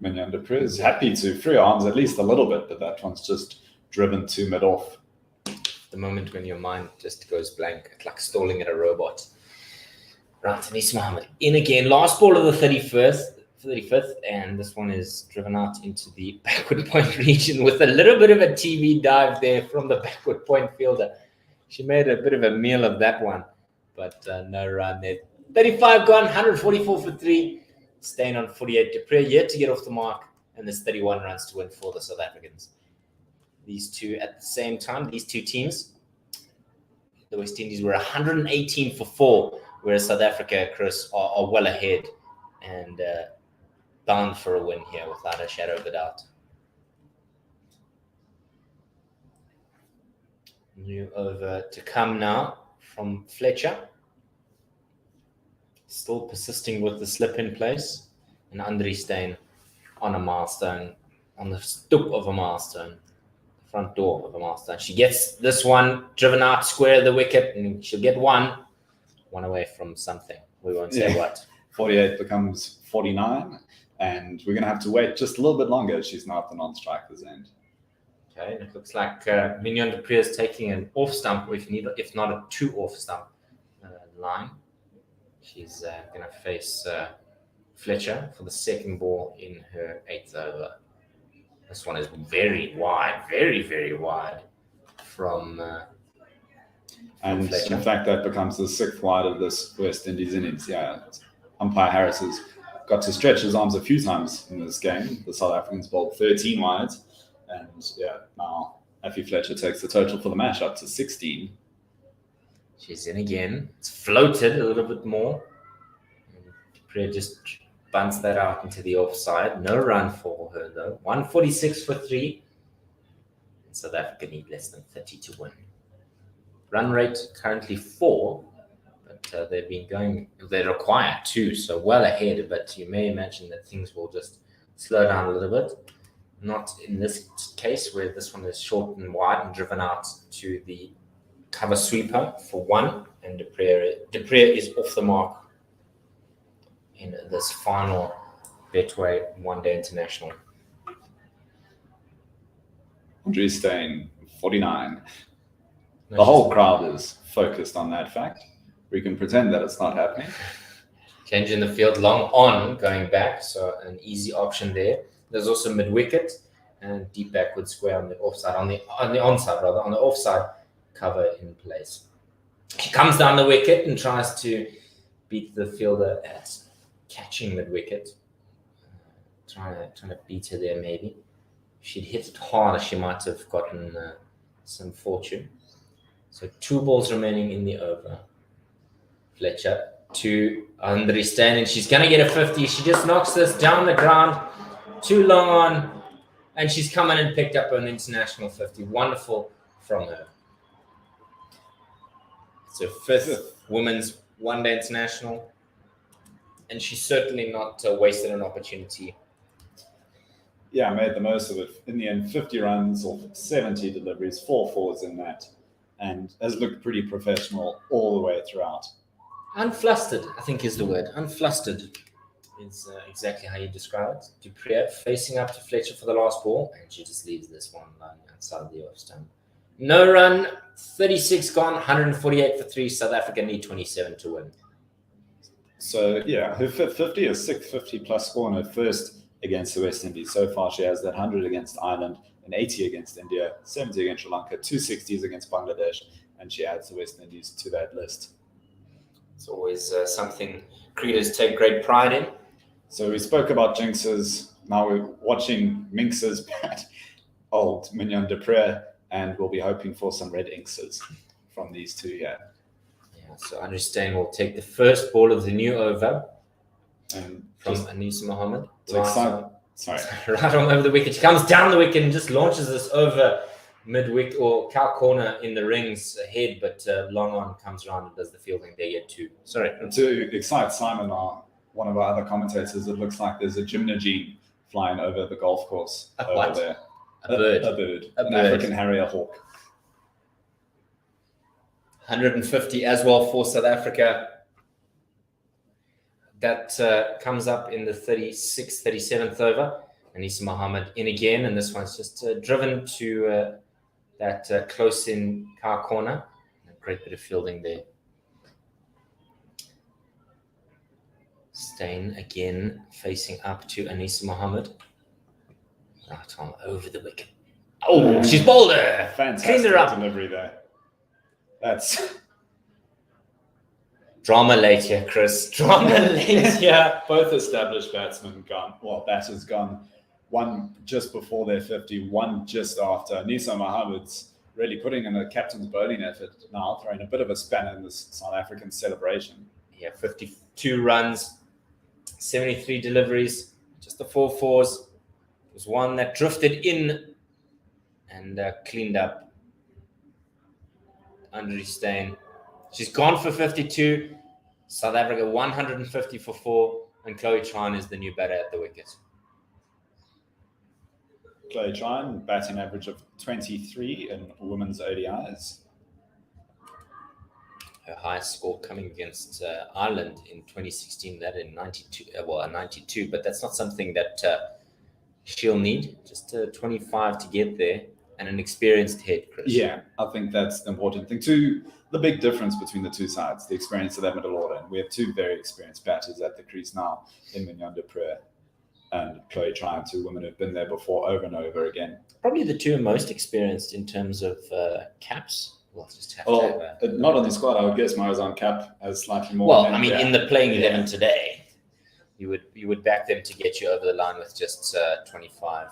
Mignon du Preez, happy to free arms at least a little bit, but that one's just driven to mid-off. The moment when your mind just goes blank, it's like stalling at a robot. Right, Anisa Mohammed in again. Last ball of the 35th, and this one is driven out into the backward point region with a little bit of a TV dive there from the backward point fielder. She made a bit of a meal of that one, but no run there. 35 gone, 144 for 3. Steyn on 48. du Preez yet to get off the mark, and there's 31 runs to win for the South Africans. These two at the same time, these two teams, the West Indies were 118 for 4, whereas South Africa, Chris, are well ahead and bound for a win here without a shadow of a doubt. New over to come now from Fletcher. Still persisting with the slip in place. And Andre Steyn on a milestone, on the stoop of a milestone, front door of a milestone. She gets this one driven out square of the wicket, and she'll get one away from something. We won't say what. 48 becomes 49, and we're going to have to wait just a little bit longer. She's now at the non-striker's end. Okay, and it looks like Mignon du Preez is taking an off stump, if not a 2 off stump line. She's going to face Fletcher for the second ball in her 8th over. This one is very wide, very, very wide. from And Fletcher. in fact, that becomes the 6th wide of this West Indies innings. Yeah, umpire Harris has got to stretch his arms a few times in this game. The South Africans bowled 13 wides, and now Effie Fletcher takes the total for the match up to 16. She's in again. It's floated a little bit more. Dupree just bunts that out into the offside. No run for her though. 146 for 3. South Africa need less than 30 to win. Run rate currently 4, but they've been going. They require 2, so well ahead. But you may imagine that things will just slow down a little bit. Not in this case, where this one is short and wide and driven out to the cover sweeper for 1, and Dupree is off the mark in this final Betway one-day international. Andrew Steyn, 49. The whole crowd is focused on that fact. We can pretend that it's not happening. Change in the field, long on, going back, so an easy option there. There's also mid-wicket and deep backward square on the offside, on the onside rather, on the offside cover in place. She comes down the wicket and tries to beat the fielder at catching mid-wicket. Trying to beat her there maybe. If she'd hit it harder, she might have gotten some fortune. So 2 balls remaining in the over. Fletcher to Andri Steyn, and she's going to get a 50. She just knocks this down the ground. Too long on, and she's come in and picked up an international 50. Wonderful from her. It's her 5th women's one-day international, and she's certainly not wasted an opportunity. Yeah, made the most of it. In the end, 50 runs or 70 deliveries, 4 fours in that, and has looked pretty professional all the way throughout. Unflustered, I think is the word. Unflustered is exactly how you describe it. Dupree facing up to Fletcher for the last ball, and she just leaves this one lying outside the off stump. No run, 36 gone, 148 for 3. South Africa need 27 to win. So, yeah, her 5th 50 is 6th 50-plus score in her first against the West Indies. So far, she has that 100 against Ireland, an 80 against India, 70 against Sri Lanka, 2 60s against Bangladesh, and she adds the West Indies to that list. It's always something cricketers take great pride in. So we spoke about jinxes. Now we're watching minxes bat old Mignon Dupree, and we'll be hoping for some red inkses from these two here. Yeah, so Andrew Steyn will take the first ball of the new over And from just Anisa Mohammed. to excite, sorry. Right on over the wicket. She comes down the wicket and just launches this over mid-wicket or cow corner in the rings ahead, but long on comes around and does the fielding there yet too. Sorry. To excite Simon, one of our other commentators, it looks like there's a gymnogene flying over the golf course A over what? there. A bird. An African Harrier hawk. 150 as well for South Africa. That comes up in the 36th, 37th over. Anisa Mohammed in again, and this one's just driven to that close-in car corner. A great bit of fielding there. Steyn again facing up to Anisa Mohammed. Right on over the wicket. Oh, she's bowled her. Fantastic Cleaned her up. delivery there. That's Drama late here, Chris. Drama late here. both established batsmen gone. Well, batters gone. One just before their 50, one just after. Anisa Mohammed's really putting in a captain's bowling effort now, throwing a bit of a spanner in this South African celebration. Yeah, 52 runs, 73 deliveries, just the 4 fours. It was one that drifted in and cleaned up. Andri Steyn. She's gone for 52. South Africa 150 for 4, and Chloe Trine is the new batter at the wicket. Chloe Trine, batting average of 23 in women's ODIs. Her highest score coming against Ireland in 2016, that in 92, but that's not something that she'll need. Just 25 to get there, and an experienced head, Chris. Yeah, I think that's the important thing. The big difference between the two sides, the experience of that middle order. And we have 2 very experienced batters at the crease now in Mignon Dupree and Chloe Tryon, two women who've been there before over and over again. Probably the two most experienced in terms of caps. We'll just have Well, to have not on the squad. I would guess Marizon Cap has slightly more. Well, than- I mean, yeah. in the playing 11 today, you would back them to get you over the line with just 25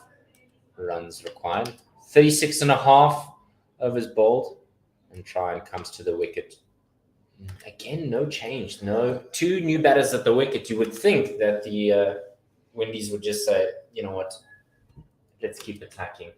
runs required. 36 and a half overs bowled, and Tryon comes to the wicket. Again, no change. No, two new batters at the wicket. You would think that the Windies would just say, you know what, let's keep attacking.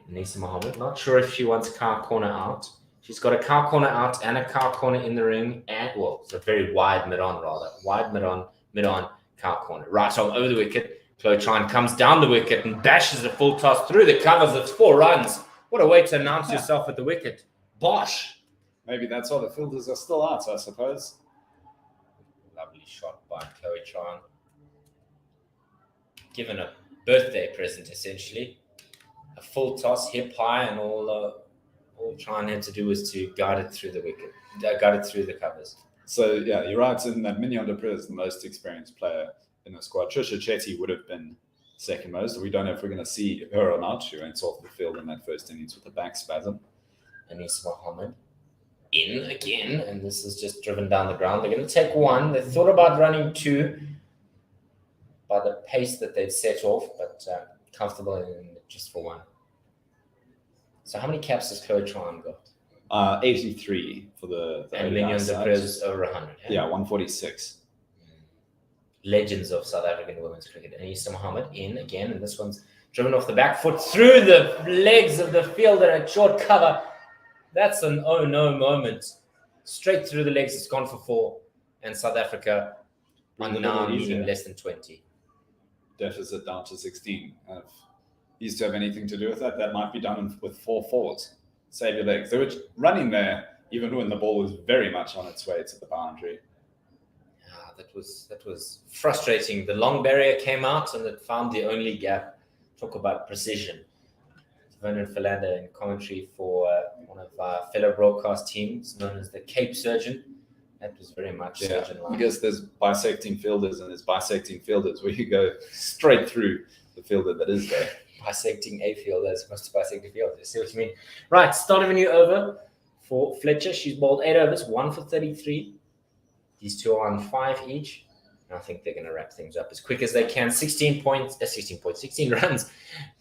Nisa Mohammed, not sure if she wants cow corner out. She's got a cow corner out and a cow corner in the ring, and well, it's a very wide mid-on rather. Wide mid-on, cow corner. Right on over the wicket. Chloe Tryon comes down the wicket and bashes a full toss through the covers. It's 4 runs. What a way to announce yourself at the wicket. Bosh. Maybe that's why the fielders are still out, I suppose. Lovely shot by Chloe Tryon. Given a birthday present, essentially. A full toss, hip high, and all Tryon had to do was to guide it through the wicket, guide it through the covers. So, yeah, you're right in that Mignon de Pre is the most experienced player in the squad. Trisha Chetty would have been second most. We don't know if we're going to see her or not. She went off the field in that first innings with a back spasm. Anisa Mohammed in again, and this is just driven down the ground. They're going to take 1. They thought about running 2 by the pace that they'd set off, but comfortable in just for 1. So how many caps has Chloe Tryon got? 83 for the and ODI Mignon de side. Pre is over 100. Yeah, 146. Legends of South African women's cricket. Anisa Mohammed in again, and this one's driven off the back foot through the legs of the fielder at short cover. That's an oh no moment. Straight through the legs, it's gone for 4, and South Africa are now needing less than 20. Deficit down to 16. If used to have anything to do with that, that might be done with 4 forwards. Save your legs. They were running there even when the ball was very much on its way to the boundary. That was frustrating. The long barrier came out and it found the only gap. Talk about precision. Vernon Philander in commentary for one of our fellow broadcast teams known as the Cape Surgeon. That was very much surgeon I line. guess there's bisecting fielders and there's bisecting fielders where you go straight through the fielder that is there. Bisecting a fielder as opposed to bisecting fielder. See what you mean? Right, start of a new over for Fletcher. She's bowled 8 overs, 1 for 33. These two are on 5 each. And I think they're going to wrap things up as quick as they can. 16 runs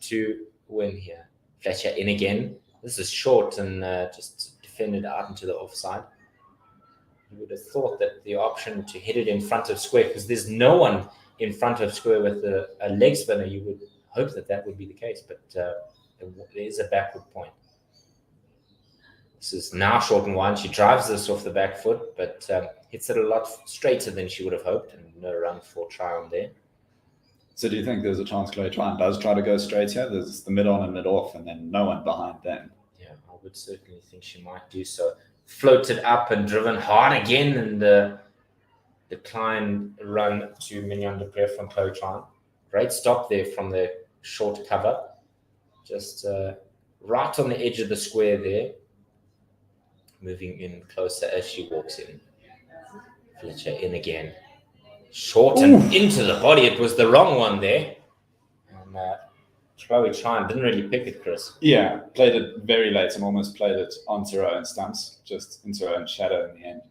to win here. Fletcher in again. This is short and just defended out into the offside. You would have thought that the option to hit it in front of square, because there's no one in front of square with a leg spinner, you would hope that would be the case. But there is a backward point. This is now short and wide. She drives this off the back foot, but hits it a lot straighter than she would have hoped, and no run for Tryon there. So do you think there's a chance Chloe Tryon does try to go straight here? There's the mid-on and mid-off, and then no one behind them. Yeah, I would certainly think she might do so. Floated up and driven hard again, and decline run to Mignon de Pre from Chloe Tryon. Great stop there from the short cover. Just right on the edge of the square there. Moving in closer as she walks in. Fletcher in again. Short and into the body. It was the wrong one there. And Chloe Tryon didn't really pick it, Chris. Yeah, played it very late and almost played it onto her own stumps, just into her own shadow in the end.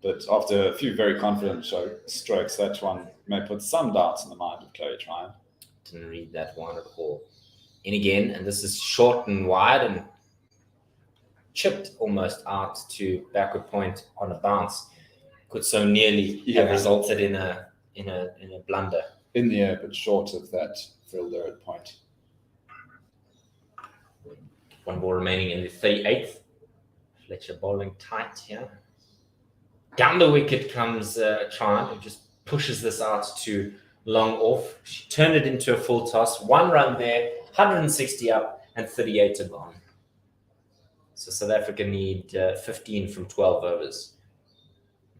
But after a few very confident strokes, that one may put some doubts in the mind of Chloe Tryon. Didn't read that one at all. In again, and this is short and wide and chipped almost out to backward point on a bounce. Could so nearly have resulted in a blunder. In the air, but short of that fielder at point. One ball remaining in the 38th. Fletcher bowling tight here. Down the wicket comes Tryon, who just pushes this out to long off. She turned it into a full toss. 1 run there, 160 up, and 38 to gone. So South Africa need 15 from 12 overs.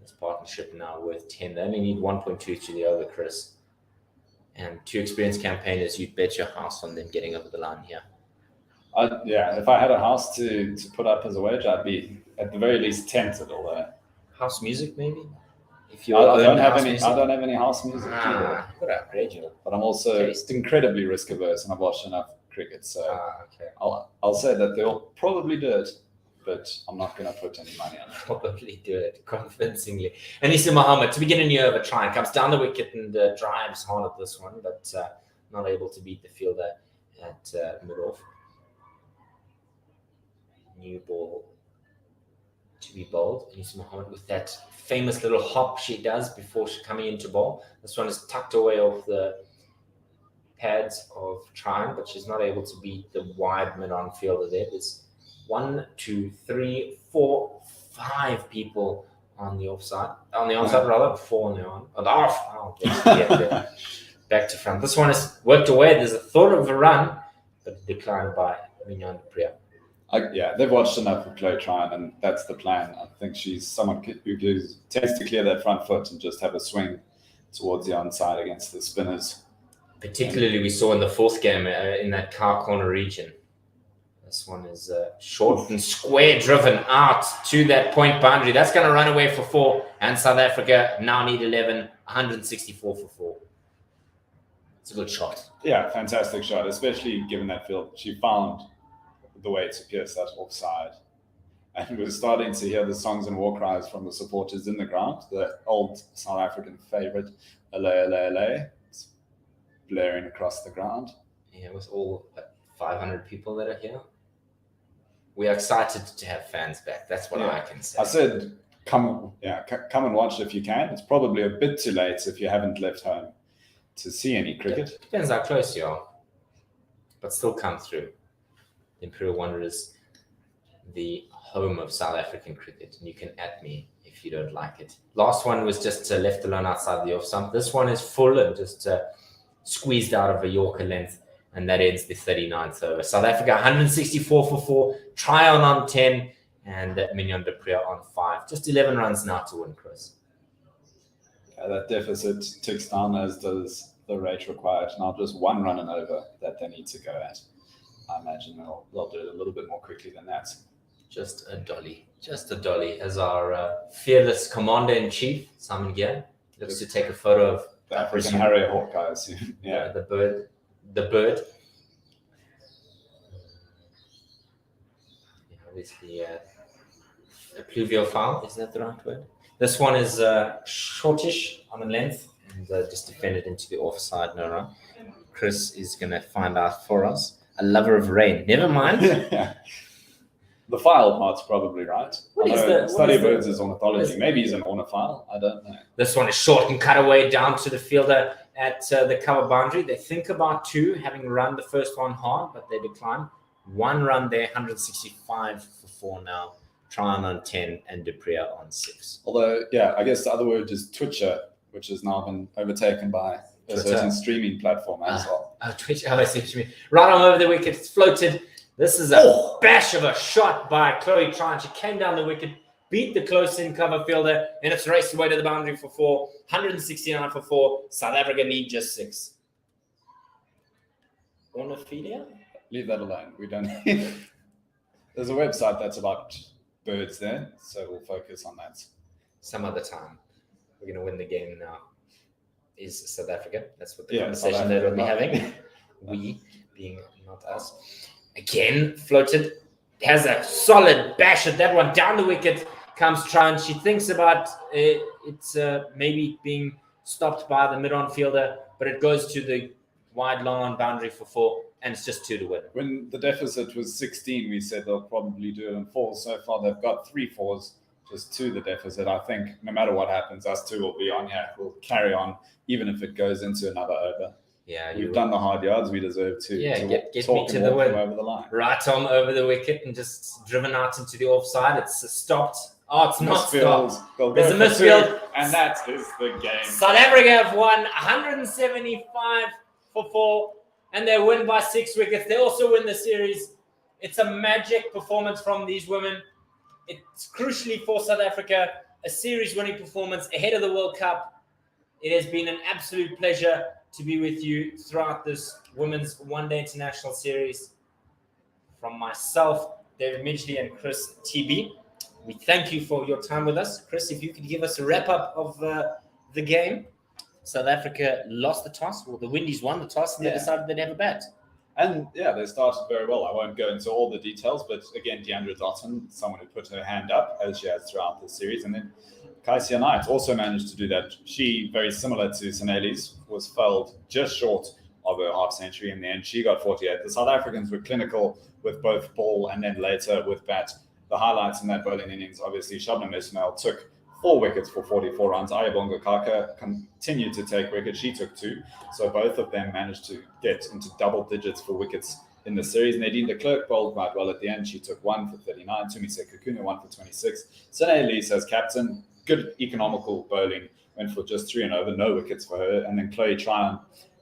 This partnership now worth 10. They only need 1.2 to the over, Chris. And 2 experienced campaigners, you'd bet your house on them getting over the line here. If I had a house to put up as a wager, I'd be at the very least tempted. Although House music, maybe? If you I don't own have house any. music. I don't have any house music either. What a upgrade you. But I'm also Taste. incredibly risk averse, and I've watched enough cricket, so Okay. I'll say that they'll probably do it, but I'm not going to put any money on it. Probably do it convincingly. Anissa Mohammed to begin a new over try and comes down the wicket and drives hard at this one, but not able to beat the fielder at mid-off. New ball to be bowled. Anissa Mohammed with that famous little hop she does before she coming into bowl. This one is tucked away off the pads of trying, but she's not able to beat the wide mid-on fielder there. There's 1, 2, 3, 4, 5 people on the offside. On the onside, rather, 4 on the on. On the off. Oh, yeah, back to front. This one is worked away. There's a thought of a run, but declined by Mignon de Priya. Yeah, they've watched enough of Chloe Tryon, and that's the plan. I think she's someone who tends to clear that front foot and just have a swing towards the onside against the spinners. Particularly, we saw in the fourth game in that car corner region. This one is short and square driven out to that point boundary. That's going to run away for 4. And South Africa now need 11, 164 for 4. It's a good shot. Yeah, fantastic shot, especially given that field. She found the way to pierce that offside. And we're starting to hear the songs and war cries from the supporters in the ground. The old South African favorite, Allez, allez, allez, blaring across the ground. Yeah, with all 500 people that are here. We are excited to have fans back. That's what I can say. I said, come and watch if you can. It's probably a bit too late if you haven't left home to see any cricket. It depends how close you are, but still come through. The Imperial Wanderers, the home of South African cricket, and you can at me if you don't like it. Last one was just left alone outside the off stump. This one is full and just squeezed out of a Yorker length, and that ends the 39th over. South Africa 164 for 4, Tryon on 10, and Mignon de Priya on 5. Just 11 runs now to win, Chris. Yeah, that deficit ticks down, as does the rate required. Now just 1 run and over that they need to go at. I imagine they'll do it a little bit more quickly than that. Just a dolly, as our fearless commander-in-chief, Simon Gear, looks to take a photo of the African Harrier Hawk, I assume. Yeah, the bird. Obviously, a pluviophile, is that the right word? This one is shortish on the length and just defended into the offside. No run. Chris is going to find out for us. A lover of rain. Never mind. The file part's probably right. Study birds is ornithology. is Maybe he's an ornithile. I don't know. This one is short and cut away down to the fielder at the cover boundary. They think about 2, having run the first one hard, but they decline. 1 run there, 165 for 4 now. Tryon on 10 and de Priya on 6. Although, yeah, I guess the other word is Twitcher, which has now been overtaken by a certain streaming platform as well. Oh, Twitch. Oh, I see what you mean. Right on over the wicket. It's floated. This is a bash of a shot by Chloe Tryon. She came down the wicket, beat the close-in cover fielder, and it's raced away to the boundary for 4. 169 for 4. South Africa need just 6. Ornitophilia? Leave that alone. We don't. There's a website that's about birds there, so we'll focus on that. Some other time. We're going to win the game now. Is South Africa. That's what the Yeah, conversation that we'll be having. We, being not us. Again, floated. Has a solid bash at that one. Down the wicket comes Tryon. She thinks about it's maybe being stopped by the mid-on fielder, but it goes to the wide long-on boundary for 4, and it's just 2 to win. When the deficit was 16, we said they'll probably do it in 4. So far, they've got 3 4s, just 2 the deficit. I think no matter what happens, us 2 will be on here. We'll carry on, even if it goes into another over. Yeah, We've done the hard yards. We deserve to. Get talk me to and the walk win. them over the line. Right on over the wicket and just driven out into the offside. It's stopped. Oh, it's not stopped. There's a misfield. And that is the game. South Africa have won 175 for 4, and they win by 6 wickets. They also win the series. It's a magic performance from these women. It's crucially for South Africa, a series-winning performance ahead of the World Cup. It has been an absolute pleasure to be with you throughout this Women's One-Day International Series. From myself, David Midgley, and Chris TB, We thank you for your time with us. Chris, if you could give us a wrap-up of the game. South Africa lost the toss. Well, the Windies won the toss, and they decided they'd have a bat. And yeah, they started very well. I won't go into all the details, but again, Deandra Dotton, someone who put her hand up as she has throughout the series. And then Kaisia Knight also managed to do that. She, very similar to Sinelli's, was felled just short of her half century in the end. She got 48. The South Africans were clinical with both ball and then later with bat. The highlights in that bowling innings, obviously, Shabnam Ismail took 4 wickets for 44 runs. Ayabonga Kaka continued to take wickets. She took 2. So both of them managed to get into double digits for wickets in the series. Nadine de Klerk bowled quite well at the end. She took 1 for 39. Tumise Kukuna 1 for 26. Sine Elise as captain, good economical bowling, went for just 3 and over, no wickets for her. And then Chloe Tryon,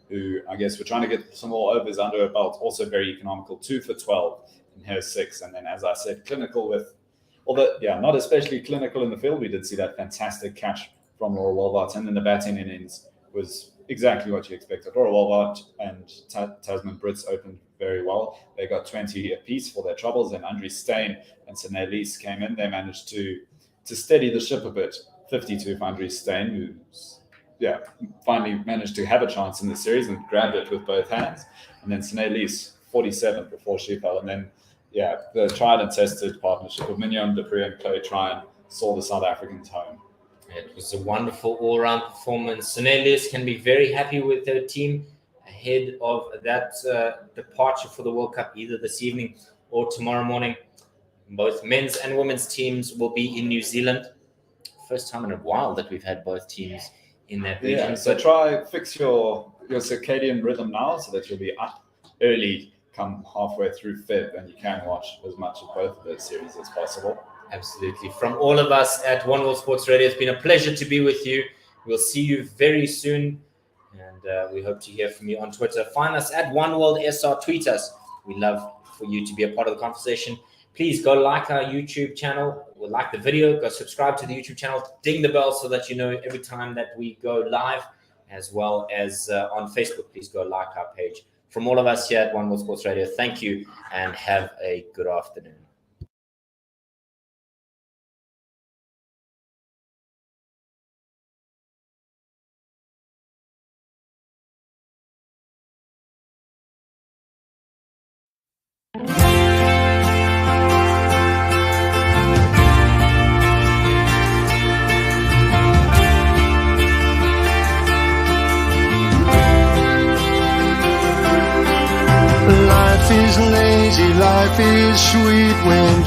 who I guess we're trying to get some more overs under her belt, also very economical, 2 for 12 in her 6. And then, as I said, clinical with, although, not especially clinical in the field. We did see that fantastic catch from Laura Walbart, and then the batting innings was exactly what you expected. Laura Walbart and Tasman Brits opened very well. They got 20 apiece for their troubles, and Andre Steyn and Sine Elise came in. They managed to steady the ship a bit. 52 for Andre Steyn, who's finally managed to have a chance in the series and grabbed it with both hands. And then Sine Elise, 47 before she fell. And then the tried and tested partnership of Mignon de Pree and Chloe Tryon saw the South Africans home. It was a wonderful all-round performance. Sinelli's can be very happy with her team ahead of that departure for the World Cup, either this evening or tomorrow morning. Both men's and women's teams will be in New Zealand. First time in a while that we've had both teams in that region. So try fix your circadian rhythm now so that you'll be up early come halfway through Feb, and you can watch as much of both of those series as possible. Absolutely. From all of us at One World Sports Radio, it's been a pleasure to be with you. We'll see you very soon, and we hope to hear from you on Twitter. Find us at One World SR. Tweet us. We'd love for you to be a part of the conversation. Please go like our YouTube channel, or like the video, go subscribe to the YouTube channel, ding the bell so that you know every time that we go live, as well as on Facebook. Please go like our page. From all of us here at One World Sports Radio, thank you and have a good afternoon. Life is lazy, life is sweet when